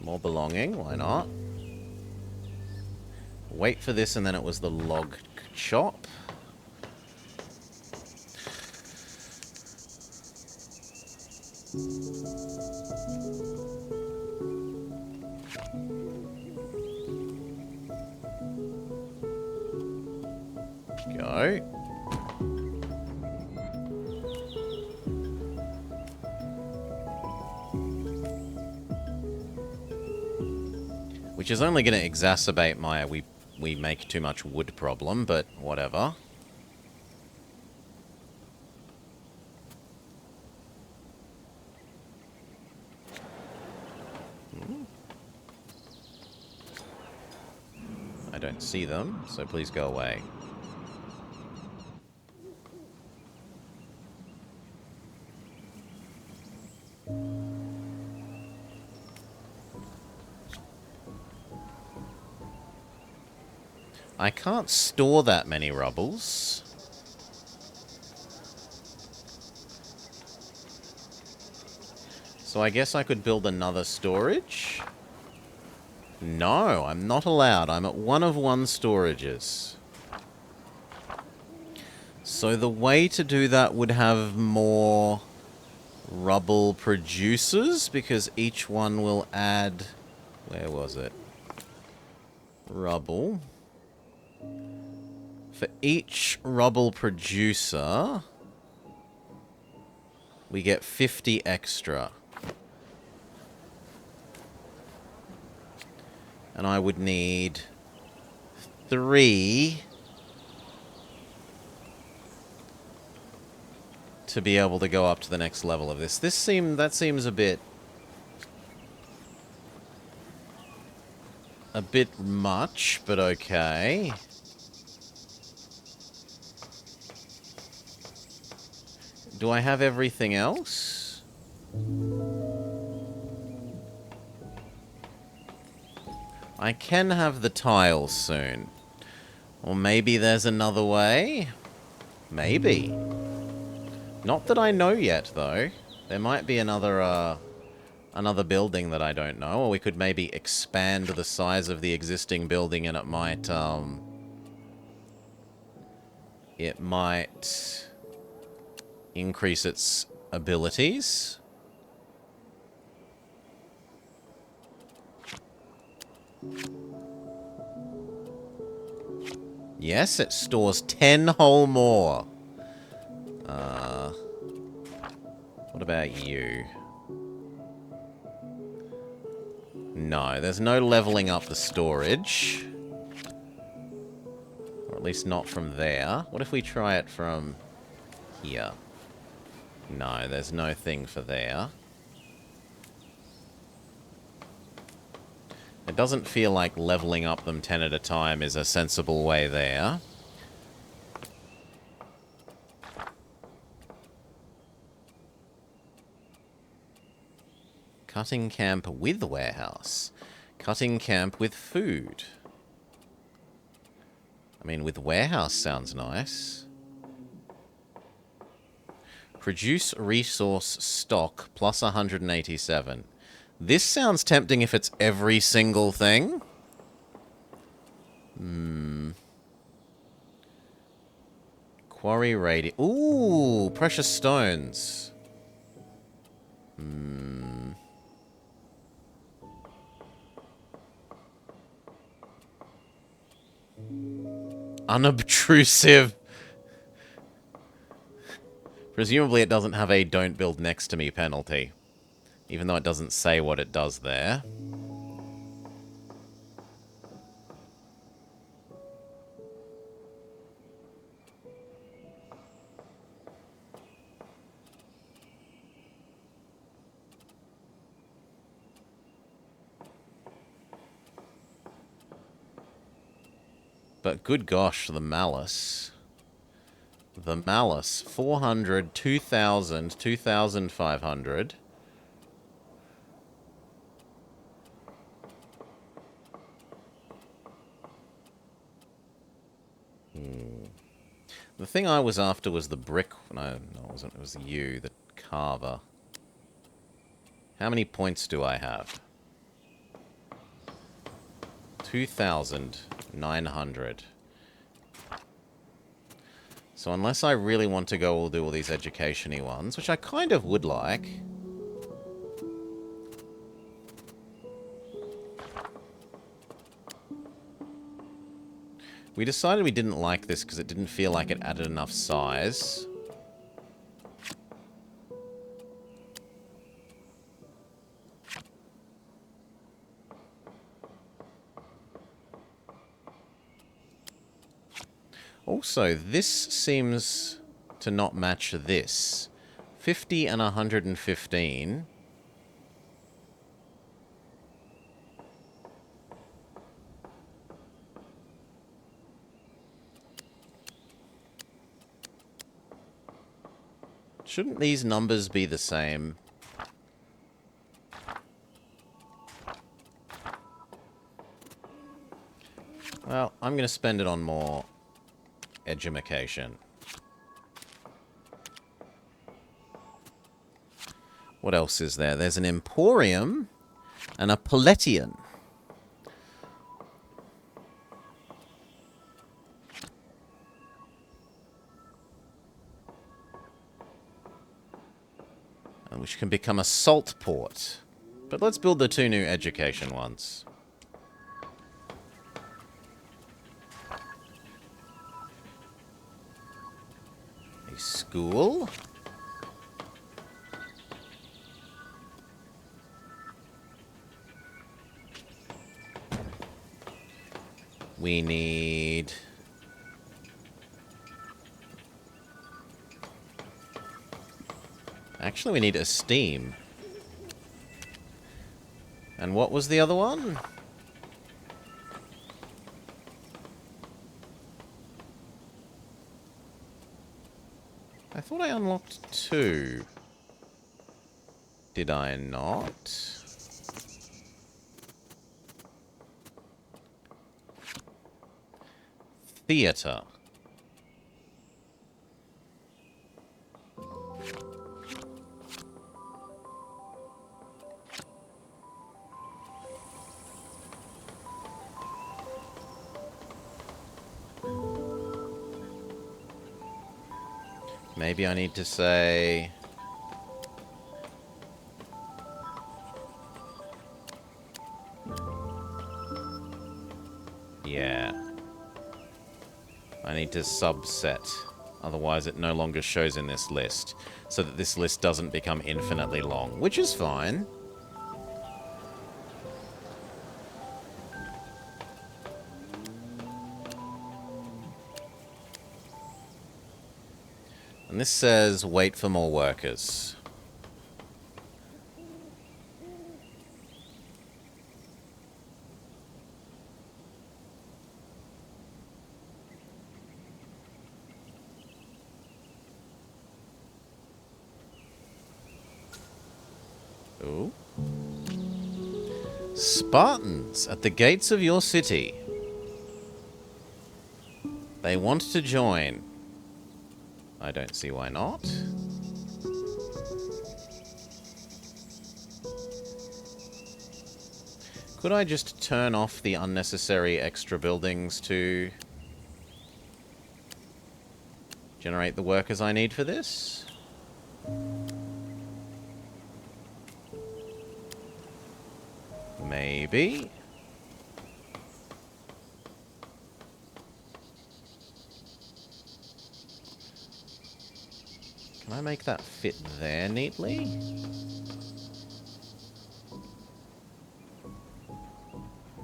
More belonging, why not? Wait for this, and then it was the log chop. Go. Which is only going to exacerbate my we make too much wood problem, but whatever. I don't see them, so please go away. I can't store that many rubbles. So I guess I could build another storage? No, I'm not allowed. I'm at 1 of 1 storages. So the way to do that would have more rubble producers, because each one will add... Where was it? Rubble. For each rubble producer, we get 50 extra. And I would need 3 to be able to go up to the next level of this. That seems a bit much, but okay. Do I have everything else? I can have the tiles soon. Or maybe there's another way? Maybe. Not that I know yet, though. There might be another building that I don't know. Or we could maybe expand the size of the existing building and it might increase its abilities. Yes, it stores 10 whole more. What about you? No, there's no leveling up the storage. Or at least not from there. What if we try it from here? No, there's no thing for there. It doesn't feel like leveling up them 10 at a time is a sensible way there. Cutting camp with warehouse. Cutting camp with food. I mean, with warehouse sounds nice. Produce resource stock plus 187. This sounds tempting if it's every single thing. Quarry radius. Ooh, precious stones. Unobtrusive. Presumably it doesn't have a don't build next to me penalty. Even though it doesn't say what it does there. But good gosh, the malice. The malice. 400, 2,000, 2,500. The thing I was after was the brick. No, it wasn't. It was you, the carver. How many points do I have? 2,900. So unless I really want to go do all these education-y ones, which I kind of would like. We decided we didn't like this because it didn't feel like it added enough size. Also, this seems to not match this. 50 and 115. Shouldn't these numbers be the same? Well, I'm going to spend it on more edumacation. What else is there? There's an emporium and a Palletian. Which can become a salt port. But let's build the 2 new education ones. A school. We need... Actually, we need esteem. And what was the other one? I thought I unlocked 2. Did I not? Theater. Maybe I need to say... Yeah. I need to subset. Otherwise it no longer shows in this list. So that this list doesn't become infinitely long. Which is fine. And this says, wait for more workers. Ooh. Spartans at the gates of your city. They want to join. I don't see why not. Could I just turn off the unnecessary extra buildings to generate the workers I need for this? Maybe. Can I make that fit there neatly?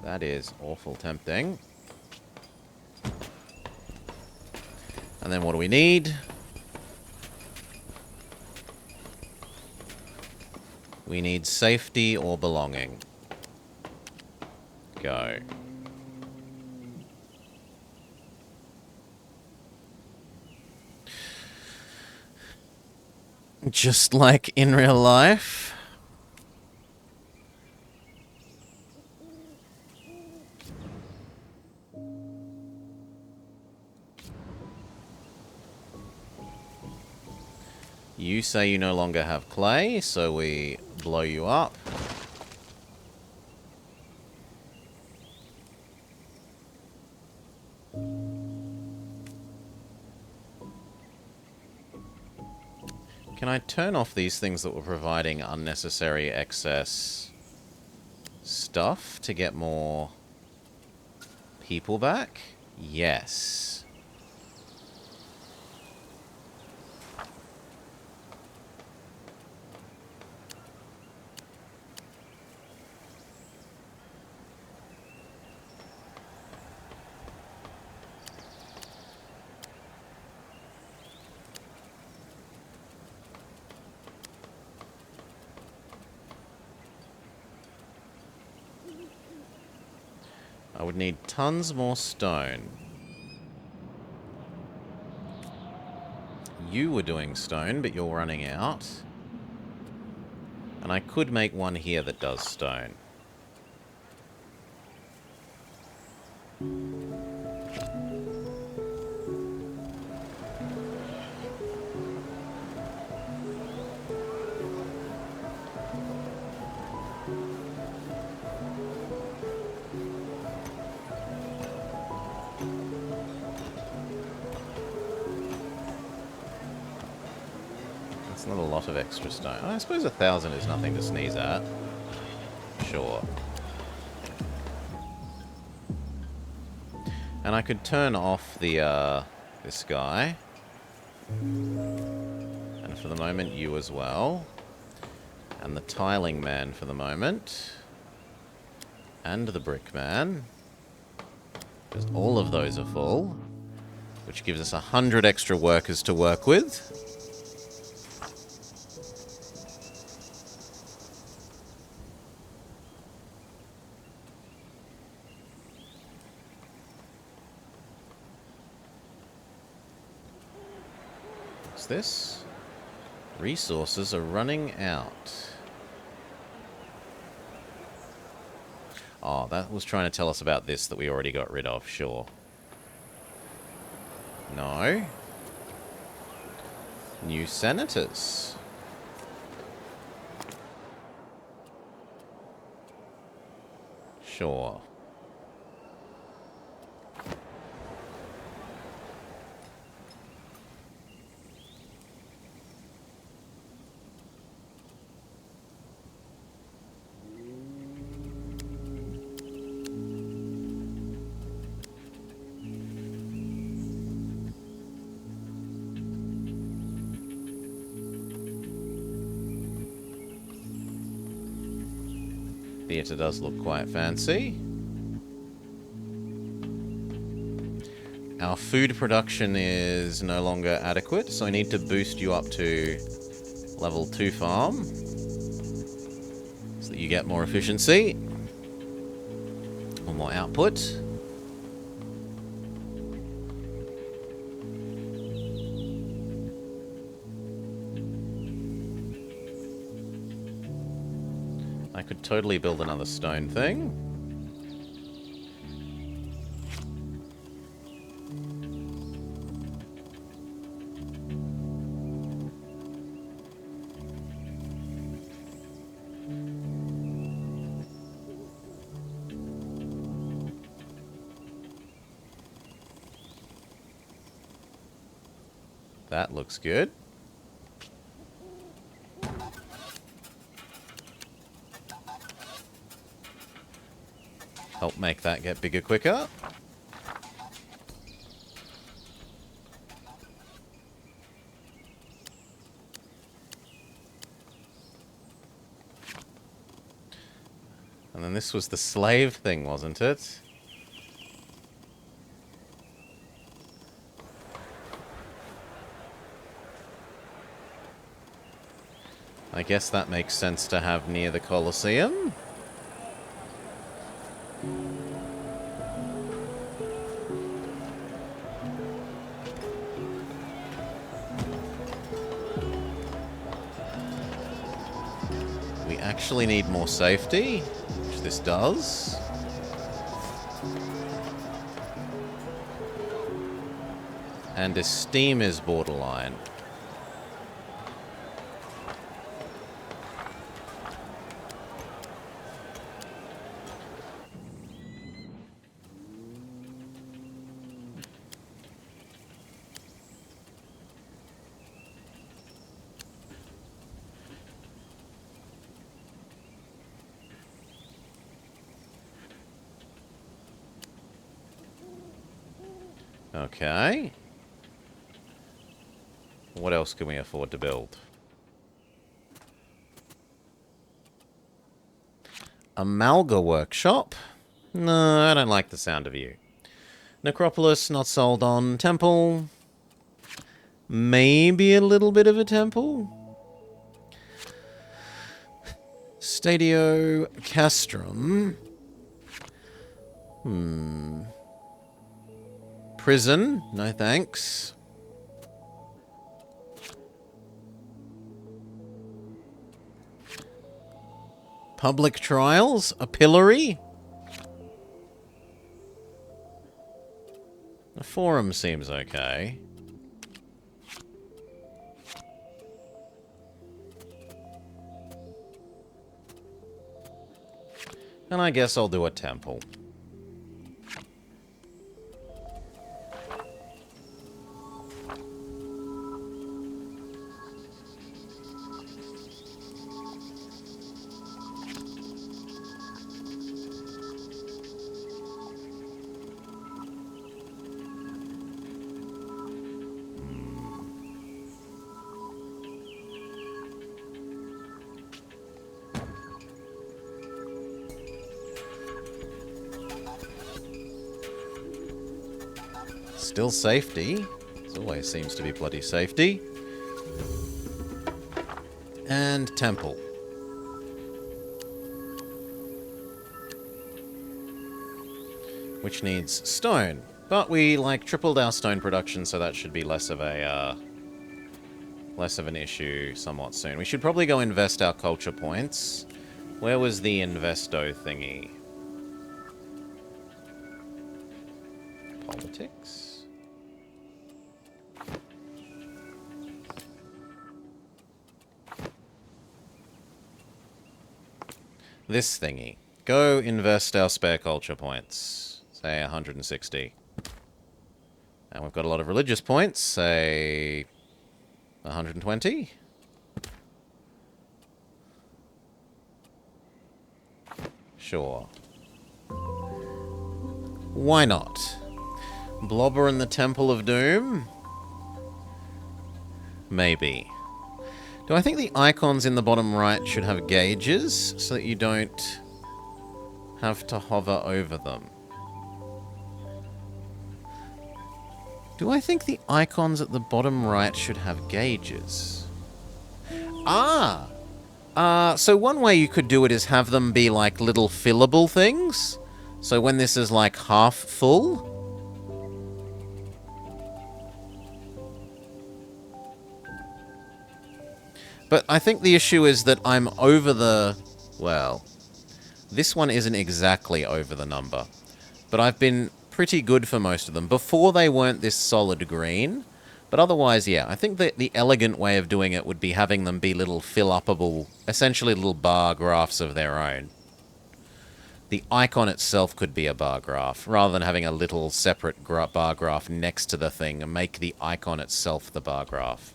That is awful tempting. And then what do we need? We need safety or belonging. Go. Just like in real life. You say you no longer have clay, so we blow you up. Can I turn off these things that were providing unnecessary excess stuff to get more people back? Yes. I would need tons more stone. You were doing stone, but you're running out. And I could make one here that does stone. That's not a lot of extra stone. I suppose 1,000 is nothing to sneeze at. Sure. And I could turn off the, this guy. And for the moment, you as well. And the tiling man for the moment. And the brick man. Because all of those are full. Which gives us 100 extra workers to work with. What's this? Resources are running out. Oh, that was trying to tell us about this that we already got rid of, sure. No. New senators. Sure. Theatre does look quite fancy. Our food production is no longer adequate, so I need to boost you up to level 2 farm. So that you get more efficiency. Or more output. I could totally build another stone thing. That looks good. Help make that get bigger quicker. And then this was the slave thing, wasn't it? I guess that makes sense to have near the Colosseum. We actually need more safety, which this does. And esteem is borderline. Okay. What else can we afford to build? A Malga workshop? No, I don't like the sound of you. Necropolis, not sold on. Temple? Maybe a little bit of a temple? Stadio Castrum. Prison? No thanks. Public trials? A pillory? The forum seems okay. And I guess I'll do a temple. Still safety. It always seems to be bloody safety. And temple. Which needs stone. But we, like, tripled our stone production, so that should be less of a, less of an issue somewhat soon. We should probably go invest our culture points. Where was the investo thingy? Politics? This thingy. Go invest our spare culture points. Say 160. And we've got a lot of religious points. Say 120. Sure. Why not? Blobber and the Temple of Doom? Maybe. Do I think the icons in the bottom right should have gauges so that you don't have to hover over them? Do I think the icons at the bottom right should have gauges? So one way you could do it is have them be like little fillable things. So when this is like half full... But I think the issue is that I'm over the... Well, this one isn't exactly over the number. But I've been pretty good for most of them. Before they weren't this solid green. But otherwise, yeah, I think that the elegant way of doing it would be having them be little fill-upable, essentially little bar graphs of their own. The icon itself could be a bar graph, rather than having a little separate bar graph next to the thing and make the icon itself the bar graph.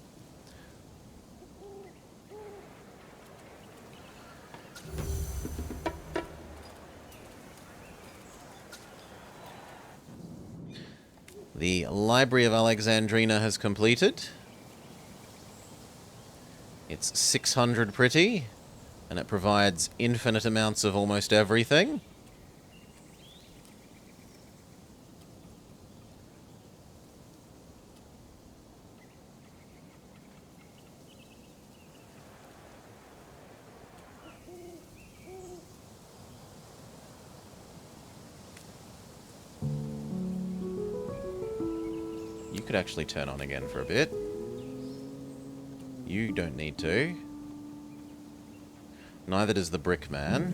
The Library of Alexandrina has completed. It's 600 pretty, and it provides infinite amounts of almost everything. You could actually turn on again for a bit. You don't need to. Neither does the brick man.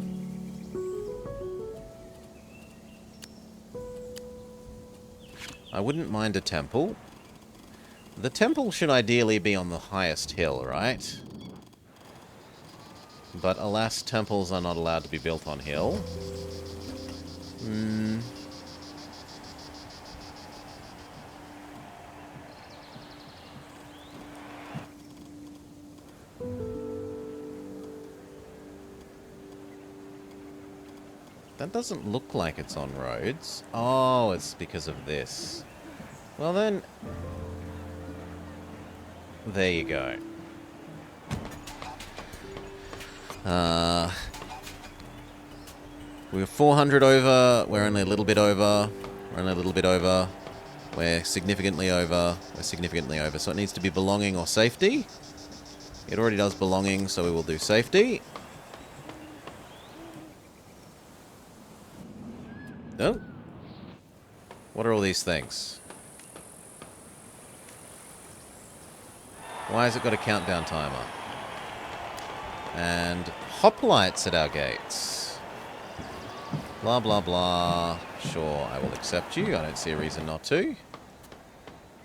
I wouldn't mind a temple. The temple should ideally be on the highest hill, right? But alas, temples are not allowed to be built on hill. That doesn't look like it's on roads. Oh, it's because of this. Well then... There you go. We were 400 over. We're only a little bit over. We're only a little bit over. We're significantly over. We're significantly over. So it needs to be belonging or safety. It already does belonging, so we will do safety. Oh. What are all these things? Why has it got a countdown timer? And hoplites at our gates. Blah, blah, blah. Sure, I will accept you. I don't see a reason not to.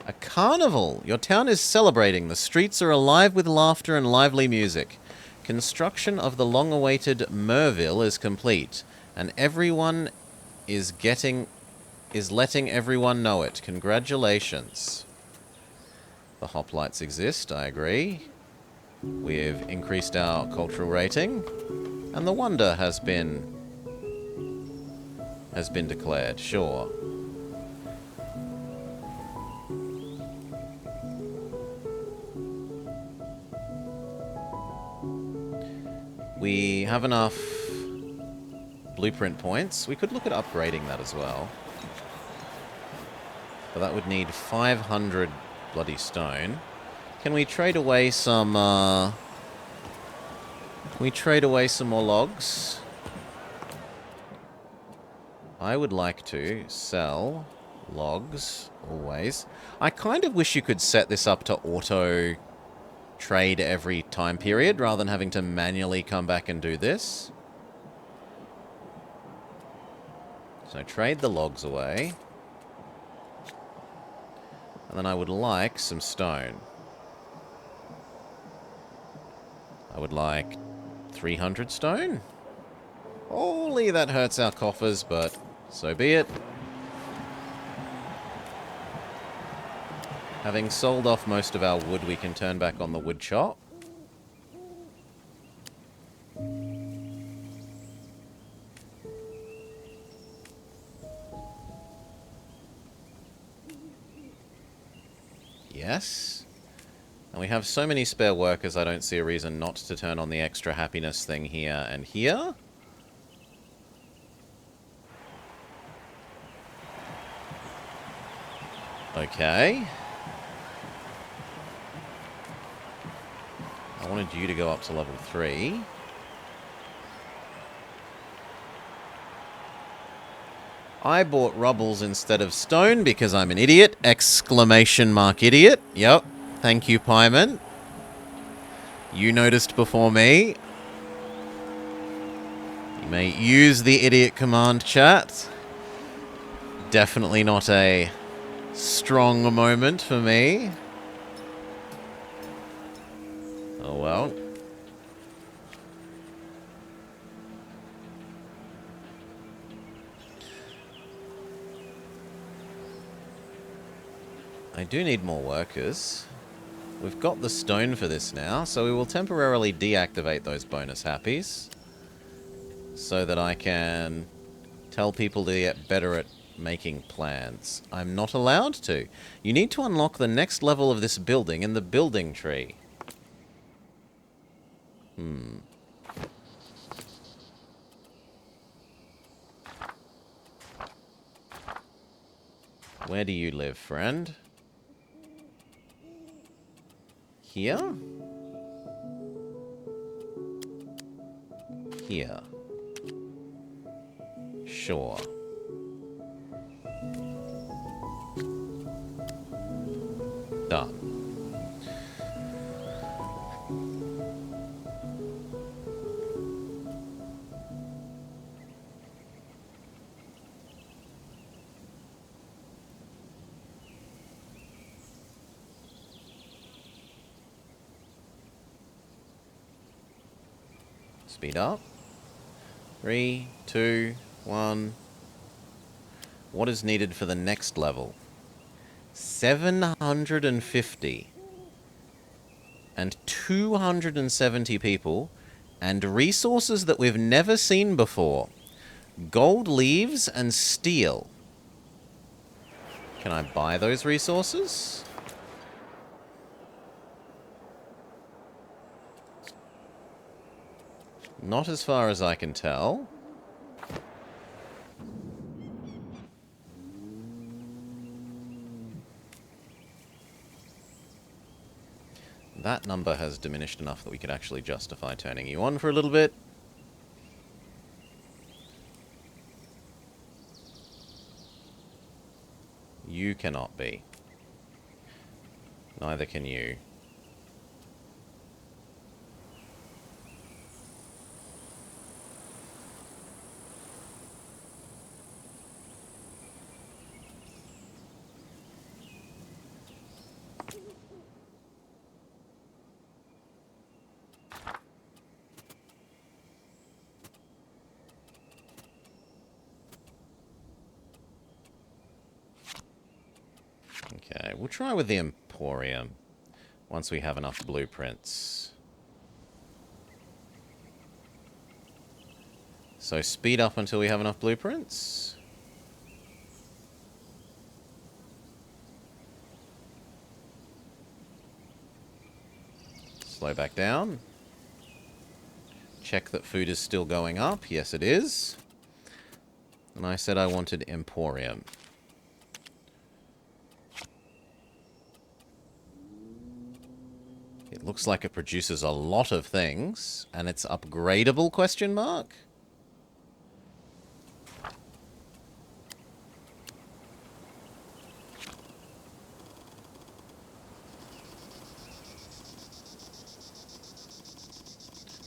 A carnival. Your town is celebrating. The streets are alive with laughter and lively music. Construction of the long-awaited Merville is complete, and everyone is letting everyone know it. Congratulations. The hoplites exist, I agree. We've increased our cultural rating, and the wonder has been declared, sure. We have enough blueprint points. We could look at upgrading that as well. But that would need 500 bloody stone. Can we trade away some, Can we trade away some more logs? I would like to sell logs, always. I kind of wish you could set this up to auto trade every time period, rather than having to manually come back and do this. So trade the logs away. And then I would like some stone. I would like 300 stone. Holy, that hurts our coffers, but so be it. Having sold off most of our wood, we can turn back on the wood chop. Yes. And we have so many spare workers, I don't see a reason not to turn on the extra happiness thing here and here. Okay. I wanted you to go up to level 3. I bought rubbles instead of stone because I'm an idiot! Exclamation mark idiot. Yep. Thank you, Pyman. You noticed before me. You may use the idiot command, chat. Definitely not a strong moment for me. Oh well. I do need more workers. We've got the stone for this now, so we will temporarily deactivate those bonus happies so that I can tell people to get better at making plans. I'm not allowed to. You need to unlock the next level of this building in the building tree. Where do you live, friend? Here? Here. Sure. Done. Speed up. 3, 2, 1. What is needed for the next level? 750. And 270 people. And resources that we've never seen before. Gold leaves and steel. Can I buy those resources? Not as far as I can tell. That number has diminished enough that we could actually justify turning you on for a little bit. You cannot be. Neither can you. Okay, we'll try with the Emporium once we have enough blueprints. So speed up until we have enough blueprints. Slow back down. Check that food is still going up. Yes, it is. And I said I wanted Emporium. It looks like it produces a lot of things, and it's upgradable, question mark?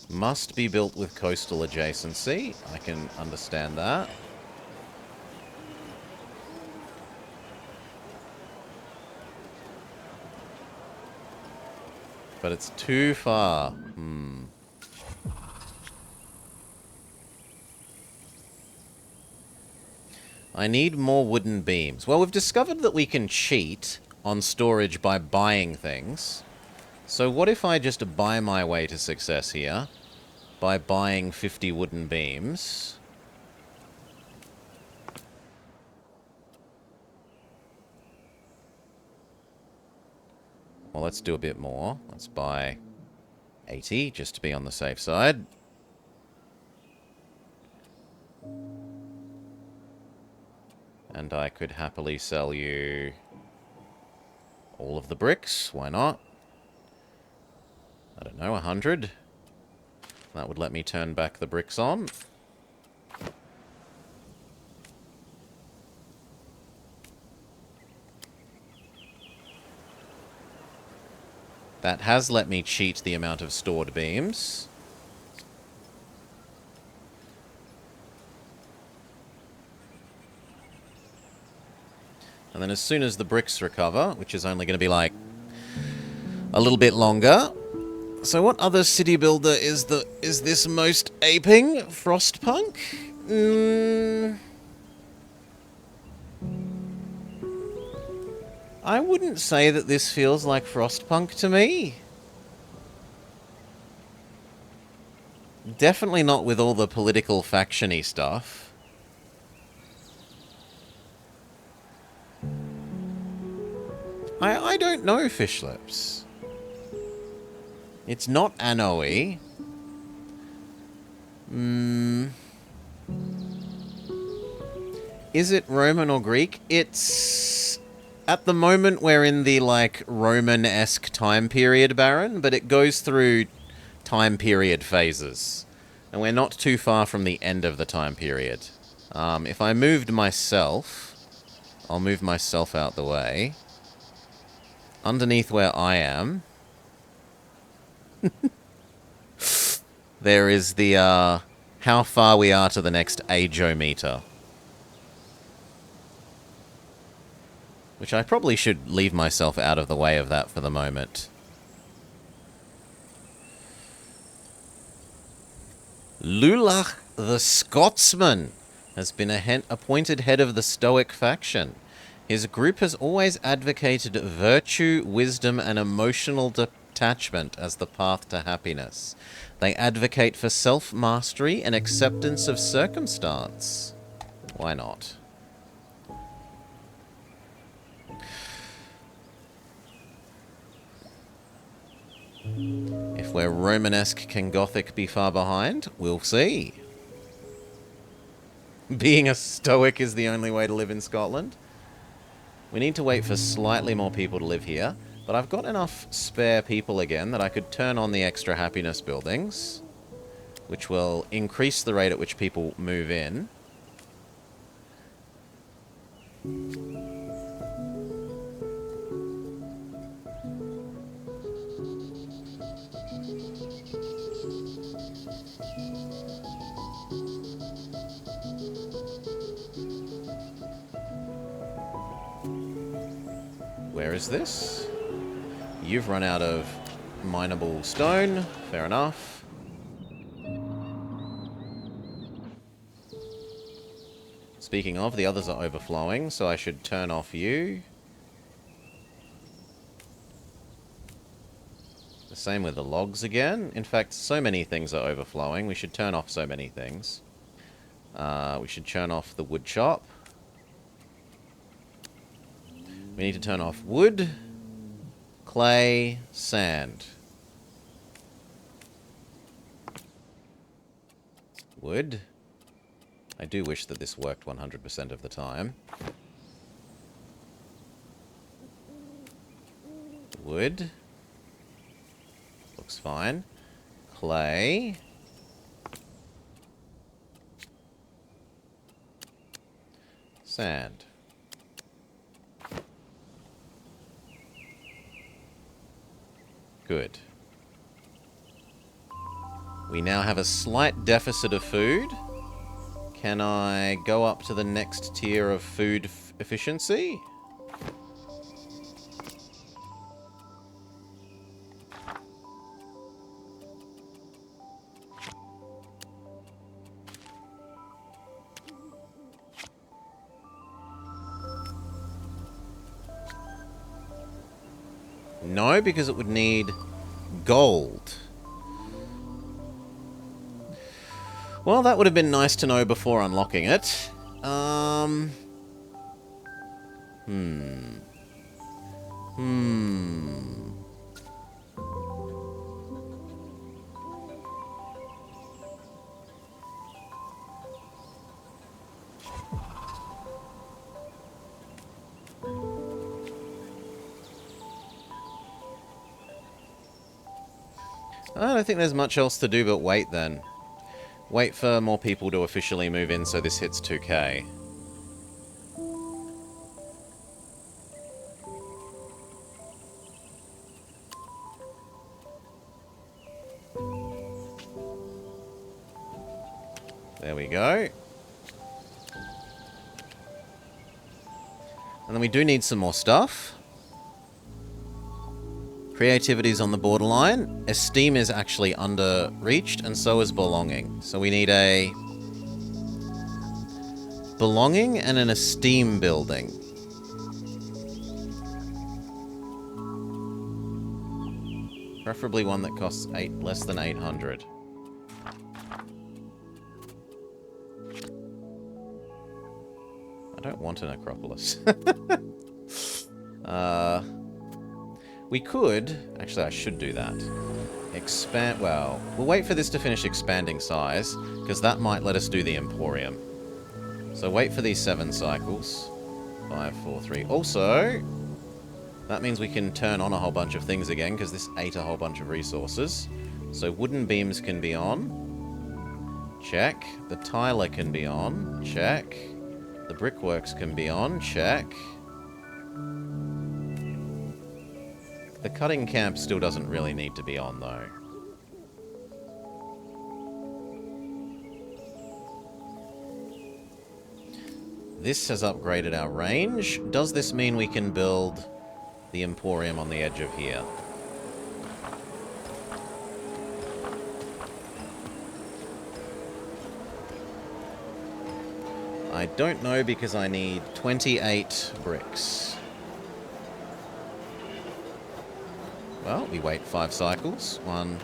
Must be built with coastal adjacency. I can understand that. But it's too far. I need more wooden beams. Well, we've discovered that we can cheat on storage by buying things. So what if I just buy my way to success here by buying 50 wooden beams? Well, let's do a bit more. Let's buy 80 just to be on the safe side. And I could happily sell you all of the bricks. Why not? I don't know, 100. That would let me turn back the bricks on. That has let me cheat the amount of stored beams. And then as soon as the bricks recover, which is only going to be like a little bit longer. So what other city builder is this most aping? Frostpunk? I wouldn't say that this feels like Frostpunk to me. Definitely not with all the political faction-y stuff. I don't know, Fish Lips. It's not Anno-y. Is it Roman or Greek? It's... At the moment, we're in the, like, Roman-esque time period, Baron, but it goes through time period phases. And we're not too far from the end of the time period. If I moved myself... I'll move myself out the way. Underneath where I am... there is the, how far we are to the next ageometer. Which I probably should leave myself out of the way of that for the moment. Lulach the Scotsman has been appointed head of the Stoic faction. His group has always advocated virtue, wisdom, and emotional detachment as the path to happiness. They advocate for self-mastery and acceptance of circumstance. Why not? If where Romanesque can Gothic be far behind, we'll see. Being a Stoic is the only way to live in Scotland. We need to wait for slightly more people to live here, but I've got enough spare people again that I could turn on the extra happiness buildings, which will increase the rate at which people move in. Where is this? You've run out of mineable stone. Fair enough. Speaking of, the others are overflowing, so I should turn off you. The same with the logs again. In fact, so many things are overflowing. We should turn off so many things. We should turn off the wood chop. We need to turn off wood, clay, sand. Wood. I do wish that this worked 100% of the time. Wood. Looks fine. Clay. Sand. Good. We now have a slight deficit of food. Can I go up to the next tier of food efficiency? No, because it would need gold. Well, that would have been nice to know before unlocking it. I don't think there's much else to do but wait then. Wait for more people to officially move in so this hits 2k. There we go. And then we do need some more stuff. Creativity's on the borderline. Esteem is actually under-reached, and so is belonging. So we need a belonging and an esteem building. Preferably one that costs less than 800. I don't want an Acropolis. We could... Actually, I should do that. Expand... Well, we'll wait for this to finish expanding size, because that might let us do the Emporium. So wait for these 7 cycles. 5, 4, 3. Also, that means we can turn on a whole bunch of things again, because this ate a whole bunch of resources. So wooden beams can be on. Check. The tiler can be on. Check. The brickworks can be on. Check. The cutting camp still doesn't really need to be on, though. This has upgraded our range. Does this mean we can build the Emporium on the edge of here? I don't know because I need 28 bricks. Well, we wait 5 cycles. 1,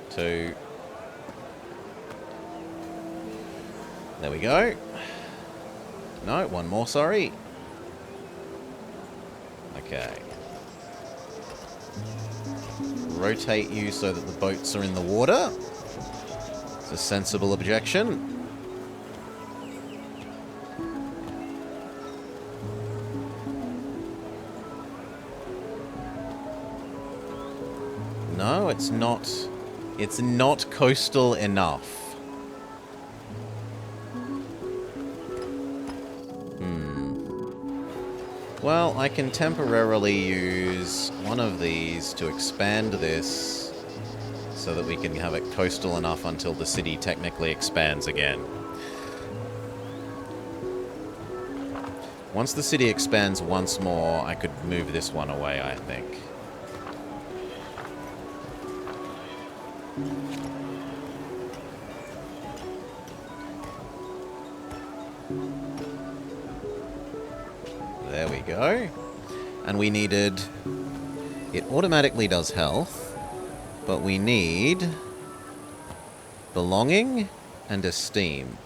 2. There we go. No, 1 more, sorry. Okay. rotate you so that the boats are in the water. It's a sensible objection. No, it's not. It's not coastal enough. Well, I can temporarily use one of these to expand this so that we can have it coastal enough until the city technically expands again. Once the city expands once more, I could move this one away, I think. There we go. And we needed... It automatically does health, but we need belonging and esteem.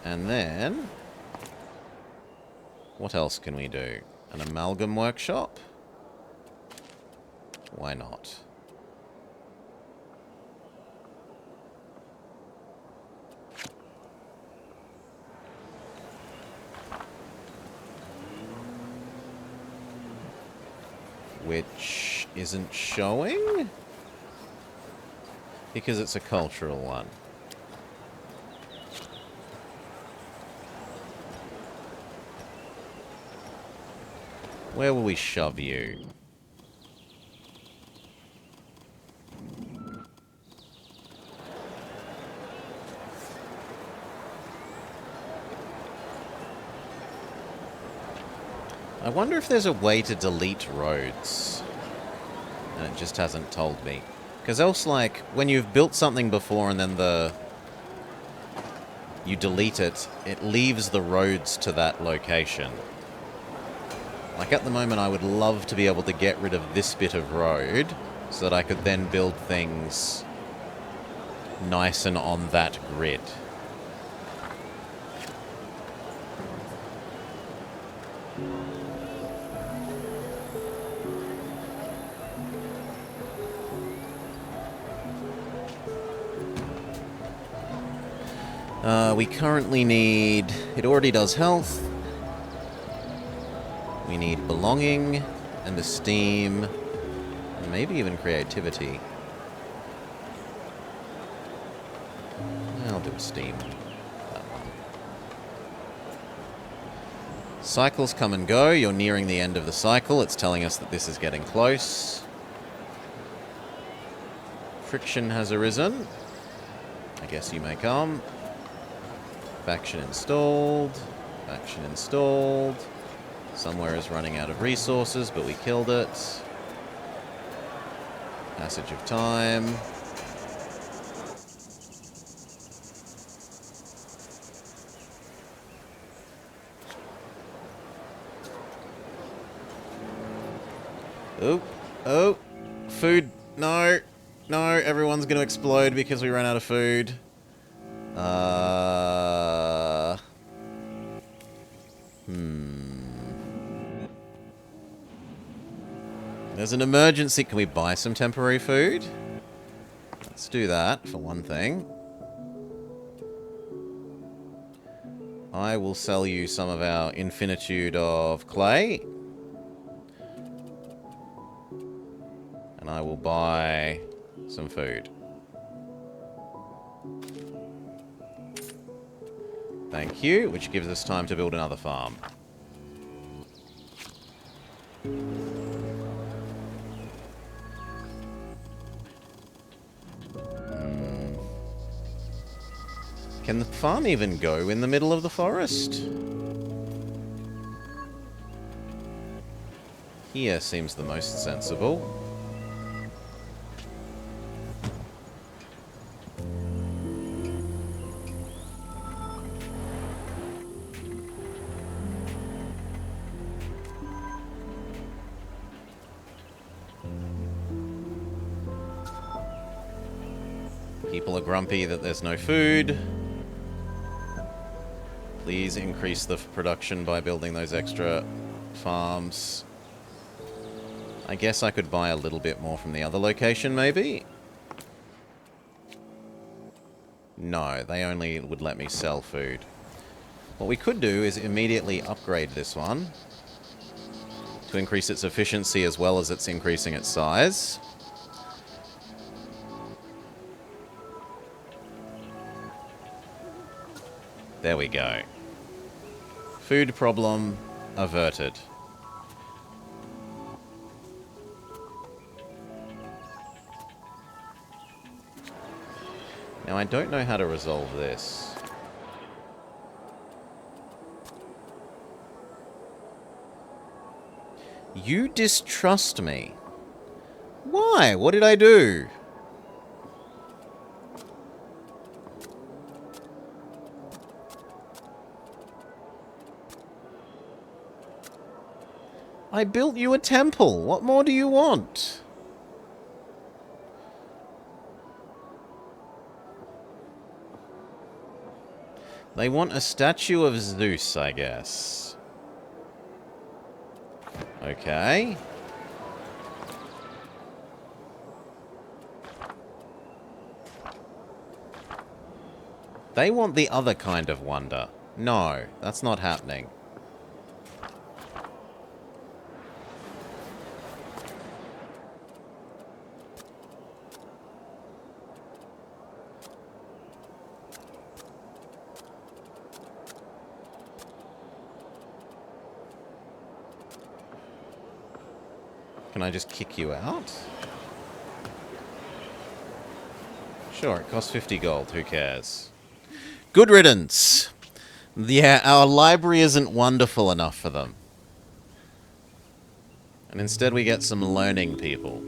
And then... What else can we do? An amalgam workshop? Why not? Which isn't showing? Because it's a cultural one. Where will we shove you? I wonder if there's a way to delete roads. And it just hasn't told me. Because else, like, when you've built something before and then you delete it, it leaves the roads to that location. Like, at the moment, I would love to be able to get rid of this bit of road so that I could then build things nice and on that grid. We currently need... It already does health. We need belonging and esteem, and maybe even creativity. I'll do esteem. That one. Cycles come and go. You're nearing the end of the cycle. It's telling us that this is getting close. Friction has arisen. I guess you may come. Faction installed. Faction installed. Somewhere is running out of resources, but we killed it. Passage of time. Oh, oh, food. No, no, everyone's going to explode because we ran out of food. There's an emergency. Can we buy some temporary food? Let's do that, for one thing. I will sell you some of our infinitude of clay. And I will buy some food. Thank you, which gives us time to build another farm. Can the farm even go in the middle of the forest? Here seems the most sensible. People are grumpy that there's no food. Please increase the production by building those extra farms. I guess I could buy a little bit more from the other location, maybe? No, they only would let me sell food. What we could do is immediately upgrade this one to increase its efficiency as well as it's increasing its size. There we go. Food problem averted. Now, I don't know how to resolve this. You distrust me. Why? What did I do? I built you a temple. What more do you want? They want a statue of Zeus, I guess. Okay. They want the other kind of wonder. No, that's not happening. Can I just kick you out? Sure, it costs 50 gold. Who cares? Good riddance. Yeah, our library isn't wonderful enough for them. And instead we get some learning people.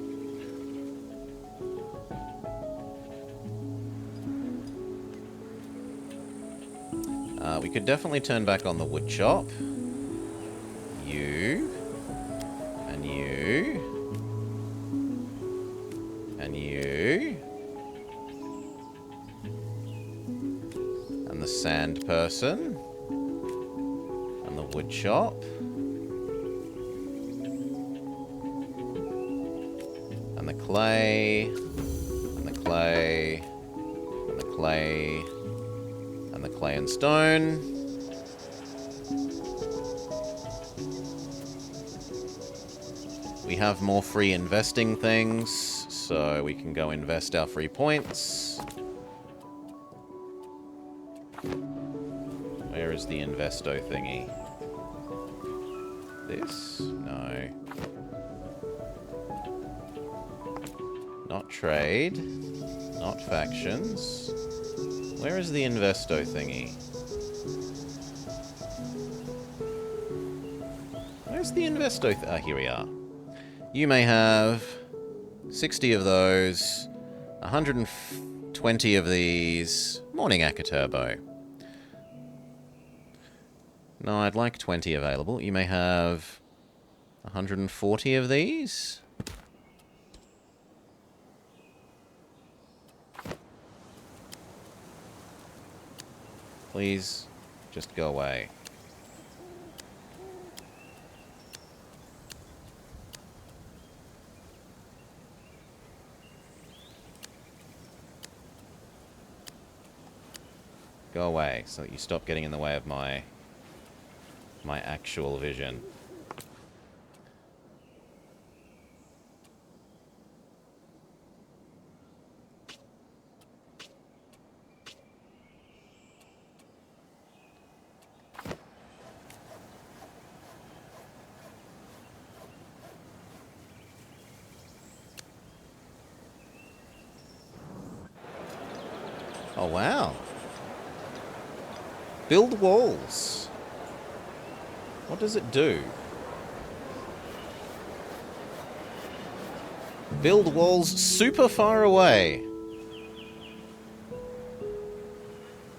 We could definitely turn back on the wood shop. You. And you. And you. And the sand person. And the wood shop. And the clay. And the clay. And the clay. And the clay and stone. We have more free investing things, so we can go invest our free points. Where is the investo thingy? This? No. Not trade. Not factions. Where is the investo thingy? Where's the investo here we are. You may have 60 of those, 120 of these. Morning, Akaturbo. No, I'd like 20 available. You may have 140 of these. Please, just go away. Go away, so that you stop getting in the way of my actual vision. Oh, wow. Build walls. What does it do? Build walls super far away.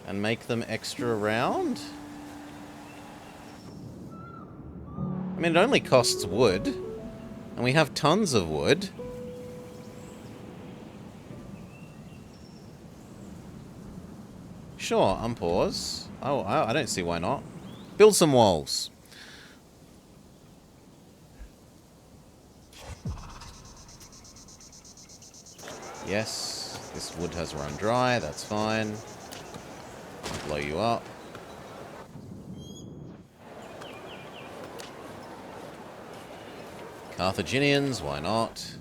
And make them extra round? I mean, it only costs wood. And we have tons of wood. Sure, unpause. Oh, I don't see why not. Build some walls. Yes, this wood has run dry, that's fine. Blow you up. Carthaginians, why not?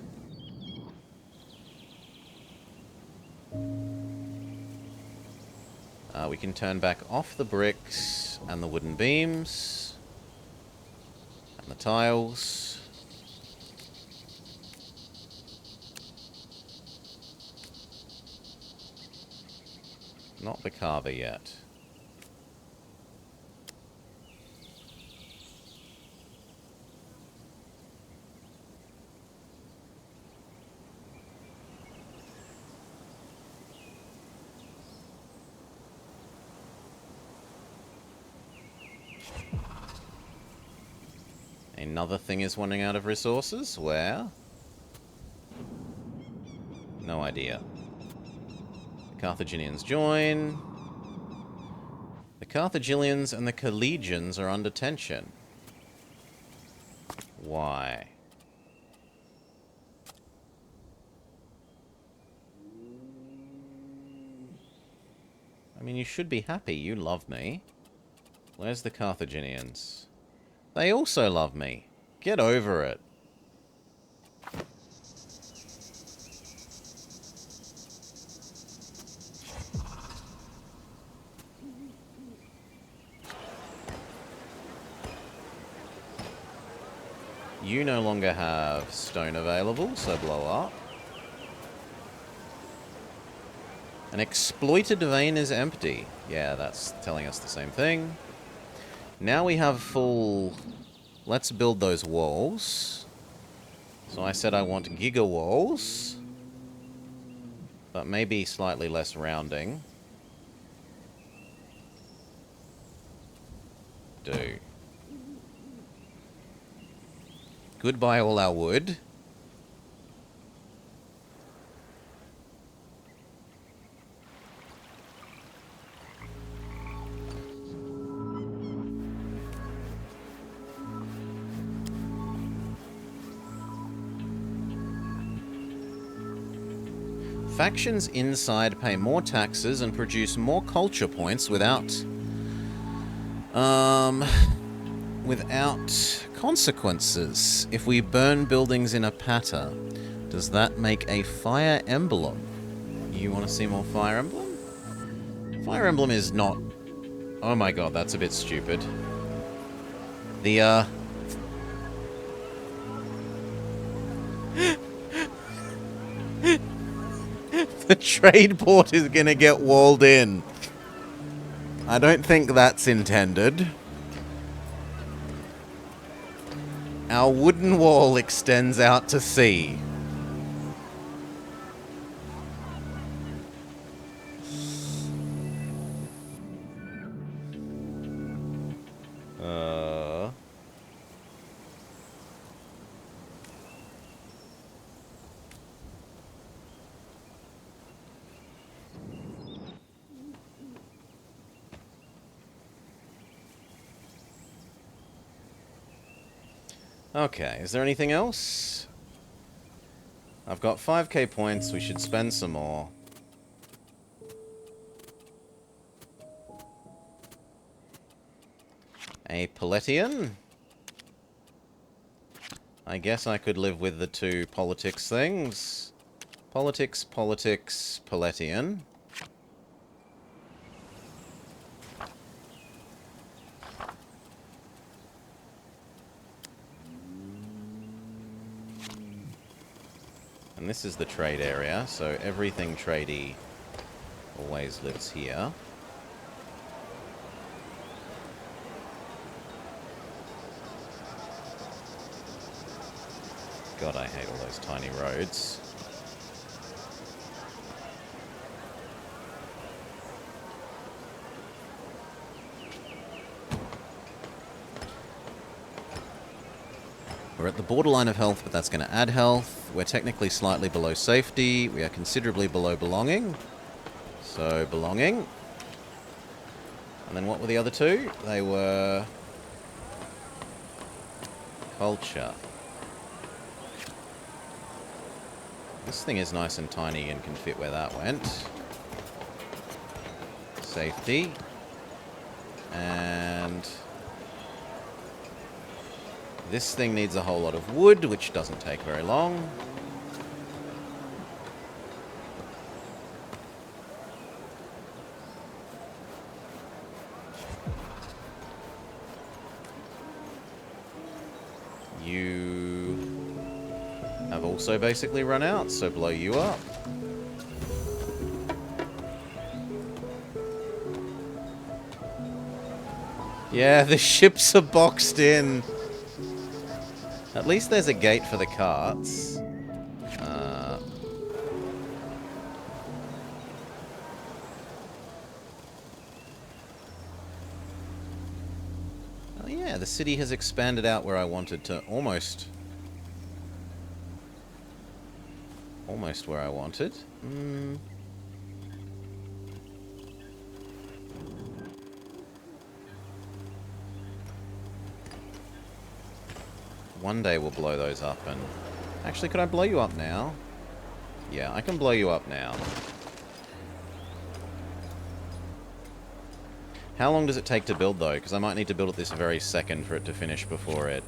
We can turn back off the bricks and the wooden beams. And the tiles. Not the carver yet. Another thing is running out of resources. Where? No idea. The Carthaginians join. The Carthaginians and the Collegians are under tension. Why? I mean, you should be happy. You love me. Where's the Carthaginians? They also love me. Get over it. You no longer have stone available, so blow up. An exploited vein is empty. Yeah, that's telling us the same thing. Now we have full... Let's build those walls. So I said I want giga walls. But maybe slightly less rounding. Do. Goodbye all our wood. Factions inside pay more taxes and produce more culture points without consequences. If we burn buildings in a patter, does that make a fire emblem? You want to see more fire emblem? Fire emblem is not... Oh my god, that's a bit stupid. The, the trade port is gonna get walled in. I don't think that's intended. Our wooden wall extends out to sea. Okay, is there anything else? I've got 5k points, we should spend some more. A Paletian? I guess I could live with the two politics things. Politics, politics, Paletian. And this is the trade area, so everything tradey always lives here. God, I hate all those tiny roads. We're at the borderline of health, but that's going to add health. We're technically slightly below safety. We are considerably below belonging. So, belonging. And then what were the other two? They were... culture. This thing is nice and tiny and can fit where that went. Safety. And this thing needs a whole lot of wood, which doesn't take very long. You have also basically run out, so blow you up. Yeah, the ships are boxed in. At least there's a gate for the carts. Oh yeah, the city has expanded out where I wanted to. Almost where I wanted. One day we'll blow those up and... Actually, could I blow you up now? Yeah, I can blow you up now. How long does it take to build, though? Because I might need to build it this very second for it to finish before it...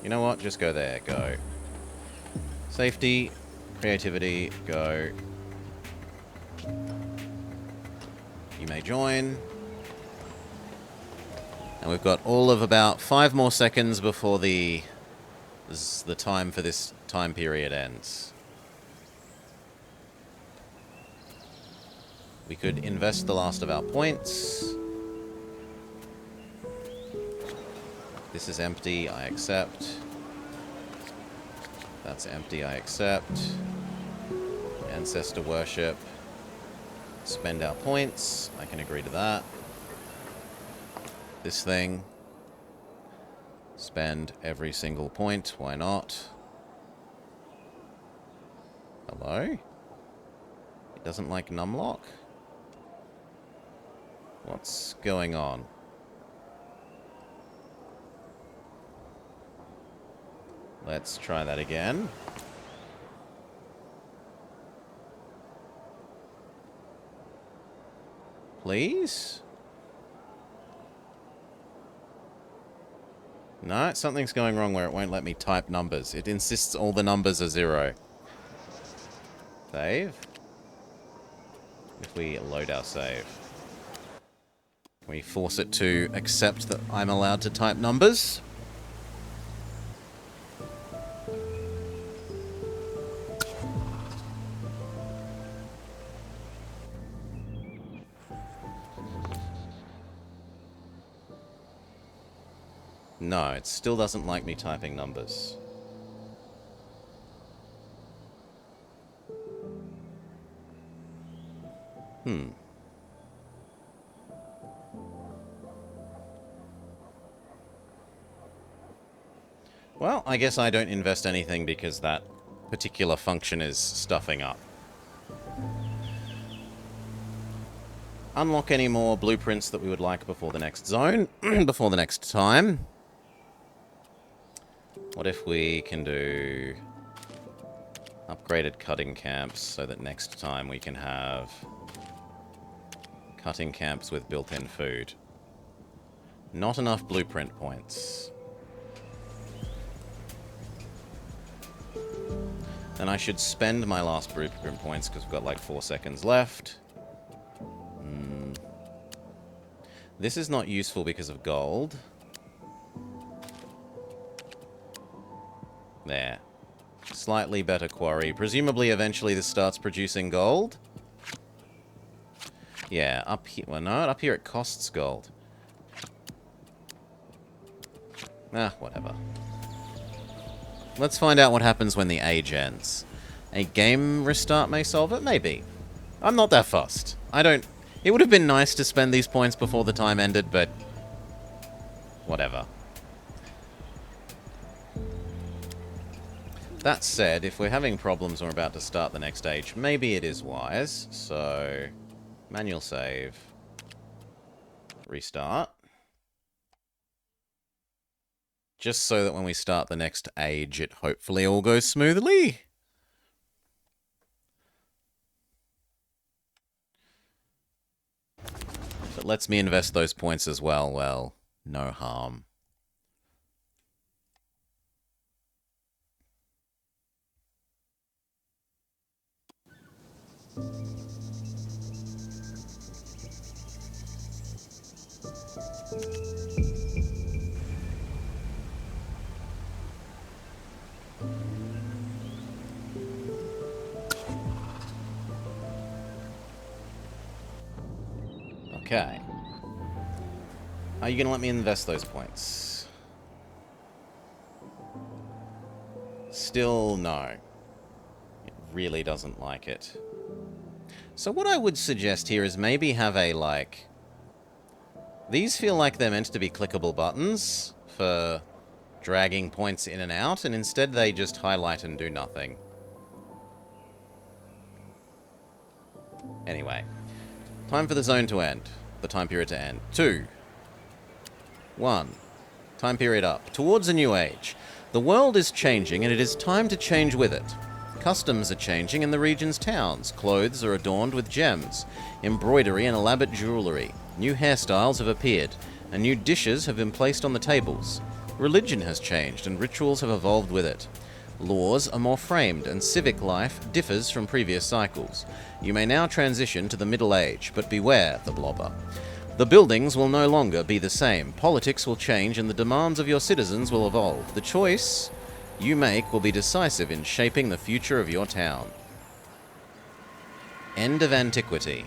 You know what? Just go there. Go. Safety. Creativity. Go. You may join. And we've got all of about 5 more seconds before the time for this time period ends. We could invest the last of our points. This is empty, I accept. That's empty, I accept. Ancestor worship. Spend our points, I can agree to that. This thing. Spend every single point. Why not? Hello? It doesn't like numlock? What's going on? Let's try that again. Please? No, something's going wrong where it won't let me type numbers. It insists all the numbers are 0. Save. If we load our save. Can we force it to accept that I'm allowed to type numbers? No, it still doesn't like me typing numbers. Well, I guess I don't invest anything because that particular function is stuffing up. Unlock any more blueprints that we would like before the next zone, before the next time. What if we can do upgraded cutting camps so that next time we can have cutting camps with built-in food? Not enough blueprint points. Then I should spend my last blueprint points because we've got like 4 seconds left. This is not useful because of gold. There. Slightly better quarry. Presumably, eventually this starts producing gold. Yeah, up here... Well, no, up here it costs gold. Ah, whatever. Let's find out what happens when the age ends. A game restart may solve it? Maybe. I'm not that fussed. I don't... It would have been nice to spend these points before the time ended, but... Whatever. That said, if we're having problems and we're about to start the next age, maybe it is wise. So, manual save. Restart. Just so that when we start the next age, it hopefully all goes smoothly. lets me invest those points as well, well, no harm. Okay. Are you going to let me invest those points? Still no. It really doesn't like it. So what I would suggest here is maybe have a, like... These feel like they're meant to be clickable buttons for dragging points in and out, and instead they just highlight and do nothing. Anyway. Time for the zone to end. The time period to end. 2. 1. Time period up. Towards a new age. The world is changing, and it is time to change with it. Customs are changing in the region's towns. Clothes are adorned with gems, embroidery, and elaborate jewellery. New hairstyles have appeared, and new dishes have been placed on the tables. Religion has changed, and rituals have evolved with it. Laws are more framed, and civic life differs from previous cycles. You may now transition to the Middle Age, but beware the blobber. The buildings will no longer be the same. Politics will change, and the demands of your citizens will evolve. The choice you make will be decisive in shaping the future of your town. End of antiquity.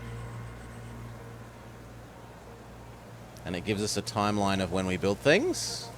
And it gives us a timeline of when we built things.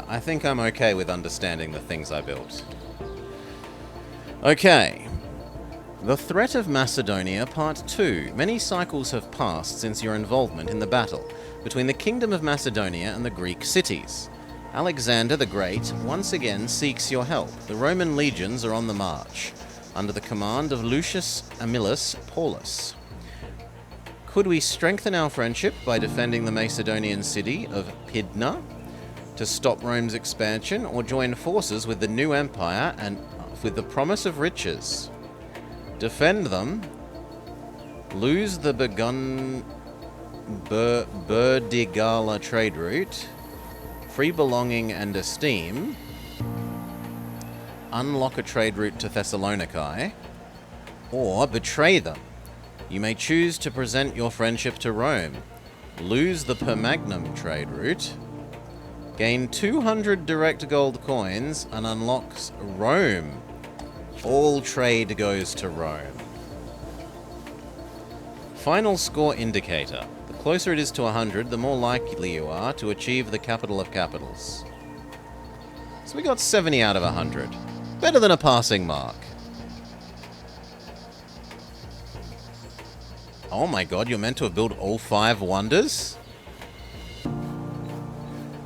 I think I'm okay with understanding the things I built. Okay. The Threat of Macedonia, Part 2. Many cycles have passed since your involvement in the battle between the Kingdom of Macedonia and the Greek cities. Alexander the Great once again seeks your help. The Roman legions are on the march, under the command of Lucius Aemilius Paulus. Could we strengthen our friendship by defending the Macedonian city of Pydna to stop Rome's expansion, or join forces with the new empire and with the promise of riches? Defend them, lose the Burdigala trade route, free belonging and esteem, unlock a trade route to Thessaloniki, or betray them. You may choose to present your friendship to Rome, lose the Per Magnum trade route, gain 200 direct gold coins, and unlocks Rome. All trade goes to Rome. Final score indicator. The closer it is to 100, the more likely you are to achieve the capital of capitals. So we got 70 out of 100. Better than a passing mark. Oh my god, you're meant to have built all 5 wonders?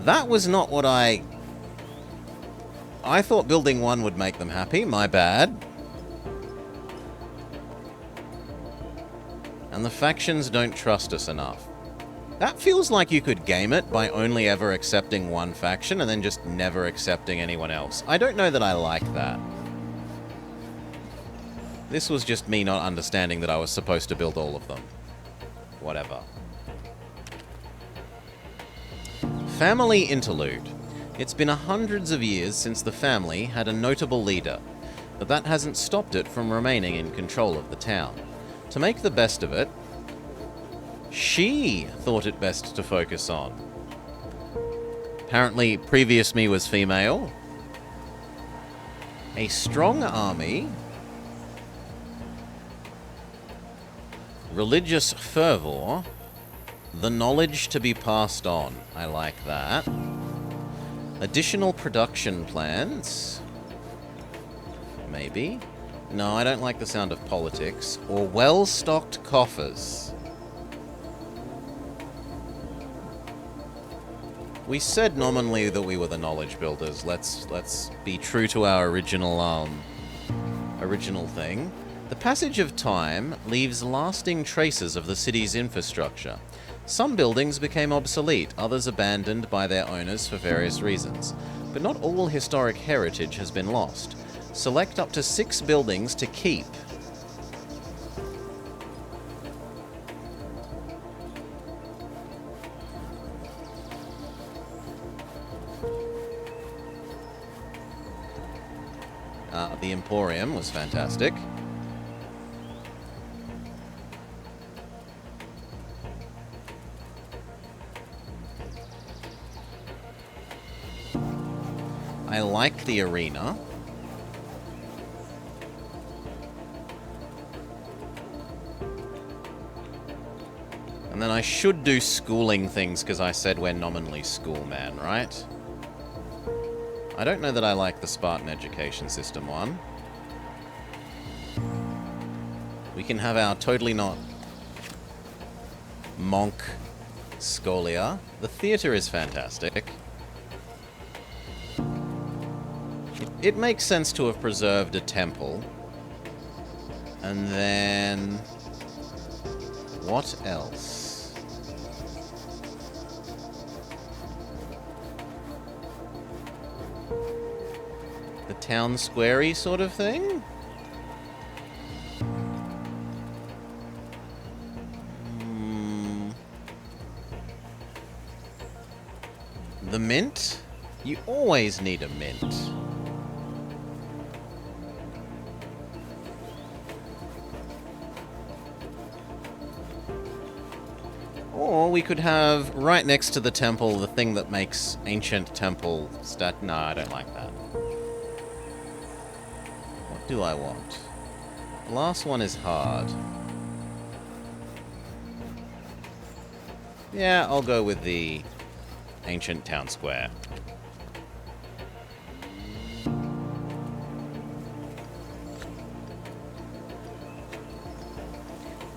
That was not what I thought building 1 would make them happy. My bad. And the factions don't trust us enough. That feels like you could game it by only ever accepting one faction and then just never accepting anyone else. I don't know that I like that. This was just me not understanding that I was supposed to build all of them. Whatever. Family interlude. It's been hundreds of years since the family had a notable leader, but that hasn't stopped it from remaining in control of the town. To make the best of it, she thought it best to focus on. Apparently, previous me was female. A strong army. Religious fervor. The knowledge to be passed on. I like that. Additional production plans. Maybe. No, I don't like the sound of politics. Or well-stocked coffers. We said nominally that we were the knowledge builders. Let's be true to our original thing. The passage of time leaves lasting traces of the city's infrastructure. Some buildings became obsolete, others abandoned by their owners for various reasons. But not all historic heritage has been lost. Select up to 6 buildings to keep. The Emporium was fantastic. I like the arena. And then I should do schooling things because I said we're nominally schoolman, right? I don't know that I like the Spartan education system one. We can have our totally not monk Scholia. The theatre is fantastic. It makes sense to have preserved a temple. And then... what else? The town square-y sort of thing? The mint? You always need a mint. Or we could have, right next to the temple, the thing that makes ancient temple No, I don't like that. What do I want? The last one is hard. Yeah, I'll go with the ancient town square.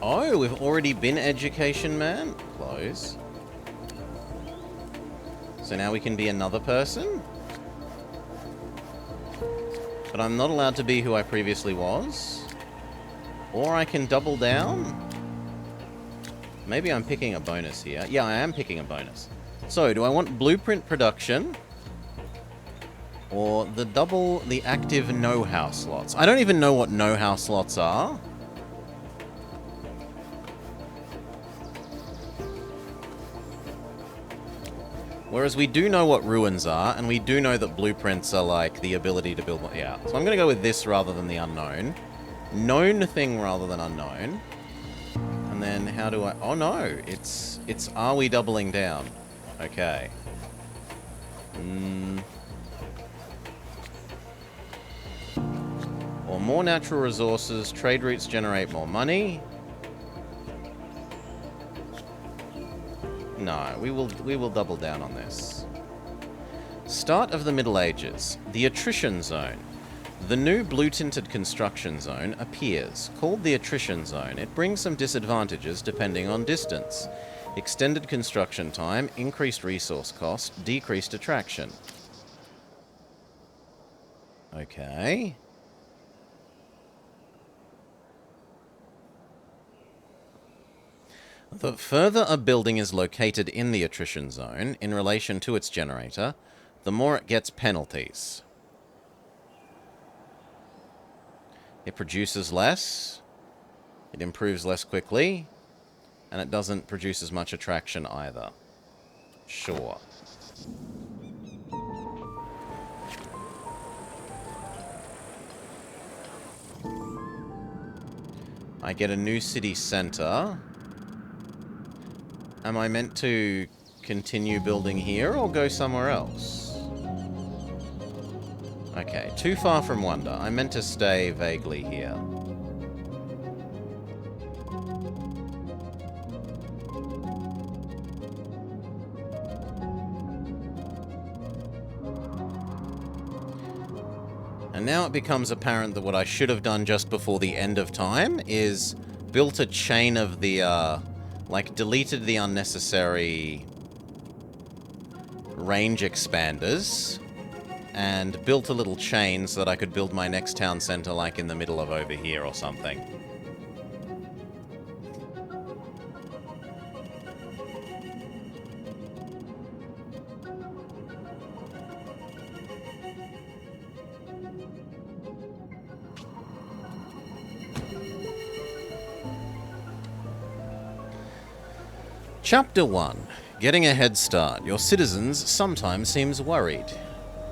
Oh, we've already been education man? Close. So now we can be another person? But I'm not allowed to be who I previously was? Or I can double down? Maybe I'm picking a bonus here. Yeah, I am picking a bonus. So, do I want blueprint production? Or the active know-how slots? I don't even know what know-how slots are. Whereas we do know what ruins are, and we do know that blueprints are like the ability to build... Yeah, so I'm going to go with this rather than the unknown. Known thing rather than unknown. And then how do I... Oh no, it's are we doubling down? Okay. Or more natural resources, trade routes generate more money. No, we will double down on this. Start of the Middle Ages. The attrition zone. The new blue-tinted construction zone appears. Called the attrition zone, it brings some disadvantages depending on distance. Extended construction time, increased resource cost, decreased attraction. Okay. The further a building is located in the attrition zone in relation to its generator, the more it gets penalties. It produces less, it improves less quickly, and it doesn't produce as much attraction either. Sure. I get a new city center. Am I meant to continue building here or go somewhere else? Okay, too far from wonder. I meant to stay vaguely here. And now it becomes apparent that what I should have done just before the end of time is built a chain of the, like, deleted the unnecessary range expanders and built a little chain so that I could build my next town center like in the middle of over here or something. Chapter 1. Getting a head start. Your citizens sometimes seems worried.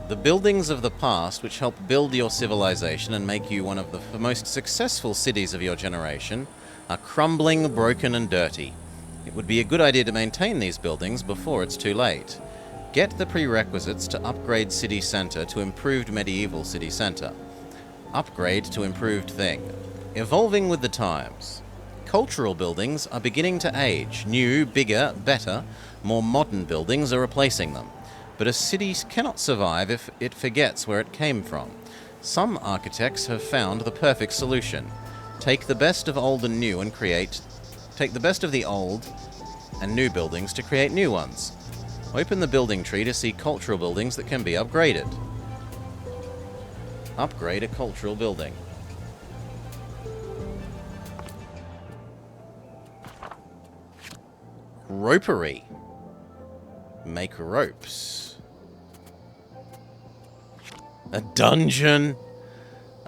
The buildings of the past, which helped build your civilization and make you one of the most successful cities of your generation, are crumbling, broken, and dirty. It would be a good idea to maintain these buildings before it's too late. Get the prerequisites to upgrade City Center to improved medieval City Center. Upgrade to improved thing. Evolving with the times. Cultural buildings are beginning to age. New, bigger, better, more modern buildings are replacing them. But a city cannot survive if it forgets where it came from. Some architects have found the perfect solution. Take the best of old and new and take the best of the old and new buildings to create new ones. Open the building tree to see cultural buildings that can be upgraded. Upgrade a cultural building. Ropery. Make ropes. A dungeon?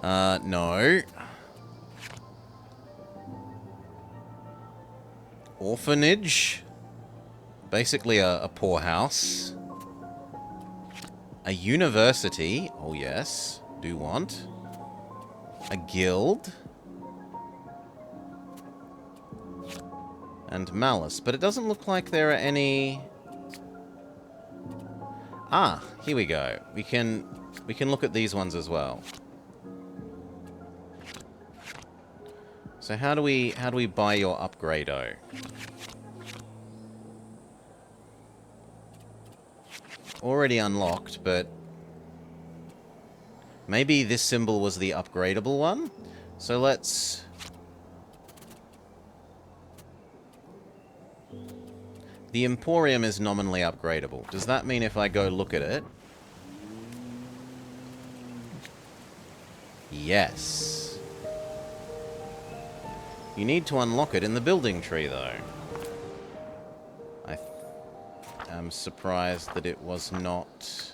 No. Orphanage? Basically a poorhouse. A university? Oh yes, do want. A guild? And malice, but it doesn't look like there are any... Ah, here we go. We can look at these ones as well. So how do we buy your upgrado? Already unlocked, but maybe this symbol was the upgradable one. So let's... The Emporium is nominally upgradable. Does that mean if I go look at it... Yes. You need to unlock it in the building tree, though. I am surprised that it was not...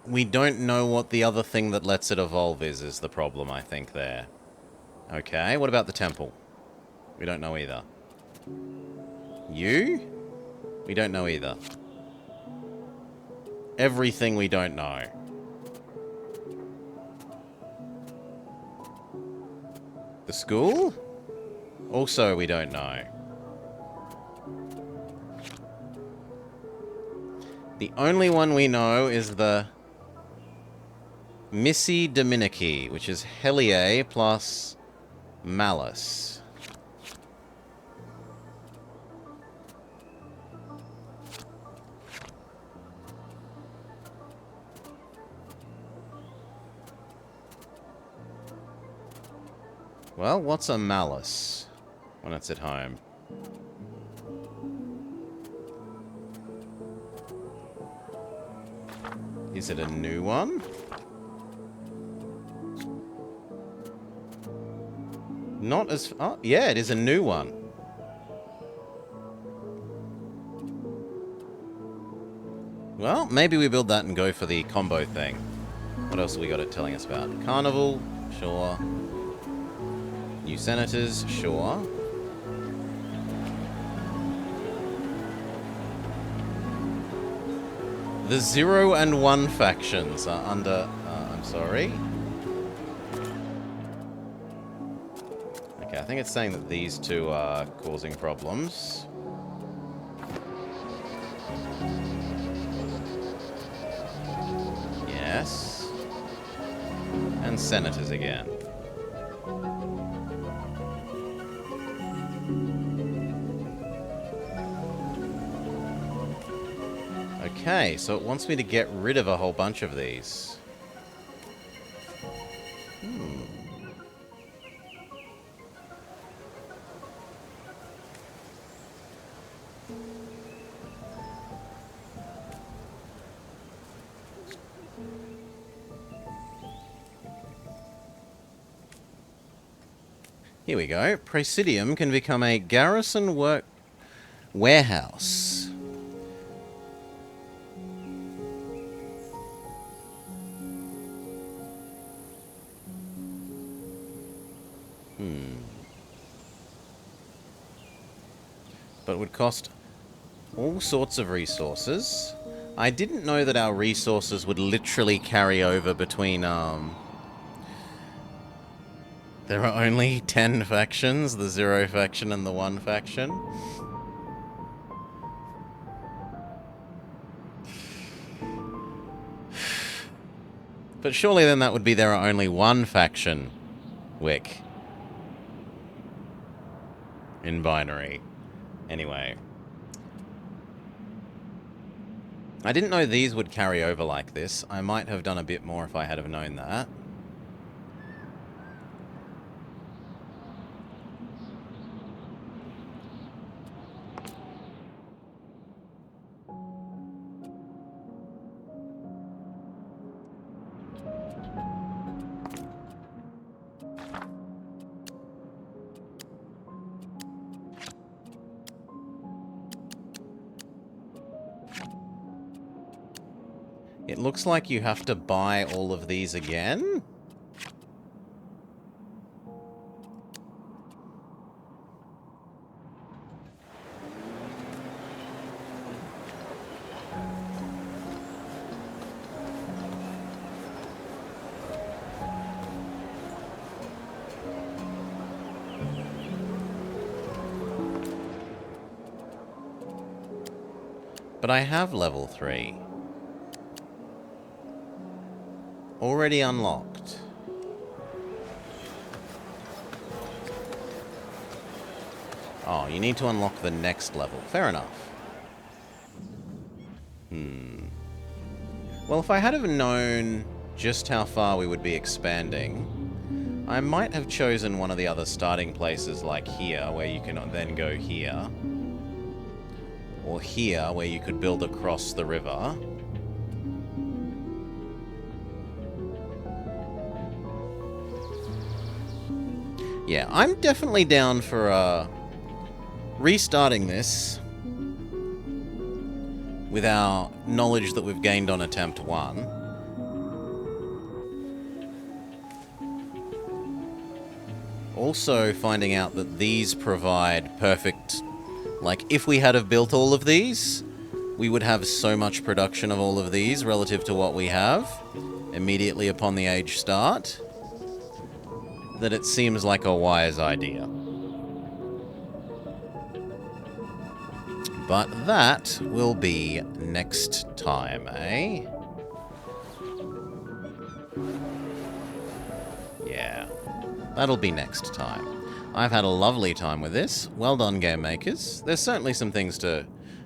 We don't know what the other thing that lets it evolve is the problem, I think, there. Okay, what about the temple? We don't know either. You? We don't know either. Everything we don't know. The school? Also, we don't know. The only one we know is the Missi Dominici, which is Hellier plus Malice. Well, what's a Malice when it's at home? Is it a new one? Not as... Oh, yeah, it is a new one. Well, maybe we build that and go for the combo thing. What else have we got it telling us about? Carnival, sure. New senators, sure. The 0 and 1 factions are under... I'm sorry. Okay, I think it's saying that these two are causing problems. Yes. And senators again. Okay, so it wants me to get rid of a whole bunch of these. Here we go. Presidium can become a garrison warehouse. But it would cost all sorts of resources. I didn't know that our resources would literally carry over between, There are only 10 factions, the 0 faction and the 1 faction. But surely then that would be there are only 1 faction, Wick. In binary. Anyway. I didn't know these would carry over like this. I might have done a bit more if I had have known that. It looks like you have to buy all of these again. But I have level 3. Already unlocked. Oh, you need to unlock the next level. Fair enough. Well, if I had have known just how far we would be expanding, I might have chosen one of the other starting places like here, where you can then go here. Or here, where you could build across the river. Yeah, I'm definitely down for restarting this with our knowledge that we've gained on attempt 1. Also finding out that these provide perfect... Like, if we had have built all of these, we would have so much production of all of these relative to what we have immediately upon the age start, that it seems like a wise idea. But that will be next time, eh? Yeah, that'll be next time. I've had a lovely time with this. Well done, game makers. There's certainly some things to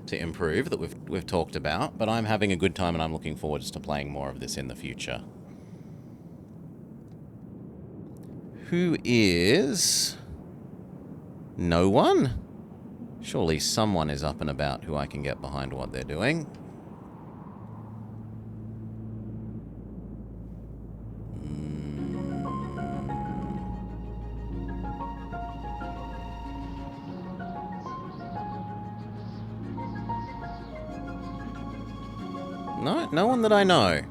improve that we've talked about, but I'm having a good time and I'm looking forward to playing more of this in the future. Who is... No one? Surely someone is up and about who I can get behind what they're doing. No one that I know.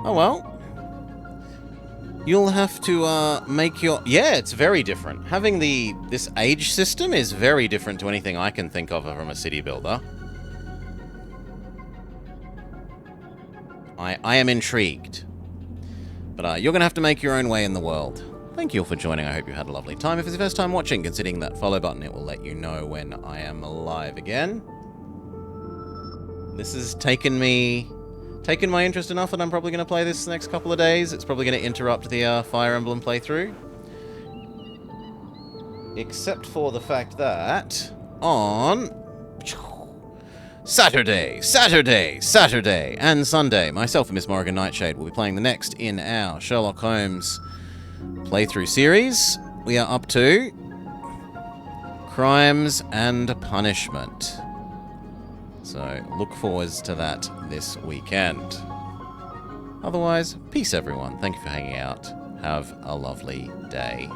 Oh well. You'll have to make your... Yeah, it's very different. Having this age system is very different to anything I can think of from a city builder. I am intrigued. But you're going to have to make your own way in the world. Thank you all for joining. I hope you had a lovely time. If it's your first time watching, considering that follow button, it will let you know when I am live again. This has taken my interest enough that I'm probably going to play this the next couple of days. It's probably going to interrupt the Fire Emblem playthrough. Except for the fact that on Saturday, and Sunday, myself and Miss Morrigan Nightshade will be playing the next in our Sherlock Holmes playthrough series. We are up to Crimes and Punishment. So look forward to that this weekend. Otherwise, peace everyone. Thank you for hanging out. Have a lovely day.